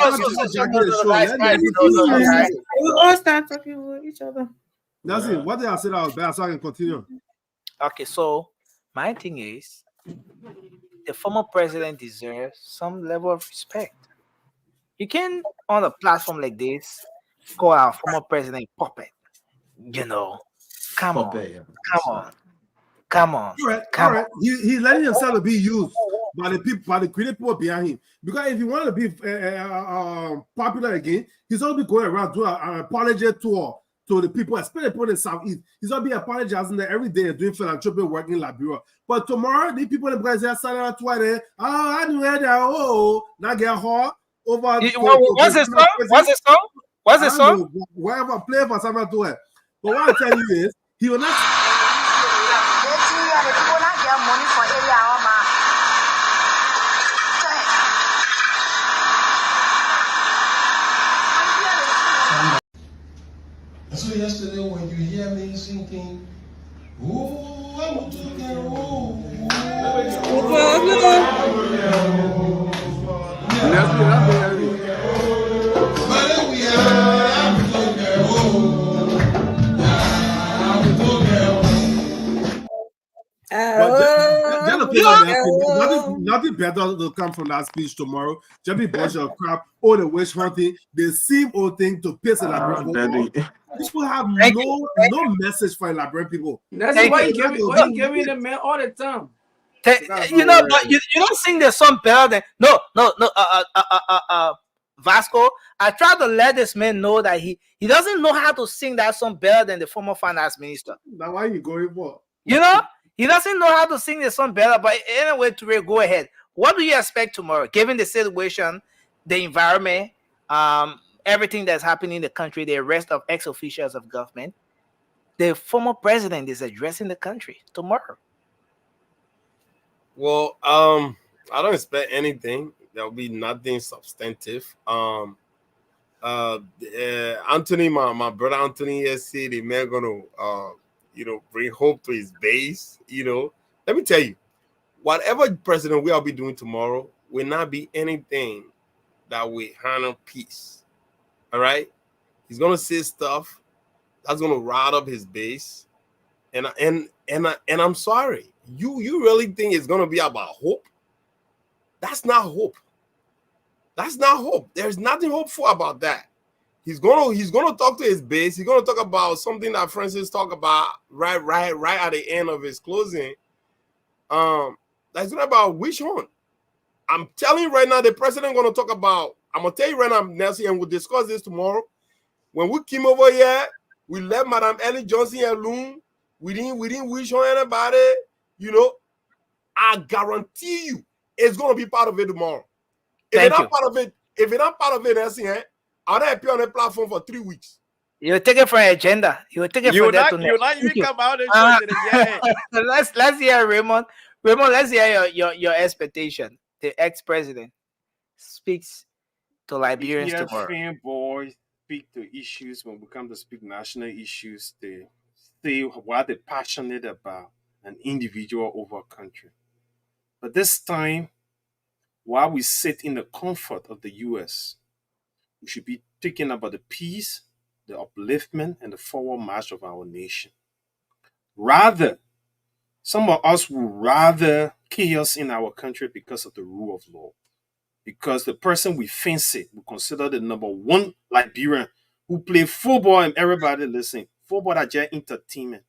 B: start talking with each other.
D: That's it. What did I say that was bad so I can continue?
J: Okay, so my thing is the former president deserves some level of respect. You can, on a platform like this, call our former president puppet. Come on.
D: All right. He's letting himself be used by the people, by the creative people behind him. Because if he wanted to be popular again, he's going to be going around doing an apology tour to the people, especially people in the Southeast. He's going to be apologizing there every day and doing philanthropy work in Liberia. But tomorrow, the people in the Brazil are on Twitter, I knew that, now get hot over.
J: What's his song?
D: Wherever, play for someone to it. But what I tell you is, he will not.
S: So yesterday when you hear me singing, oh, I'm talking,
D: Nothing better to come from that speech tomorrow. Just be bunch of crap, all the witch hunting, the same old thing to piss in Liberian people. People have no message for Liberian people.
R: That's why you give me the man all the time.
J: But you don't sing the song better than Vasco. I try to let this man know that he doesn't know how to sing that song better than the former finance minister.
D: Now why are you going for?
J: He doesn't know how to sing the song better, but anyway, Toure, go ahead. What do you expect tomorrow, given the situation, the environment, everything that's happening in the country, the arrest of ex-officials of government? The former president is addressing the country tomorrow.
T: Well, I don't expect anything. There will be nothing substantive. Anthony, my brother Anthony here said the man gonna bring hope to his base. Let me tell you, whatever president we'll be doing tomorrow will not be anything that will harm peace. All right, he's gonna say stuff that's gonna rile up his base, and I'm sorry. You really think it's gonna be about hope? That's not hope. That's not hope. There's nothing hopeful about that. He's gonna talk to his base. He's gonna talk about something that Francis talked about right at the end of his closing. That's not about which one. I'm telling you right now, the president gonna talk about. I'm gonna tell you right now, Nancy, and we'll discuss this tomorrow. When we came over here, we left Madam Ellen Johnson alone. We didn't wish on anybody. I guarantee you, it's gonna be part of it tomorrow. If it's not part of it, Nancy, I'll not appear on the platform for 3 weeks.
J: You're taking for an agenda. You're taking for that tonight.
Q: You're not even come out and
J: let's hear Raymond. Raymond, let's hear your expectation. The ex-president speaks to Liberians tomorrow.
M: Fanboys speak to issues when we come to speak national issues. They say what they're passionate about, an individual over a country. But this time, while we sit in the comfort of the U.S., we should be thinking about the peace, the upliftment, and the forward march of our nation. Rather, some of us would rather chaos in our country because of the rule of law. Because the person we fancy, we consider the number one Liberian who play football and everybody listen. Football are just entertainment.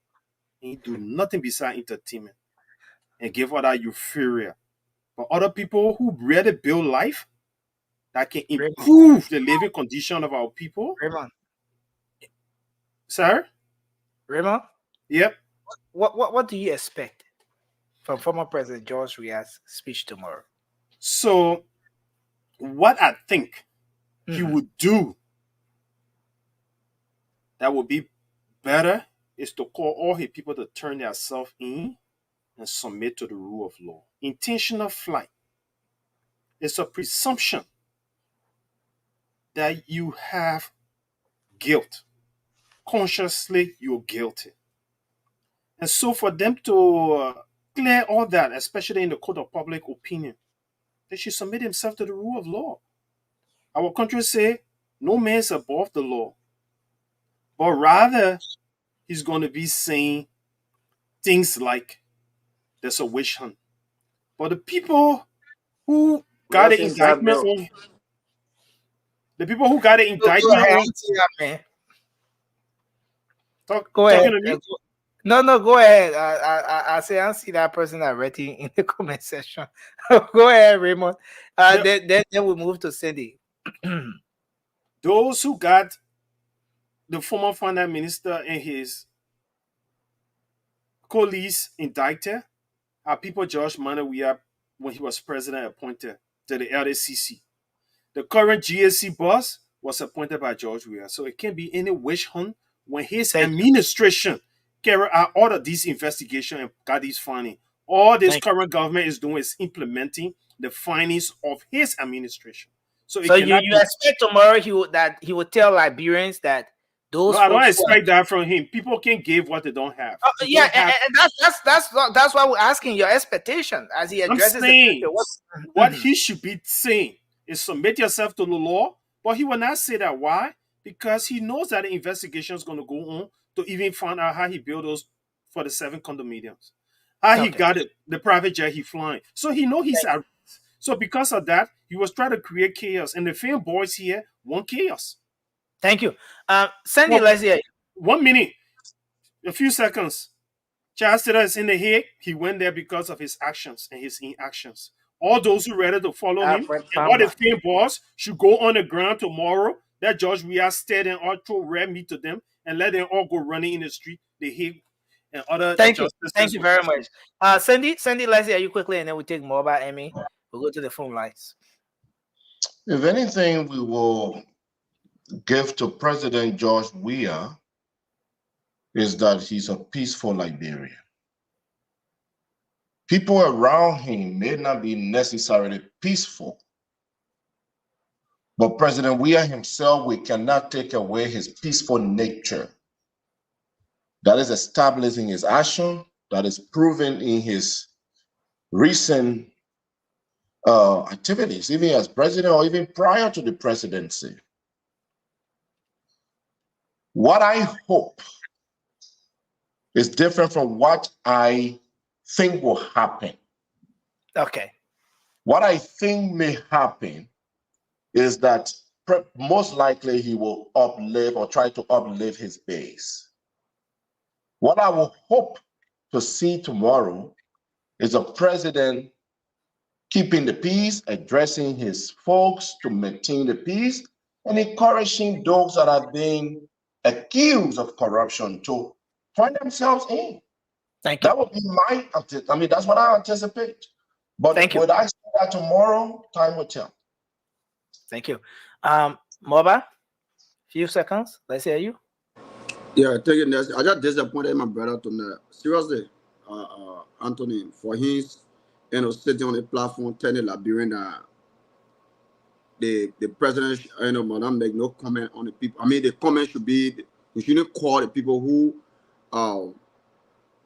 M: And he do nothing besides entertainment and give all that euphoria. But other people who really build life that can improve the living condition of our people.
J: Raymond.
M: Sir?
J: Raymond?
M: Yep.
J: What do you expect from former President George Weah's speech tomorrow?
M: So, what I think he would do that would be better is to call all his people to turn themselves in and submit to the rule of law. Intentional flight is a presumption that you have guilt. Consciously, you're guilty. And so for them to clear all that, especially in the court of public opinion, they should submit themselves to the rule of law. Our country say, no man is above the law. But rather, he's going to be saying things like, there's a witch hunt. But the people who got an indictment on... The people who got an indictment on...
J: Go ahead. No, go ahead. I say I see that person already in the comment section. Go ahead, Raymond. Then we move to Cindy.
M: Those who got the former finance minister and his colleagues indicted are people George Weah, when he was president, appointed to the LDCC. The current GSC boss was appointed by George Weah. So it can't be any witch hunt when his administration carried out all of these investigations and got these findings. All this current government is doing is implementing the findings of his administration. So
J: you expect tomorrow he will tell Liberians that those.
M: No, I don't expect that from him. People can't give what they don't have.
J: And that's why we're asking your expectation as he addresses.
M: I'm saying what he should be saying is submit yourself to the law, but he will not say that. Why? Because he knows that the investigation is going to go on to even find out how he built those 47 condominiums, how he got it, the private jet he flying. So he know he's at risk. So because of that, he was trying to create chaos, and the film boys here want chaos.
J: Thank you. Sandy, let's hear.
M: 1 minute, a few seconds. Charles Taylor is in the Hague. He went there because of his actions and his inactions. All those who ready to follow him, and all the film boys should go on the ground tomorrow. That George Weah stayed and all throw red meat to them and let them all go running in the street. The Hague and other.
J: Thank you very much. Sandy, let's hear you quickly, and then we take more about Emmy. We'll go to the phone lines.
L: If anything, we will give to President George Weah is that he's a peaceful Liberian. People around him may not be necessarily peaceful, but President Weah himself, we cannot take away his peaceful nature. That is established in his action, that is proven in his recent activities, even as president or even prior to the presidency. What I hope is different from what I think will happen.
J: Okay.
L: What I think may happen is that most likely he will uplift or try to uplift his base. What I will hope to see tomorrow is a president keeping the peace, addressing his folks to maintain the peace, and encouraging those that are being accused of corruption to find themselves in.
J: Thank you.
L: That would be that's what I anticipate. But would I see that tomorrow? Time will tell.
J: Thank you. Moba, few seconds. Let's hear you.
K: Yeah, thank you. I just disappointed my brother tonight. Seriously, Anthony, for his sitting on the platform telling Liberian that the president, madam, make no comment on the people. I mean, the comment should be we shouldn't call the people who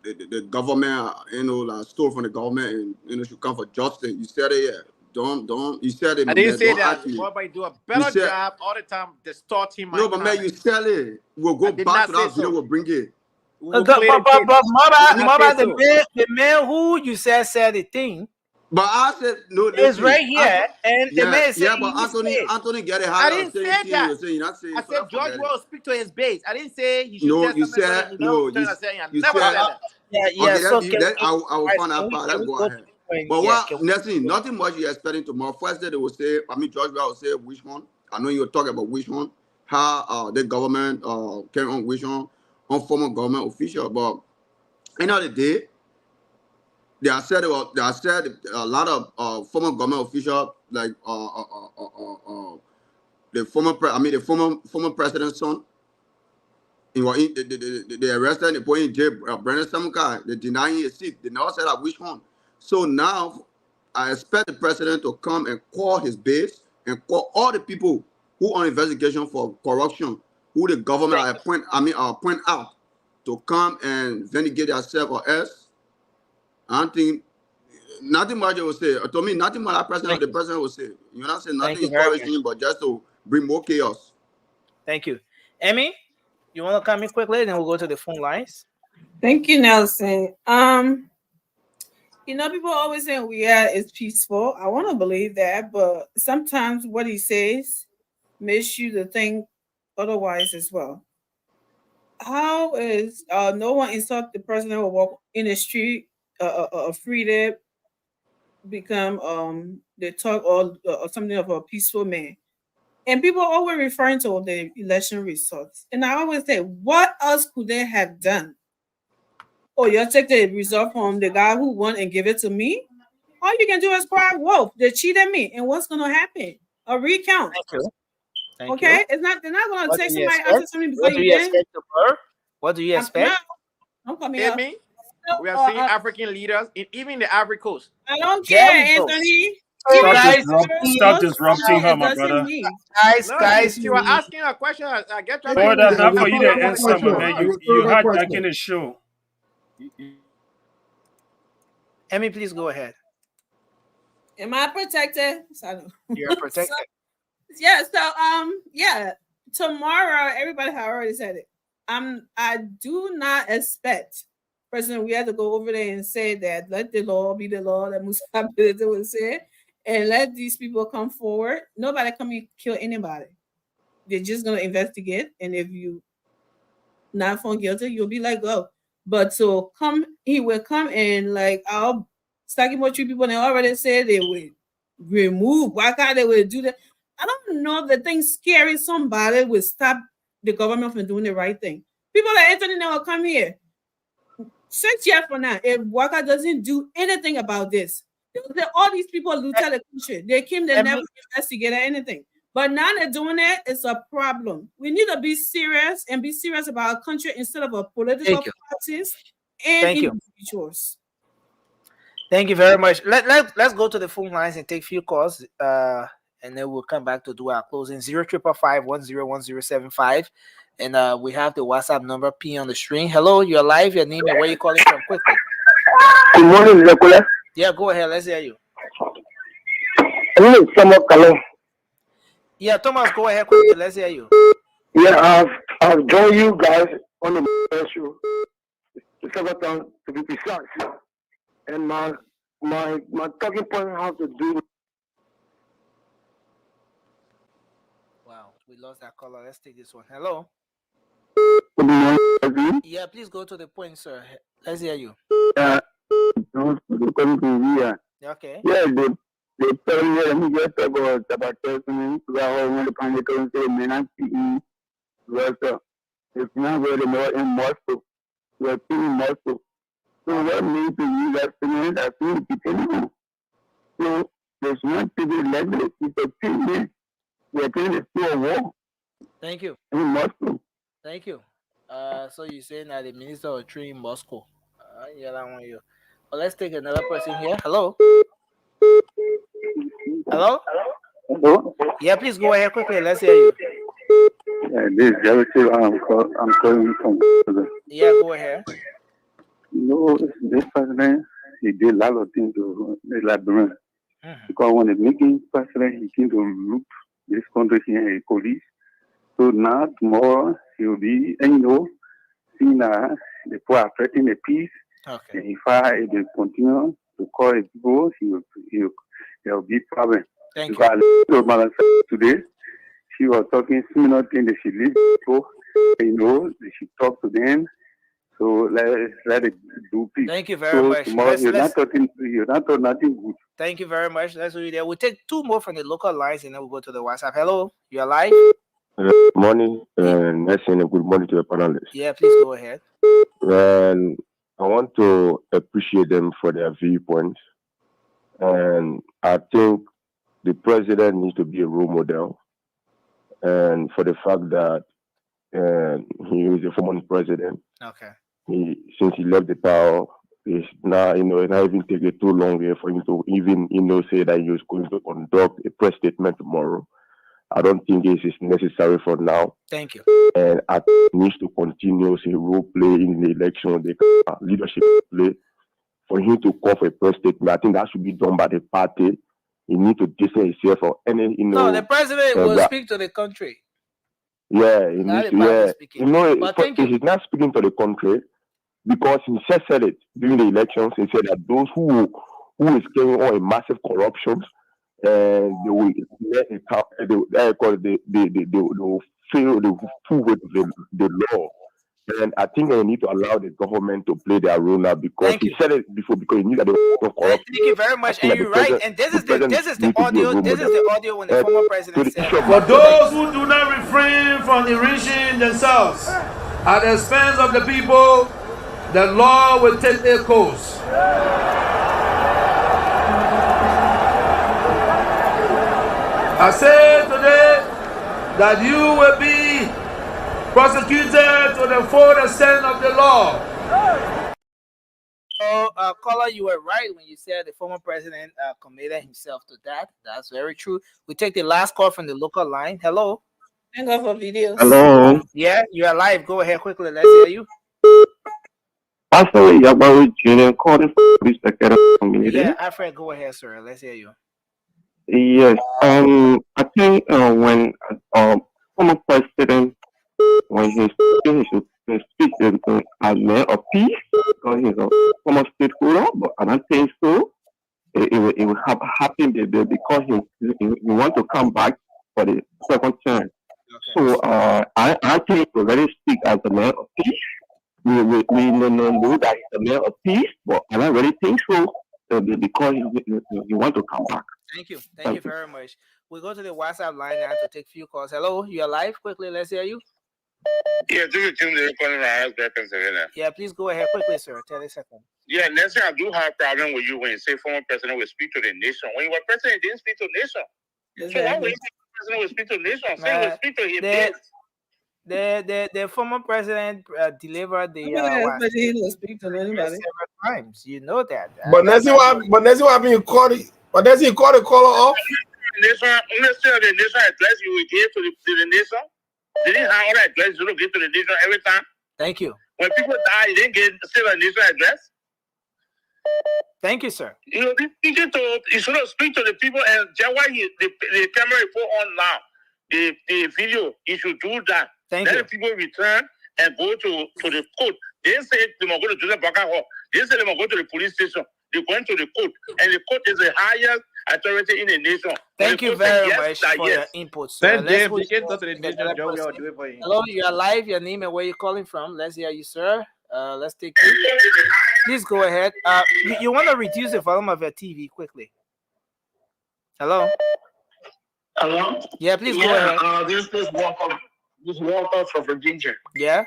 K: the government, stole from the government and should come for justice. You said it, yeah. don't. You said it,
Q: I
K: man.
Q: didn't say
K: Don't
Q: that.
K: ask me.
Q: Boy, do a better
K: said-
Q: job all the time distorting my
K: No, but man, you
Q: comments.
K: sell it. We'll go
Q: I did
K: back
Q: not
K: to
Q: say
K: that video.
Q: so.
K: We'll bring it.
Q: We'll
J: But
Q: play the tape.
J: Mama,
Q: Did not say
J: the man who you said the thing
K: But I said no.
J: is
K: Listen,
J: right here, and the man is saying
K: but Anthony get it.
Q: I
K: How
Q: didn't
K: say
Q: say
K: anything
Q: that.
K: you're saying? You're not saying.
Q: I
K: So
Q: said George will speak to his base. I didn't say he should
K: No,
Q: tell
K: you
Q: something so that
K: said
Q: he
K: no.
Q: don't turn and say. I
K: You
Q: never
K: said
Q: said that.
K: Okay,
J: So
K: I will find out part. Let's go ahead. But nothing much you're expecting tomorrow. First day they will say, George will say which one. I know you're talking about which one. How the government came on which one on former government official. But end of the day, they have said a lot of former government officials like the former president's son. They arrested and they put in jail. Brandon Samukai, they denying his seat. They never said that which one. So now I expect the president to come and call his base and call all the people who are on investigation for corruption, who the government point out to come and vindicate themselves or else. I don't think nothing much will say. To me, nothing much the president will say. You know what I'm saying? Nothing encouraging, but just to bring more chaos.
J: Thank you. Emmy, you want to come in quickly, then we'll go to the phone lines.
B: Thank you, Nelson. People always say is peaceful. I want to believe that, but sometimes what he says makes you to think otherwise as well. How is no one insult the president or walk in the street free to become they talk or something of a peaceful man? And people are always referring to the election results. And I always say, what else could they have done? Oh, you'll take the result from the guy who won and give it to me? All you can do is cry wolf. They cheated me. And what's going to happen? A recount.
J: Thank you.
B: They're not going to take somebody
J: expect?
B: after something before
J: What do
B: you
J: you
B: win.
J: expect of her? What do you expect?
B: I'm coming
Q: Hear
B: up.
Q: me? We have seen African leaders, even the Ivory Coast.
B: I don't care, Anthony.
M: Stop disrupting her, my brother.
J: Guys,
Q: you were asking a question. I get you.
M: Order, not for you to answer, my man. You hijacking the show.
J: Emmy, please go ahead.
B: Am I protected?
J: You're protected.
B: Tomorrow, everybody has already said it. I do not expect President we have to go over there and say that let the law be the law that Musa would say, and let these people come forward. Nobody come and kill anybody. They're just gonna investigate, and if you not found guilty, you'll be let go. But so he will come and I'll stacking more people. They already said they would remove. Why can't they would do that? I don't know. The thing scary. Somebody will stop the government from doing the right thing. People like Anthony now will come here. 6 years from now, if Waka doesn't do anything about this, all these people looted the country. They came, they never investigated anything. But now they're doing it, it's a problem. We need to be serious about our country instead of a political parties and individuals.
J: Thank you very much. Let's go to the phone lines and take a few calls. And then we'll come back to do our closing. 0555-101075. And we have the WhatsApp number P on the screen. Hello, you're live. Your name and where you calling from quickly.
U: Good morning, Nicola.
J: Yeah, go ahead. Let's hear you.
U: Hello, Thomas.
J: Yeah, Thomas, go ahead quickly. Let's hear you.
U: Yeah, I've joined you guys on the show. The second time to be precise. And my talking point has to do.
J: Wow, we lost that caller. Let's take this one. Hello. Yeah, please go to the point, sir. Let's hear you.
U: Okay.
J: Yeah,
U: they tell me let me get about Jabateh to me to go the planet and say men it's not very more in Moscow. We're in Moscow. So what means to you that thing I feel people. So there's one people like this, it's a team. We're going to do a war.
J: Thank you.
U: In Moscow.
J: Thank you. So you're saying that the minister of trade in Moscow. Yeah, that one you. Well, let's take another person here. Hello. Hello.
U: Hello.
J: Yeah, please go ahead quickly. Let's hear you.
U: Yeah, this is Jabateh. I'm calling from.
J: Yeah, go ahead.
U: No, this president, he did a lot of things to the Liberia. Because when the making president, he came to look this country here in police. So now tomorrow he will be, and seeing the people are threatening the peace.
J: Okay.
U: And if they continue to call the people, there will be problem.
J: Thank
U: because
J: you.
U: Madam today, she was talking similar thing that she leave people, they should talk to them. So let it do peace.
J: Thank you very
U: so
J: much.
U: Tomorrow you're not talking nothing good.
J: Thank you very much. Let's read there. We'll take 2 more from the local lines and then we'll go to the WhatsApp. Hello, you're live.
A: Good morning, and good morning to the panelists.
J: Yeah, please go ahead.
A: And I want to appreciate them for their viewpoints. And I think the president needs to be a role model. And for the fact that he is a former president.
J: Okay.
A: Since he left the power, it's now, it not even taking too long here for him to even, say that he was going to conduct a press statement tomorrow. I don't think this is necessary for now.
J: Thank you.
A: And I needs to continue his role play in the election, the leadership play. For him to call for a press statement, I think that should be done by the party. He needs to distance himself from any,
J: No, the president will speak to the country.
A: Yeah, he needs to, he's not speaking to the country because he said it during the elections. He said that those who is carrying on a massive corruption, and they will fail with the law. And I think they need to allow the government to play their role now because he said it before because he knew that they were corrupt.
J: Thank you very much, and you're right. And this is the audio. This is the audio when the former president said.
H: For those who do not refrain from enriching themselves at the expense of the people, the law will take their course. I say today that you will be prosecuted to the full extent of the law.
J: So, caller, you were right when you said the former president committed himself to that. That's very true. We take the last call from the local line. Hello.
B: Thank God for videos.
A: Hello.
J: Yeah, you are live. Go ahead quickly. Let's hear you.
U: Pastor Yabaru Jr. calling for police community.
J: Yeah, Alfred, go ahead, sir. Let's hear you.
U: Yes. I think when former president, when he speaks as mayor of peace, because he's a former stakeholder, but I don't think so. It will happen because he want to come back for the second term. Okay. So I think we already speak as the mayor of peace. We know that he's the mayor of peace, but I don't really think so because he want to come back.
J: Thank you. Thank you very much. We'll go to the WhatsApp line now to take a few calls. Hello, you're live. Quickly, let's hear you.
V: Yeah, this is Tim calling from Pennsylvania.
J: Yeah, please go ahead quickly, sir. 30 seconds.
V: Yeah, next thing I do have a problem with you when you say former president will speak to the nation. When you were president, he didn't speak to the nation. So why would you say the president will speak to the nation? Say he will speak to his base.
J: The former president delivered the
B: but he will speak to anybody
J: several times. You know that.
O: But that's what you call it. But does he call the caller off?
V: The nation address you will give to the nation. Did he have all the address you don't give to the nation every time?
J: Thank you.
V: When people die, you didn't get still a nation address.
J: Thank you, sir.
V: You should have speak to the people, and just why the camera is put on now, the video, you should do that.
J: Thank you.
V: Let the people return and go to the court. They say they must go to Joseph Baka Hall. They say they must go to the police station. They're going to the court, and the court is the highest authority in the nation.
J: Thank you very much for your input, sir. Hello, you are live. Your name and where you're calling from. Let's hear you, sir. Let's take you. Please go ahead. You want to reduce the volume of your TV quickly. Hello?
V: Hello?
J: Yeah, please go ahead.
V: This Walker from Virginia.
J: Yeah?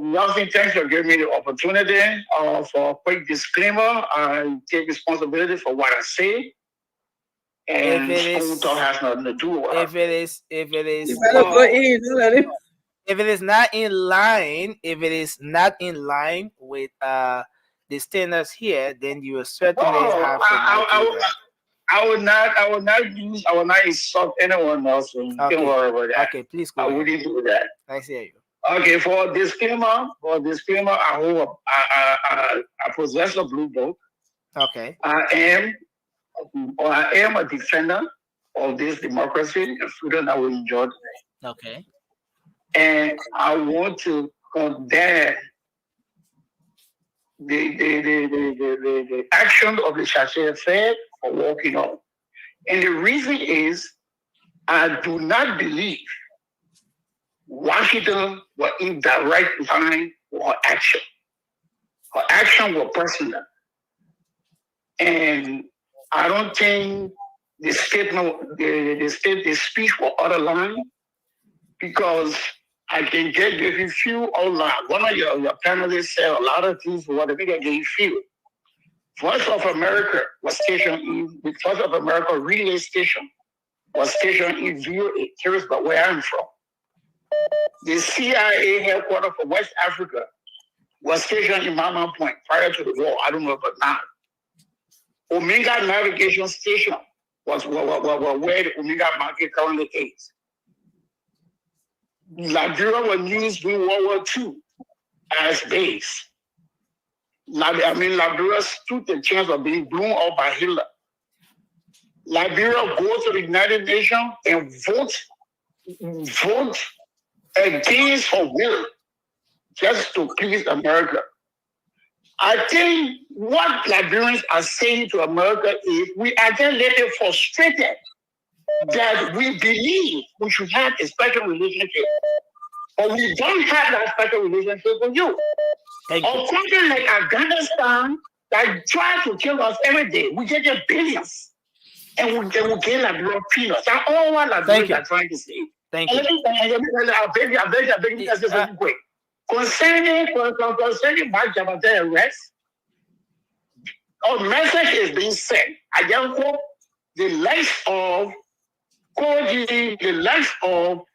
V: Nothing, thanks for giving me the opportunity for a quick disclaimer. I take responsibility for what I say. And school talk has nothing to do with
J: if it is if it is not in line with the standards here, then you will certainly have to
V: I will not insult anyone else. So don't worry about that.
J: Okay, please go ahead.
V: I wouldn't do that.
J: I hear you.
V: Okay, for disclaimer, I possess a blue book.
J: Okay.
V: I am
U: or I am a defender of this democracy and freedom that we enjoy today.
J: Okay.
U: And I want to condemn the action of the Sachet affair for walking on. And the reason is I do not believe Washington was in direct line for her action. Her action was personal. And I don't think the statement, the speech was out of line because I can get very few online. One of your panelists said a lot of things what I think I gave few. Voice of America was stationed in the Voice of America relay station was stationed in VOA, Harrisburg, where I'm from. The CIA headquarters for West Africa was stationed in Mama Point prior to the war. I don't know about now. Omega Navigation Station was where the Omega market currently is. Liberia was used during World War II as base. Liberia stood the chance of being blown up by Hitler. Liberia go to the United Nations and vote against her will just to please America. I think what Liberians are saying to America is we are just a little frustrated that we believe we should have a special relationship, but we don't have that special relationship with you. A country like Afghanistan that tries to kill us every day, we get their billions, and we get Liberia peanuts. That's all what Liberians are trying to say.
J: Thank you.
U: I beg you, just say quick. Concerning my Jabateh arrest, a message is being sent. I just hope the likes of Koji, the likes of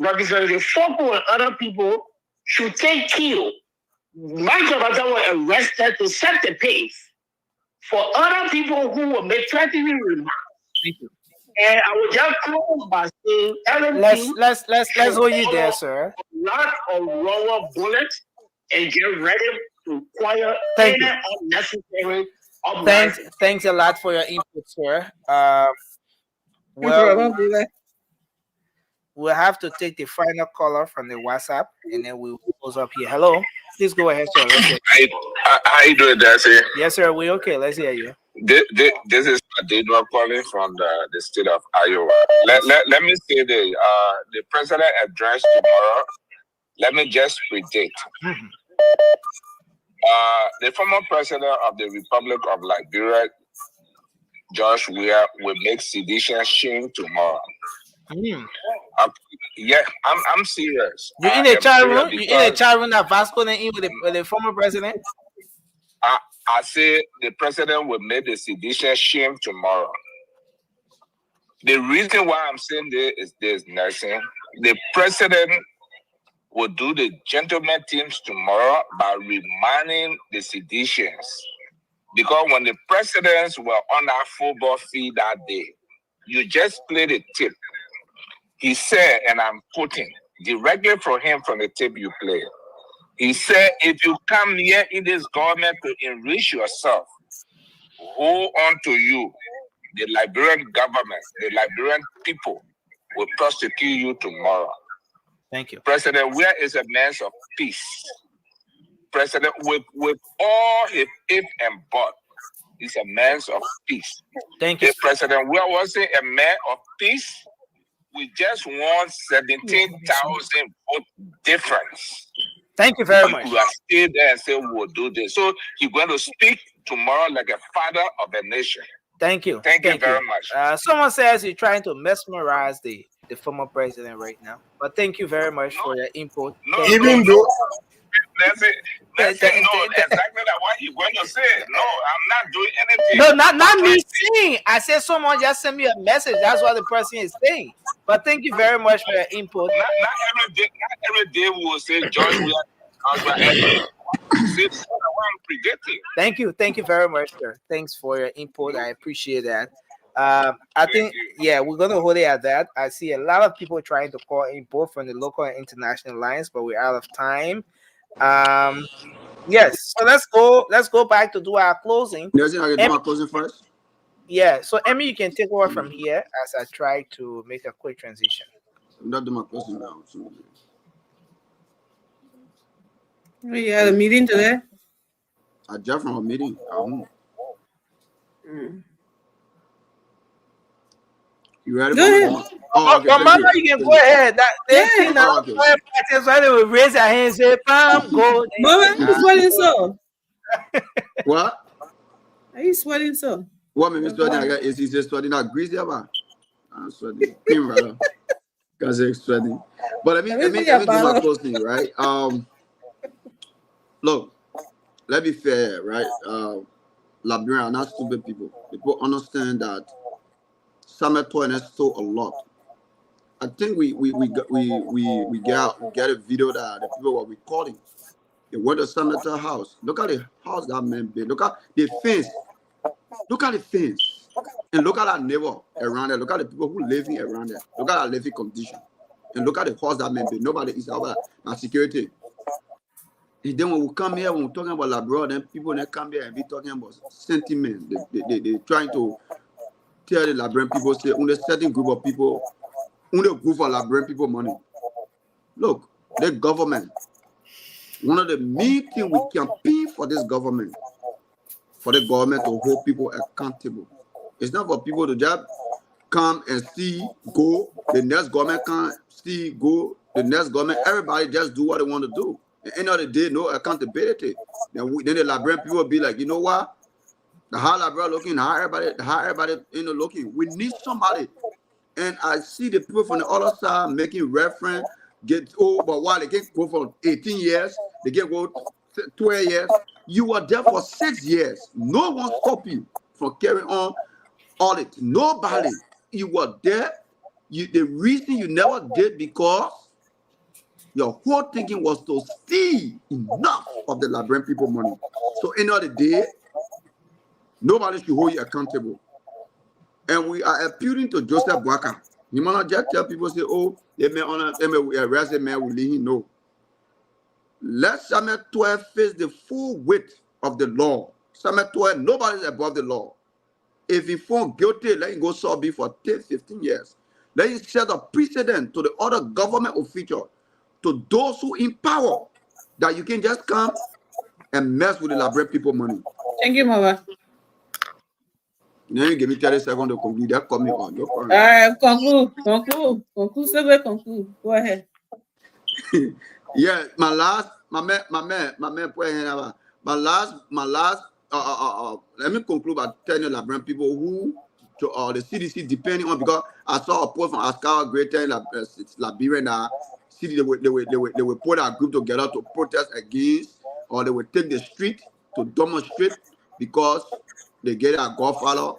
U: Representative Foko and other people should take cue. My Jabateh was arrested to set the pace for other people who will make threatening remarks.
J: Thank you.
U: And I will just close by saying,
J: let's hold you there, sir.
U: A lot of rubber bullets and get ready to acquire
J: Thank you.
U: Unnecessary.
J: Thanks a lot for your input, sir. We'll have to take the final caller from the WhatsApp, and then we'll close up here. Hello, please go ahead, sir.
C: How you doing, Darcy?
J: Yes, sir. We okay. Let's hear you.
C: This is Adedwa calling from the state of Iowa. Let me say the president address tomorrow. Let me just predict. The former president of the Republic of Liberia, Josh Weah, will make sedition shame tomorrow. Yeah, I'm serious.
J: You in a chat room? You in a chat room that Vasco in with the former president?
C: I say the president will make the sedition shame tomorrow. The reason why I'm saying this is this, Nelson. The president will do the gentleman teams tomorrow by reminding the seditions. Because when the presidents were on that football field that day, you just played a tip. He said, and I'm quoting directly from him from the tape you played. He said, if you come here in this government to enrich yourself, hold on to you. The Liberian government, the Liberian people will prosecute you tomorrow.
J: Thank you.
C: President Weah is a man of peace. President, with all his if and but, he's a man of peace.
J: Thank you.
C: If President Weah wasn't a man of peace, we just won 17,000 vote difference.
J: Thank you very much.
C: We are still there and say we'll do this. So he's going to speak tomorrow like a father of a nation.
J: Thank you.
C: Thank you very much.
J: Someone says you're trying to mesmerize the former president right now. But thank you very much for your input.
C: Even though that's it. No, exactly what you're going to say. No, I'm not doing anything.
J: No, not me saying. I said someone just sent me a message. That's what the person is saying. But thank you very much for your input.
C: Not every day we will say George Weah.
J: Thank you very much, sir. Thanks for your input. I appreciate that. I think, we're going to hold it at that. I see a lot of people trying to call in both from the local and international lines, but we're out of time. Yes. So let's go back to do our closing.
K: Nelson, I can do my closing first.
J: Yeah. So Emmy, you can take over from here as I try to make a quick transition.
K: I'm not doing my closing now.
B: We had a meeting today.
K: I just from a meeting at home. You ready?
B: Go ahead.
K: Oh, okay.
J: But Mama, you can go ahead. That they see now.
K: Oh, okay.
J: That's why they will raise their hands and say, "Bam, go."
B: Mama, are you sweating so?
K: What?
B: Are you sweating so?
K: What made me sweating? I got is he just sweating out grease there, man? I'm sweating. Pin rather. Cause it's sweating. But let me do my closing, right? Look, let's be fair, right? Liberians are not stupid people. People understand that Summer Toy stole a lot. I think we get a video that the people were recording. They went to Senator house. Look at the house that man built. Look at the fence. Look at the fence. And look at our neighbor around there. Look at the people who living around there. Look at our living condition. And look at the house that man built. Nobody is about my security. And then when we come here, when we're talking about Labrador, then people that come here and be talking about sentiment. They trying to tell the Liberian people, say, only a certain group of people, only a group of Liberian people money. Look, the government, one of the main things we campaign for this government, for the government to hold people accountable. It's not for people to just come and see, go, the next government come, see, go, the next government, everybody just do what they want to do. At the end of the day, no accountability. Then the Liberian people will be like, you know what? The how Liberia looking, how everybody looking. We need somebody. And I see the people from the other side making reference, but why they can't go for 18 years, they can go 12 years. You were there for 6 years. No one stopped you from carrying on audit. Nobody. You were there. The reason you never did because your whole thinking was to steal enough of the Liberian people money. So end of the day, nobody should hold you accountable. And we are appealing to Joseph Boakai. You might not just tell people, say, oh, they may arrest a man, we leave him. No. Let Samuel 12 face the full weight of the law. Samuel 12, nobody is above the law. If he found guilty, let him go serve for 10, 15 years. Let him set a precedent to the other government officials, to those who in power, that you can just come and mess with the Liberian people money.
B: Thank you, Mama.
K: Now you give me 30 seconds to conclude. That call me on. No problem.
B: All right, conclude. Go ahead.
K: Yeah, my last, let me conclude by telling the Liberian people who the CDC depending on, because I saw a post from Ascar Greater in Liberia now. City they will put a group together to protest against, or they will take the street to demonstrate because they get a godfather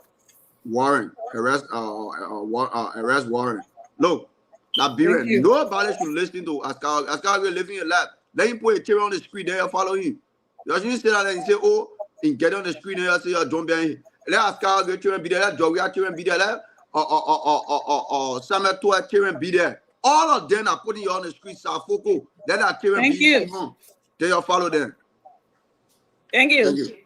K: warrant, arrest warrant. Look, Liberia, nobody should listen to Ascar. Ascar will living a life. Let him put a chair on the street, they will follow him. You shouldn't say that and say, oh, and get on the street and you say you're John behind. Let Ascar get chair and be there, let Joey chair and be there, or Samuel Toa chair and be there. All of them are putting you on the street, Safoko. Let that chair and be there. They will follow them.
B: Thank you. Thank you.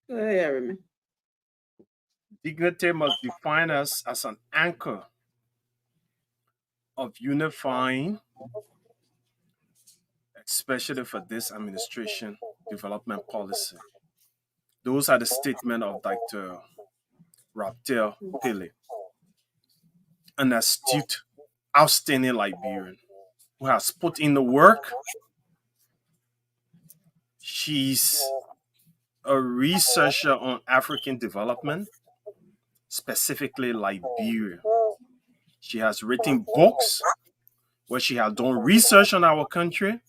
B: Go ahead, Remy.
M: Dignity must define us as an anchor of unifying, especially for this administration, development policy. Those are the statements of Dr. Jabateh Pele, an astute, outstanding Liberian who has put in the work. She's a researcher on African development, specifically Liberia. She has written books where she has done research on our country,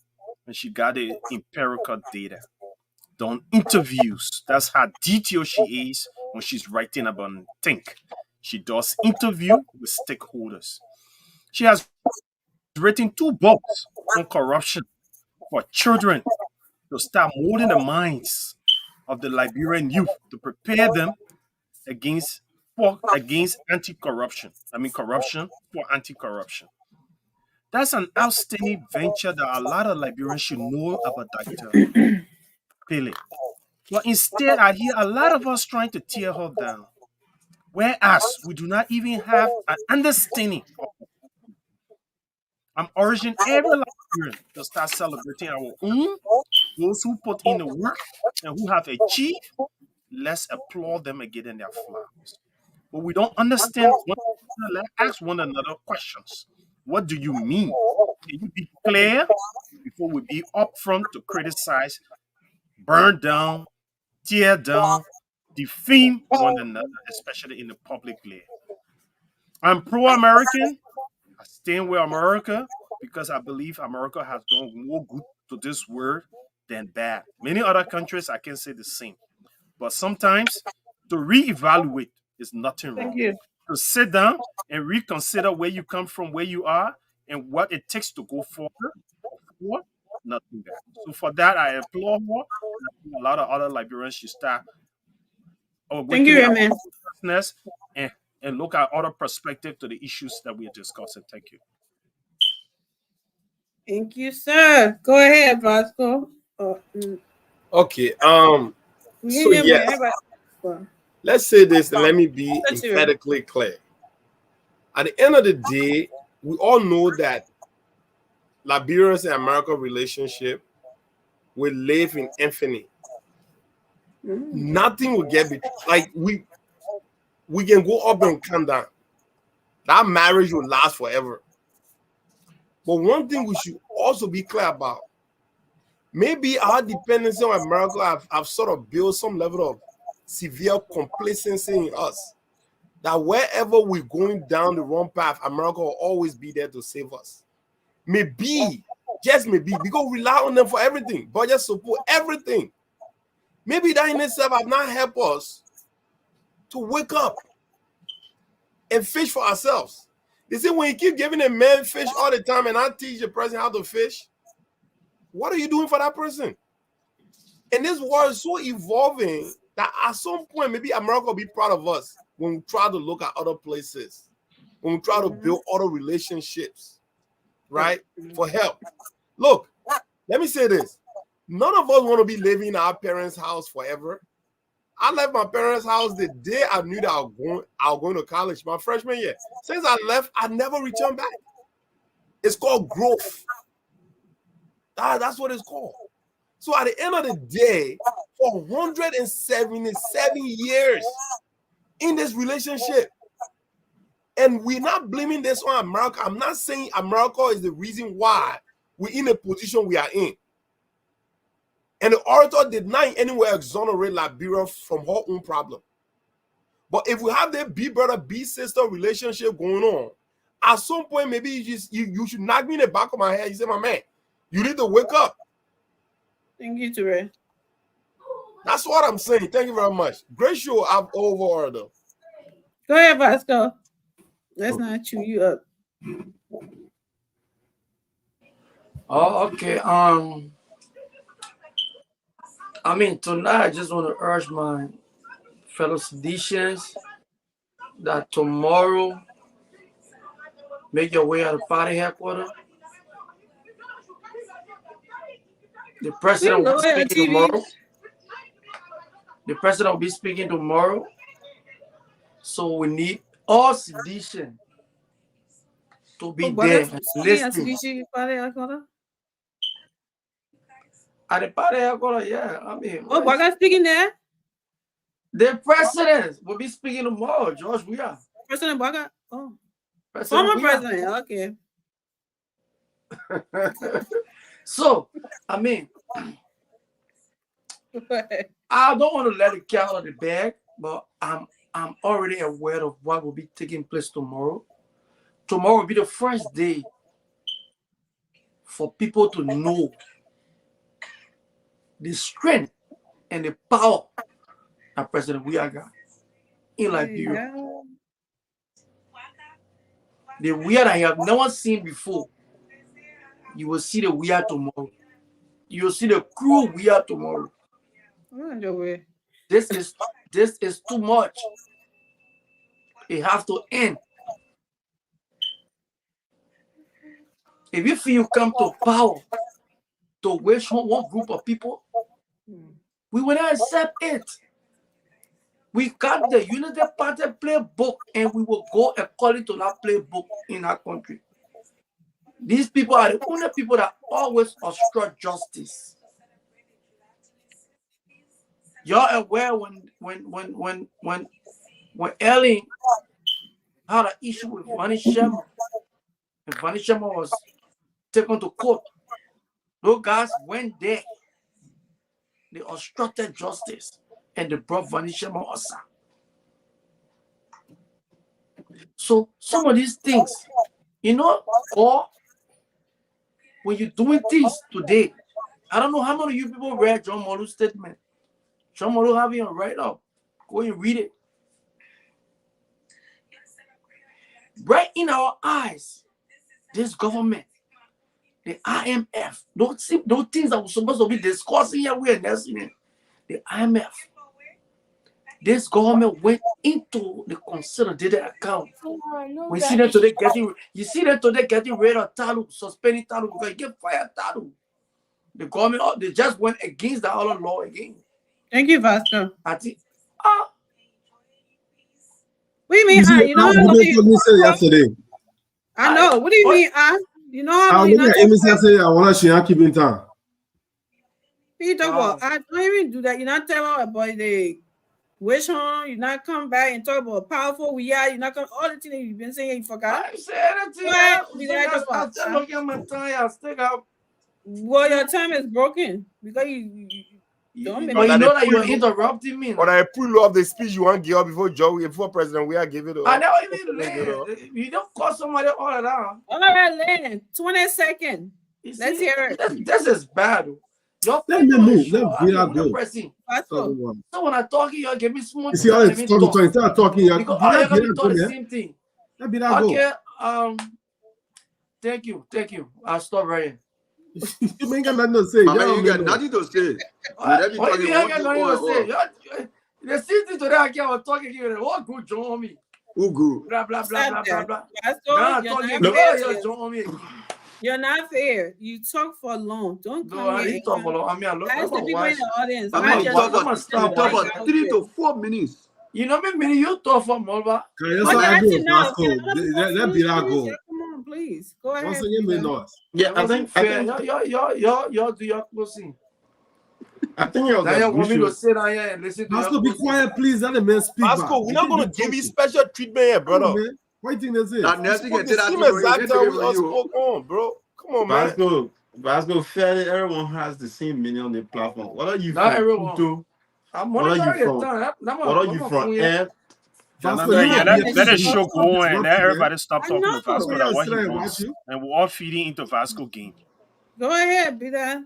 M: and she got the empirical data. Done interviews. That's how detailed she is when she's writing about think. She does interview with stakeholders. She has written 2 books on corruption for children to start molding the minds of the Liberian youth to prepare them against anti-corruption. Corruption for anti-corruption. That's an outstanding venture that a lot of Liberians should know about Dr. Pele. But instead, I hear a lot of us trying to tear her down, whereas we do not even have an understanding of her. I'm urging every Liberian to start celebrating our own, those who put in the work and who have achieved. Let's applaud them and give them their flowers. But we don't understand one another. Let's ask one another questions. What do you mean? Can you be clear before we be upfront to criticize, burn down, tear down, defame one another, especially in the public glare? I'm pro-American. I stand with America because I believe America has done more good to this world than bad. Many other countries, I can say the same. But sometimes to reevaluate is nothing
B: Thank
M: wrong.
B: you.
M: To sit down and reconsider where you come from, where you are, and what it takes to go forward, nothing bad. So for that, I applaud her. And I think a lot of other Liberians should start
B: Thank you,
M: awakening our
B: Raymond.
M: consciousness and look at other perspective to the issues that we are discussing. Thank you.
B: Thank you, sir. Go ahead, Vasco.
T: Okay. So
B: Yeah,
T: yes, let's say this and let me be emphatically clear. At the end of the day, we all know that Liberia's and America relationship will live in infinity. Nothing will get between. Like we can go up and come down. That marriage will last forever. But one thing we should also be clear about, maybe our dependency on America have sort of built some level of severe complacency in us. That wherever we're going down the wrong path, America will always be there to save us. Maybe, just maybe, because we rely on them for everything, budget support, everything. Maybe that in itself have not helped us to wake up and fish for ourselves. They say when you keep giving a man fish all the time and not teach the person how to fish, what are you doing for that person? And this world is so evolving that at some point, maybe America will be proud of us when we try to look at other places, when we try to build other relationships, right, for help. Look, let me say this. None of us want to be living in our parents' house forever. I left my parents' house the day I knew that I was going to college, my freshman year. Since I left, I never returned back. It's called growth. That's what it's called. So at the end of the day, for 177 years in this relationship, and we're not blaming this on America. I'm not saying America is the reason why we're in a position we are in. And the orator did not anywhere exonerate Liberia from her own problem. But if we have that big brother, big sister relationship going on, at some point, maybe you should knock me in the back of my head. You say, my man, you need to wake up.
B: Thank you, Ture.
T: That's what I'm saying. Thank you very much. Great show. I'm over, though.
B: Go ahead, Vasco. Let's not chew you up.
R: Oh, okay. I mean, tonight I just want to urge my fellow seditionists that tomorrow make your way out of party headquarters. The president will be speaking tomorrow. The president will be speaking tomorrow. So we need all sedition to be there and listening. At the party headquarters, yeah. I mean,
B: Baga speaking there?
R: The president will be speaking tomorrow, George. We are.
B: President Baga? Oh.
R: President
B: Former president, okay.
R: So, I mean, I don't want to let the cat out of the bag, but I'm already aware of what will be taking place tomorrow. Tomorrow will be the first day for people to know the strength and the power of President Wiaga in Liberia. The Wia that you have never seen before. You will see the Wia tomorrow. You will see the crew Wia tomorrow. This is too much. It has to end. If you feel you come to power to wish on one group of people, we will not accept it. We got the Unity Party playbook, and we will go according to that playbook in our country. These people are the only people that always obstruct justice. Y'all aware when Ellen had an issue with Vani Sherman, and Vani Sherman was taken to court. Those guys went there. They obstructed justice, and they brought Vani Sherman outside. So some of these things, or when you're doing things today, I don't know how many of you people read John Molu's statement. John Molu have it on right up. Go and read it. Right in our eyes, this government, the IMF, those things that we're supposed to be discussing here, we are listening. The IMF, this government went into the consolidated account. We see them today getting rid of Talu, suspending Talu because he get fired Talu. The government, they just went against the other law again.
B: Thank you, Vasco.
R: I think,
B: what do you mean? You know how
D: yesterday.
B: I know. What do you mean? You know how
D: I want to keep in time.
B: You talk about, I don't even do that. You're not telling about the wish on. You're not come back and talk about powerful we are. You're not come all the things that you've been saying. You forgot.
R: I said it to you. I'm still looking at my time. I still up.
B: Well, your time is broken because you don't.
R: But you know that you're interrupting me.
T: But I pull off the speech you want to give up before President we are giving it.
R: I never even land. You don't call somebody all around.
B: All right, land. 20 seconds. Let's hear it.
R: This is bad.
D: Let me move. Let me go.
R: So when I talk, you give me small.
D: You see, all it's talking.
R: You're gonna talk the same thing.
D: Let me go.
R: Okay. Thank you. I'll stop right here.
K: You ain't got nothing to say. You got nothing to say.
R: What do you ain't got nothing to say? The city today I was talking here. What good John me?
K: Who good?
R: Blah blah blah blah blah.
B: You're not fair. You talk for long. Don't come
R: I didn't talk for long. I mean,
B: ask the people in the audience.
K: I'm talking about 3 to 4 minutes.
R: You know me, you talk for Molba.
D: Let be that go.
B: Come on, please. Go ahead.
D: Once again,
R: yeah, I think y'all do your closing.
N: I think you
R: want me to sit down here and listen to
D: Vasco, be quiet, please. Let the man speak.
T: Vasco, we're not going to give you special treatment here, brother.
D: What do you think this is?
T: Bro. Come on, man.
N: Vasco, fairly, everyone has the same meaning on the platform. What are you
R: not
N: from?
R: Everyone. I'm monitoring your time.
N: What are you from?
M: Let the show go and let everybody stop talking to Vasco that what he wants. And we're all feeding into Vasco game.
B: Go ahead, be that.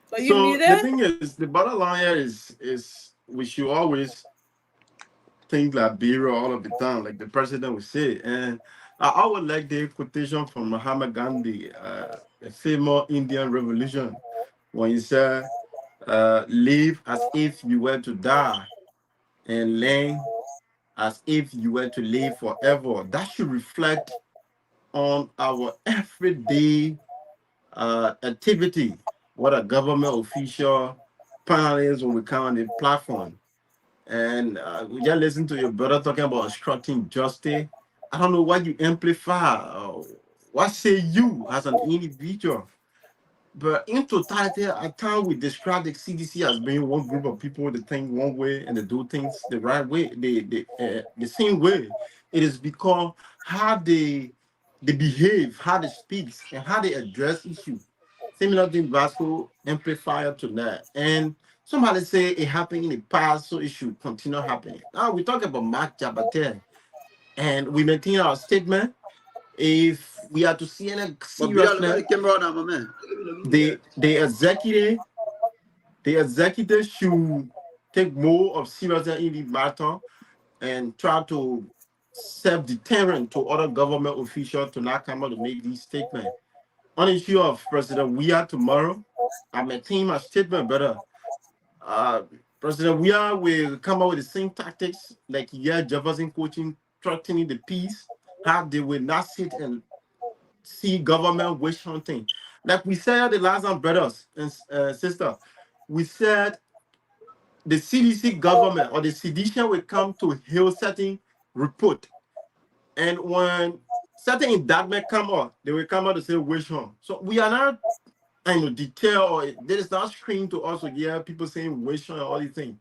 N: So the thing is, the bottom line here is we should always think Liberia all of the time, like the president would say. And I always like the quotation from Mahatma Gandhi, a famous Indian revolution, when he said, live as if you were to die and learn as if you were to live forever. That should reflect on our everyday activity. What a government official panelists when we come on the platform. And we just listen to your brother talking about obstructing justice. I don't know what you amplify. What say you as an individual? But in totality, at times we describe the CDC as being one group of people that think one way and they do things the right way, the same way. It is because how they behave, how they speak, and how they address issues. Similar thing, Vasco amplifier to that. And somebody say it happened in the past, so it should continue happening. Now we talk about Mark Jabateh, and we maintain our statement. If we are to see any seriousness, the executive should take more of seriousness in the matter and try to self-deterrent to other government officials to not come out to make these statements. On the issue of President Weah tomorrow, I maintain my statement, brother. President Weah will come out with the same tactics like Jefferson coaching threatening the peace, how they will not sit and see government witch hunting. Like we said the last time, brothers and sister, we said the CDC government or the sedition will come to heal certain report. And when certain indictment come out, they will come out to say witch hunt. So we are not detail, or there is not screen to us to hear people saying witch hunt and all these things.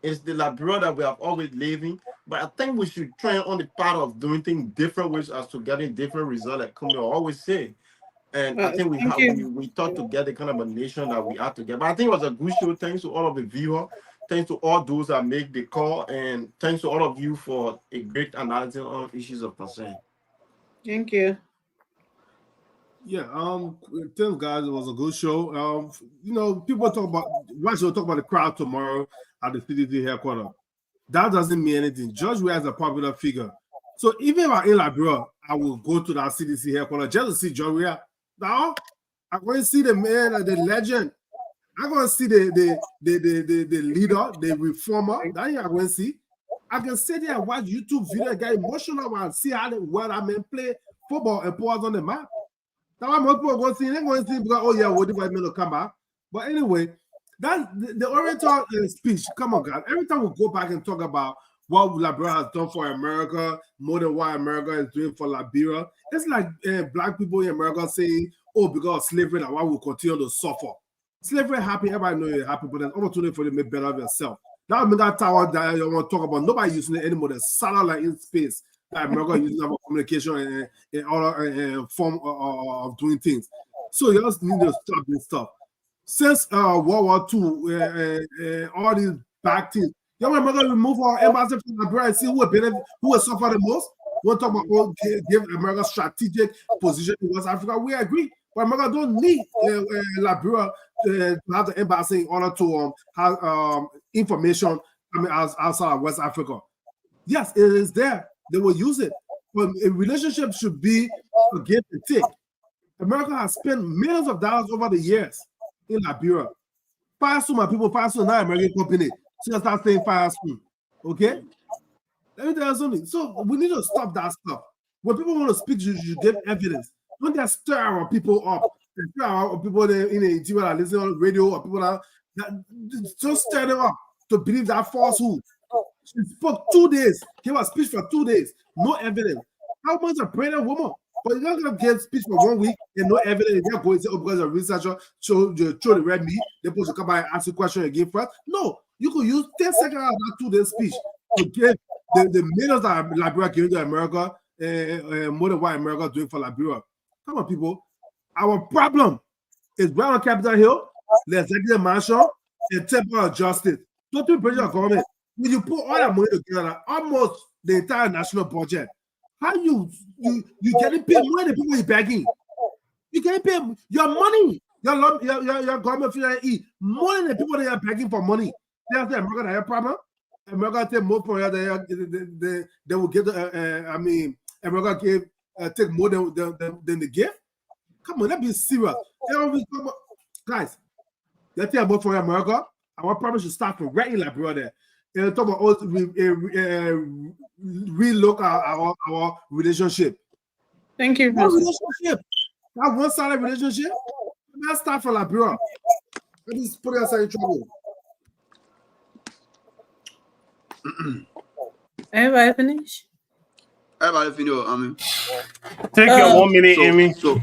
N: It's the Liberia that we have always living. But I think we should try on the part of doing things different ways as to getting different results, like Kumio always say. And I think we thought to get the kind of a nation that we are together. But I think it was a good show. Thanks to all of the viewers. Thanks to all those that make the call. And thanks to all of you for a great analysis on issues of concern.
B: Thank you.
D: Yeah, thanks guys. It was a good show. You know, people talk about the crowd tomorrow at the CDC headquarters. That doesn't mean anything. George Weah is a popular figure. So even if I'm in Liberia, I will go to that CDC headquarters just to see George Weah. Now, I'm going to see the man, the legend. I'm going to see the leader, the reformer. That I'm going to see. I can sit there and watch YouTube video and get emotional and see how the world I mean play football and put us on the map. Now most people going to see, they're going to see because, oh yeah, what if I mean to come back? But anyway, that's the orator speech. Come on, guys. Every time we go back and talk about what Liberia has done for America, more than what America is doing for Liberia, it's like black people in America saying, oh, because of slavery, that's why we continue to suffer. Slavery happy, everybody knows you're happy, but there's opportunity for you to make better of yourself. That means that tower that you want to talk about, nobody using it anymore. There's satellite in space that America using for communication and other form of doing things. So you just need to stop this stuff. Since World War II, all these bad things, you want America to remove our embassy from Liberia and see who will suffer the most? We'll talk about give America strategic position in West Africa. We agree. But America don't need Liberia to have the embassy in order to have information outside of West Africa. Yes, it is there. They will use it. But a relationship should be a give and take. America has spent millions of dollars over the years in Liberia. Firestone, my people, Firestone, not American company. So you start saying Firestone. Okay? Let me tell you something. So we need to stop that stuff. When people want to speak, you should give evidence. Don't just stir our people up. Stir our people in the interior that listen on the radio or people that just stir them up to believe that falsehood. She spoke 2 days, gave a speech for 2 days, no evidence. How much a pregnant woman? But you're not going to give speech for 1 week and no evidence. You're going to say, oh, because a researcher showed the red meat, they're supposed to come by and ask a question again first. No, you could use 10 seconds of that 2 day speech to give the millions that Liberia giving to America more than what America is doing for Liberia. Come on, people. Our problem is right on Capitol Hill, the executive mansion, and temple of justice. Don't do pressure on government. When you put all that money together, almost the entire national budget, how you getting paid more than people you begging? You getting paid your money, your government fee eat more than the people that are begging for money. They say America have a problem. America take more for they will give. America give take more than they give. Come on, let's be serious. Guys, let's think about for America. Our problem should start from right in Liberia there. And talk about relook our relationship.
B: Thank you.
D: What relationship? That one-sided relationship? Let's start from Liberia. Let's put us in trouble.
B: Everybody finish?
K: Everybody finish. I mean,
T: take your 1 minute, Amy.
K: So.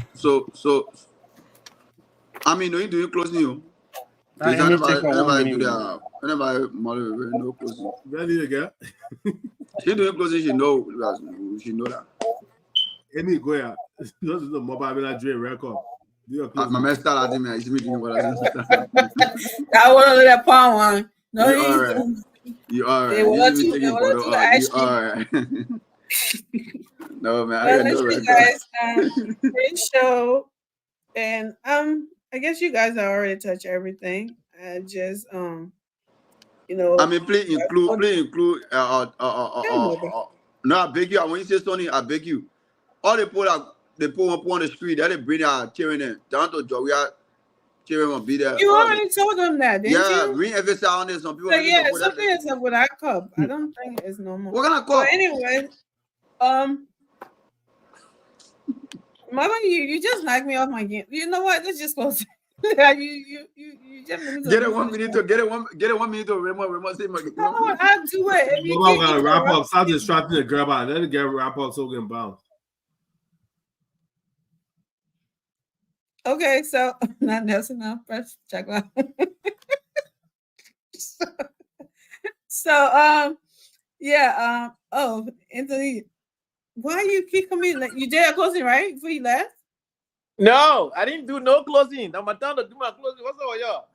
K: I mean, no, you do closing you. Anybody do that? Anybody no closing.
D: Ready again?
K: She do closing. She know that.
D: Amy, go ahead. This is the mobile Nigeria record.
K: My man start at me. He's making what I said.
B: I want to let that palm one. No,
K: you all right. You all right. You all right. No man, I got no record.
B: Guys, great show, and I guess you guys have already touched everything. I just you know.
K: I mean, please include. No, I beg you. When you say Sony, I beg you. All the people that they put up on the street, that they bring out cheering in. Down to Joey, cheering will be there.
B: You already told them that, didn't you?
K: Yeah, we ever saw on this. Some people.
B: Yeah, something is up with our cup. I don't think it's no more.
K: What kind of cup?
B: Anyway, Mama, you just knocked me off my game. You know what? Let's just close. you just
K: get it 1 minute to get it 1 minute to Remo say my.
B: No, I'll do it. If you
D: We're gonna wrap up. Stop distracting the girl. Let it get wrap up so we can bounce.
B: Okay, so not Nelson now. Press check out. Oh, Anthony, why you keep coming? Like, you did a closing, right? Before you left?
Q: No, I didn't do no closing. Now my time to do my closing. What's up with y'all?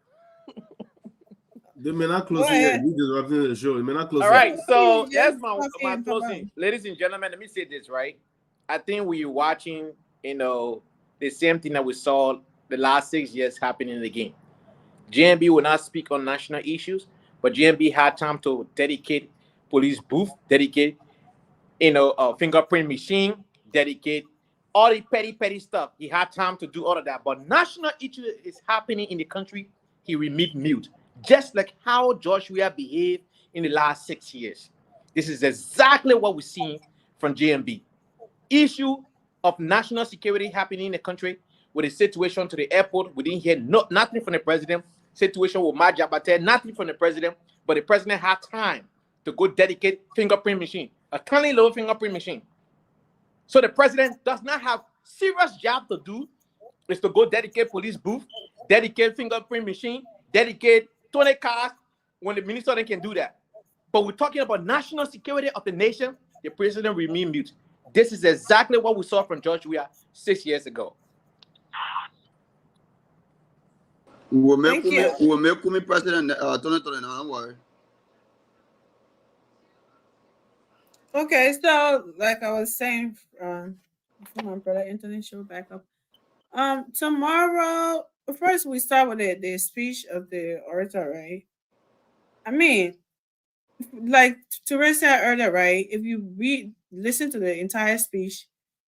D: They may not close it yet. We disrupting the show. They may not close.
Q: All right, so that's my closing. Ladies and gentlemen, let me say this, right? I think we're watching, the same thing that we saw the last 6 years happening in the game. JMB will not speak on national issues, but JMB had time to dedicate police booth, dedicate, fingerprint machine, dedicate all the petty stuff. He had time to do all of that. But national issue is happening in the country, he remained mute. Just like how Joshua behaved in the last 6 years. This is exactly what we're seeing from JMB. Issue of national security happening in the country, with a situation to the airport, we didn't hear nothing from the president. Situation with Jabateh, nothing from the president, but the president had time to go dedicate fingerprint machine, a tiny little fingerprint machine. So the president does not have serious job to do, is to go dedicate police booth, dedicate fingerprint machine, dedicate 20 cars when the minister can do that. But we're talking about national security of the nation, the president remain mute. This is exactly what we saw from George Weah 6 years ago.
K: We'll make me president 2029, don't worry.
B: Okay, so like I was saying, my brother Anthony show back up. Tomorrow, first we start with the speech of the orator, right? I mean, like Teresa said earlier, right? If you listen to the entire speech,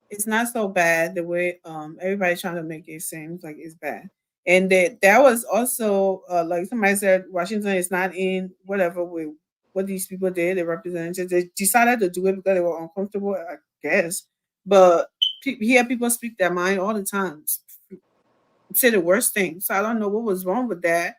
B: it's not so bad the way everybody's trying to make it seem like it's bad. And that was also like somebody said, Washington is not in whatever with what these people did. The representatives, they decided to do it because they were uncomfortable, I guess. But hear people speak their mind all the time, say the worst thing. So I don't know what was wrong with that.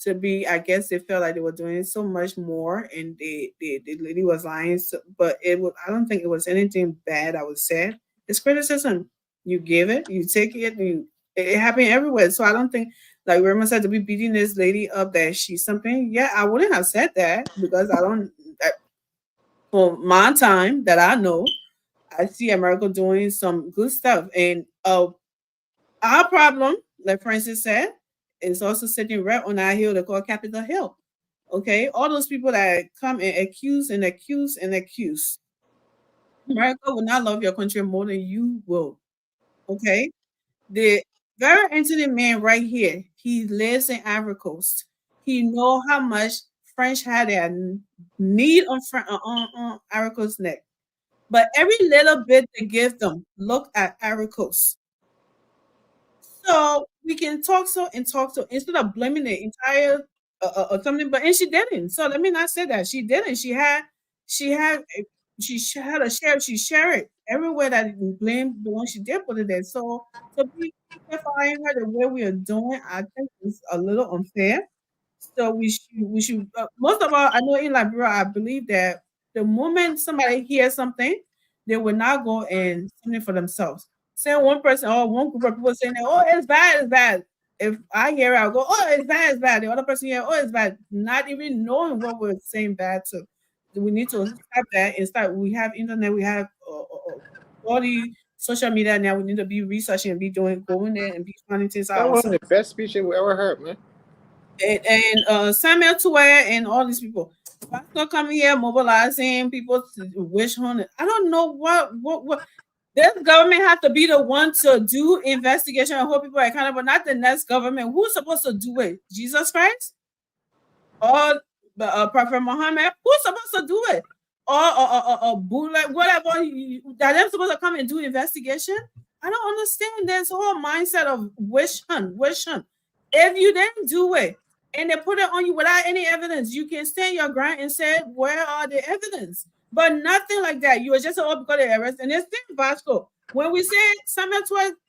B: I guess they felt like they were doing so much more, and the lady was lying. So, but I don't think it was anything bad I would say. It's criticism. You give it, you take it, it happened everywhere. So I don't think, like Rema said, to be beating this lady up that she's something. Yeah, I wouldn't have said that because for my time that I know, I see America doing some good stuff. And our problem, like Francis said, is also sitting right on our hill they call Capitol Hill. Okay, all those people that come and accuse and accuse and accuse. America will not love your country more than you will. Okay, the very intimate man right here, he lives in Ivory Coast. He know how much French had their need on Ivory Coast neck. But every little bit they give them, look at Ivory Coast. So we can talk instead of blaming the entire something, and she didn't. So let me not say that she didn't. She had a share. She shared it everywhere that we blame the one she did put it there. So be justifying her the way we are doing, I think is a little unfair. So we should most of all, I know in Liberia, I believe that the moment somebody hears something, they will not go and something for themselves. Say one person or one group of people saying, "Oh, it's bad, it's bad." If I hear it, I'll go, "Oh, it's bad, it's bad." The other person here, "Oh, it's bad," not even knowing what we're saying bad to. We need to stop that and start. We have internet, we have all the social media now. We need to be researching and be going there and be finding things out.
Q: That was the best speech we ever heard, man.
B: And Samuel Tuwaya and all these people. Pastor coming here mobilizing people to wish hunt. I don't know what this government have to be the one to do investigation and hold people accountable, not the next government. Who's supposed to do it? Jesus Christ? Or Prophet Muhammad? Who's supposed to do it? Or Buddha, whatever. That they're supposed to come and do investigation? I don't understand this whole mindset of wish hunt. If you didn't do it and they put it on you without any evidence, you can stand your ground and say, where are the evidence? But nothing like that. You were just because they arrest. And it's still Vasco. When we say Samuel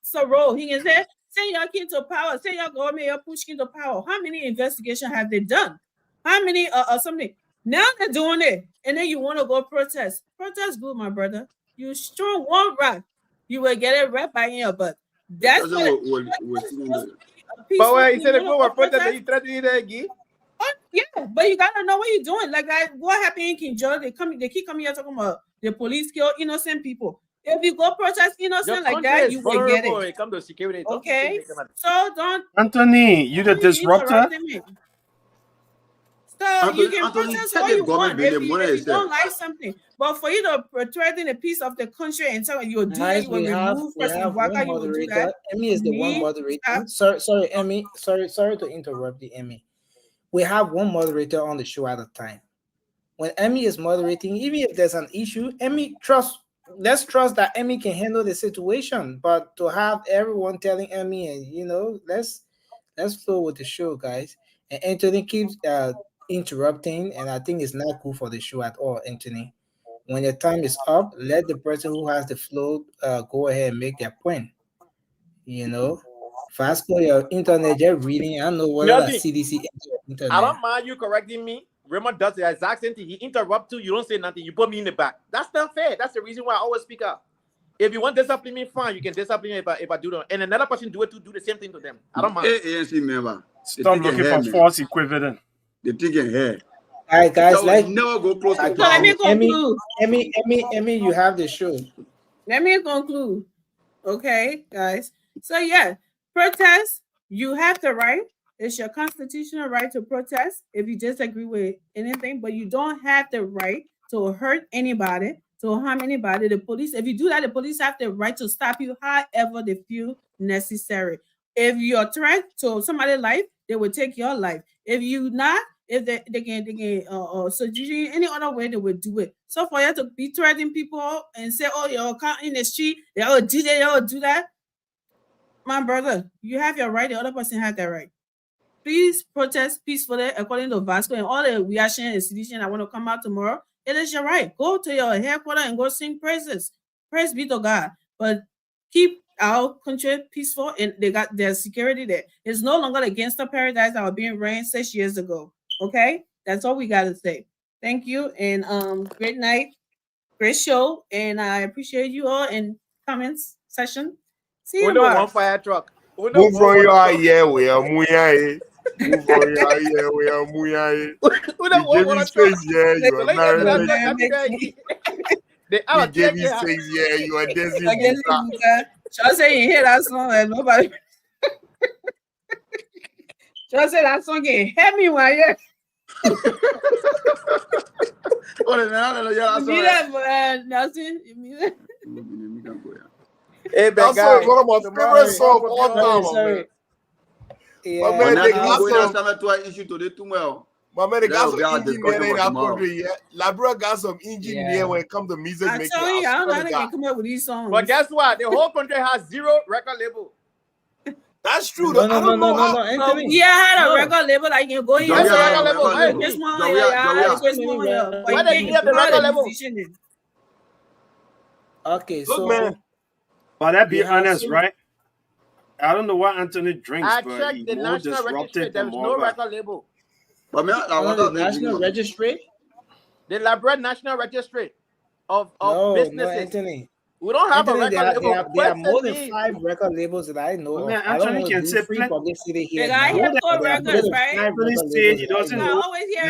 B: Soro, he can say, send your king to power, send your government, your push king to power. How many investigations have they done? How many something? Now they're doing it. And then you want to go protest. Protest good, my brother. You strong one rock. You will get it right by your butt. That's what
Q: but when you say they go for protest, you threaten it again.
B: Oh, yeah, but you gotta know what you're doing. Like what happened in Kinjoro, they keep coming here talking about the police kill innocent people. If you go protest innocent like that, you will get it.
Q: Come to security.
B: Okay, so don't
M: Anthony, you the disruptor.
B: So you can protest all you want if you don't like something, but for you to threaten a piece of the country and tell you do it, you will remove President Waka, you will do that.
J: Emmy is the one moderator. Sorry, Emmy. Sorry to interrupt you, Emmy. We have one moderator on the show at a time. When Emmy is moderating, even if there's an issue, let's trust that Emmy can handle the situation. But to have everyone telling Emmy, and let's flow with the show, guys. And Anthony keeps interrupting, and I think it's not cool for the show at all, Anthony. When your time is up, let the person who has the flow go ahead and make their point. Vasco, your internet just reading. I don't know what the CDC internet.
Q: I don't mind you correcting me. Raymond does the exact same thing. He interrupts you. You don't say nothing. You put me in the back. That's not fair. That's the reason why I always speak up. If you want discipline me, fine. You can discipline me if I do that. And another person do the same thing to them. I don't mind.
K: ANC member.
M: Stop looking for false equivalent.
K: The thing here.
J: All right, guys.
K: Never go close to
B: let me conclude.
J: Emmy, you have the show.
B: Let me conclude. Okay, guys. So yeah, protest. You have the right. It's your constitutional right to protest if you disagree with anything, but you don't have the right to hurt anybody, to harm anybody. The police, if you do that, the police have the right to stop you however they feel necessary. If you're a threat to somebody's life, they will take your life. If you not, if they can suggest any other way, they will do it. So for you to be threatening people and say, oh, you're caught in the street, they'll do that, they'll do that. My brother, you have your right, the other person has that right. Please protest peacefully according to Vasco and all the reaction and sedition I want to come out tomorrow. It is your right. Go to your headquarters and go sing praises. Praise be to God. But keep our country peaceful and they got their security there. It's no longer the gangster paradise that was being ran 6 years ago. Okay? That's all we got to say. Thank you and great night. Great show. And I appreciate you all in comments session. See you tomorrow.
Q: One fire truck.
T: Move from your yeah, we are muyaye. Move from your yeah, we are muyaye. You gave me 6 years, you are married. You gave me 6 years, you are dancing.
B: Just say you hear that song and nobody. Just say that song can help me one year. Nothing.
Q: Hey,
T: that's one of my favorite songs of all time, man.
K: Yeah. My man, they got some
T: engineer in our country. Yeah, Liberia got some engineer when it comes to music making.
B: I don't know how they can come up with these songs.
Q: But guess what? The whole country has 0 record label.
T: That's true.
B: No, yeah, I had a record label. Like you go in your record label. This one,
Q: why they give the record label?
J: Okay,
M: look, man. But that be honest, right? I don't know what Anthony drinks, but he
Q: the national registry. There is no record label.
K: But
J: the national registry,
Q: the Liberia National Registry of businesses.
J: No, Anthony.
Q: We don't have a record label.
J: There are more than 5 record labels that I know of.
M: I don't want to do free
J: publicity here.
B: I hear records, right?
M: Anthony said he doesn't know.
B: I always hear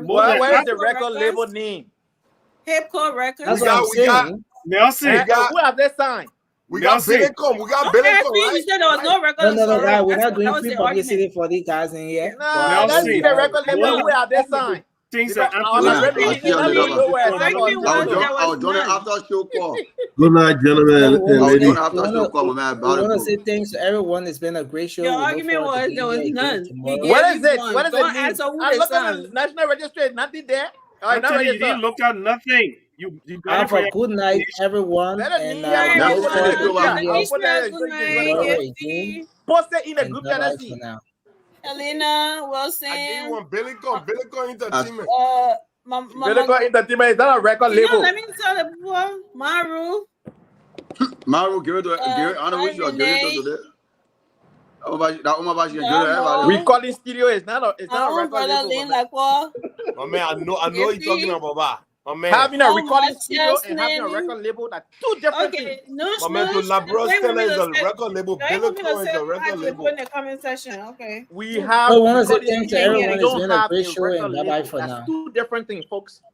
Q: where is the record label name?
B: Hip Code Records.
J: That's what I'm saying.
M: Nelson.
Q: Who have they signed?
T: We got Bellicom. We got Bellicom.
B: You said there was no record.
J: No, we're not doing free publicity for these guys in here.
Q: No, that's the record label. Where are they signed?
M: Things that
D: Good night, gentlemen and ladies.
J: I want to say thanks to everyone. It's been a great show.
B: Your argument was there was none.
Q: What is it? What is it? I look at the national registry. Nothing there.
M: You didn't look at nothing. You
J: have a good night, everyone. And
Q: post it in the group chat.
B: Elena Wilson.
T: I gave you one Bellicom Entertainment.
Q: Entertainment is not a record label.
B: Let me tell the people, Maru.
K: Maru, give it to I know which you are giving it to today.
Q: Recording studio is not a record label.
T: My man, I know what you're talking about. My man,
Q: having a recording studio and having a record label, that's two different things.
T: My man, to Labros is a record label. Bellicro is a record label.
B: In the comment section, okay.
Q: We have
G: I want to say thanks to
Q: studio,
G: everyone.
Q: we
G: It's
Q: don't
G: been a
Q: have
G: great
Q: a
G: show,
Q: record
G: and bye bye
Q: label.
G: for
Q: That's
G: now.
Q: two different things, folks.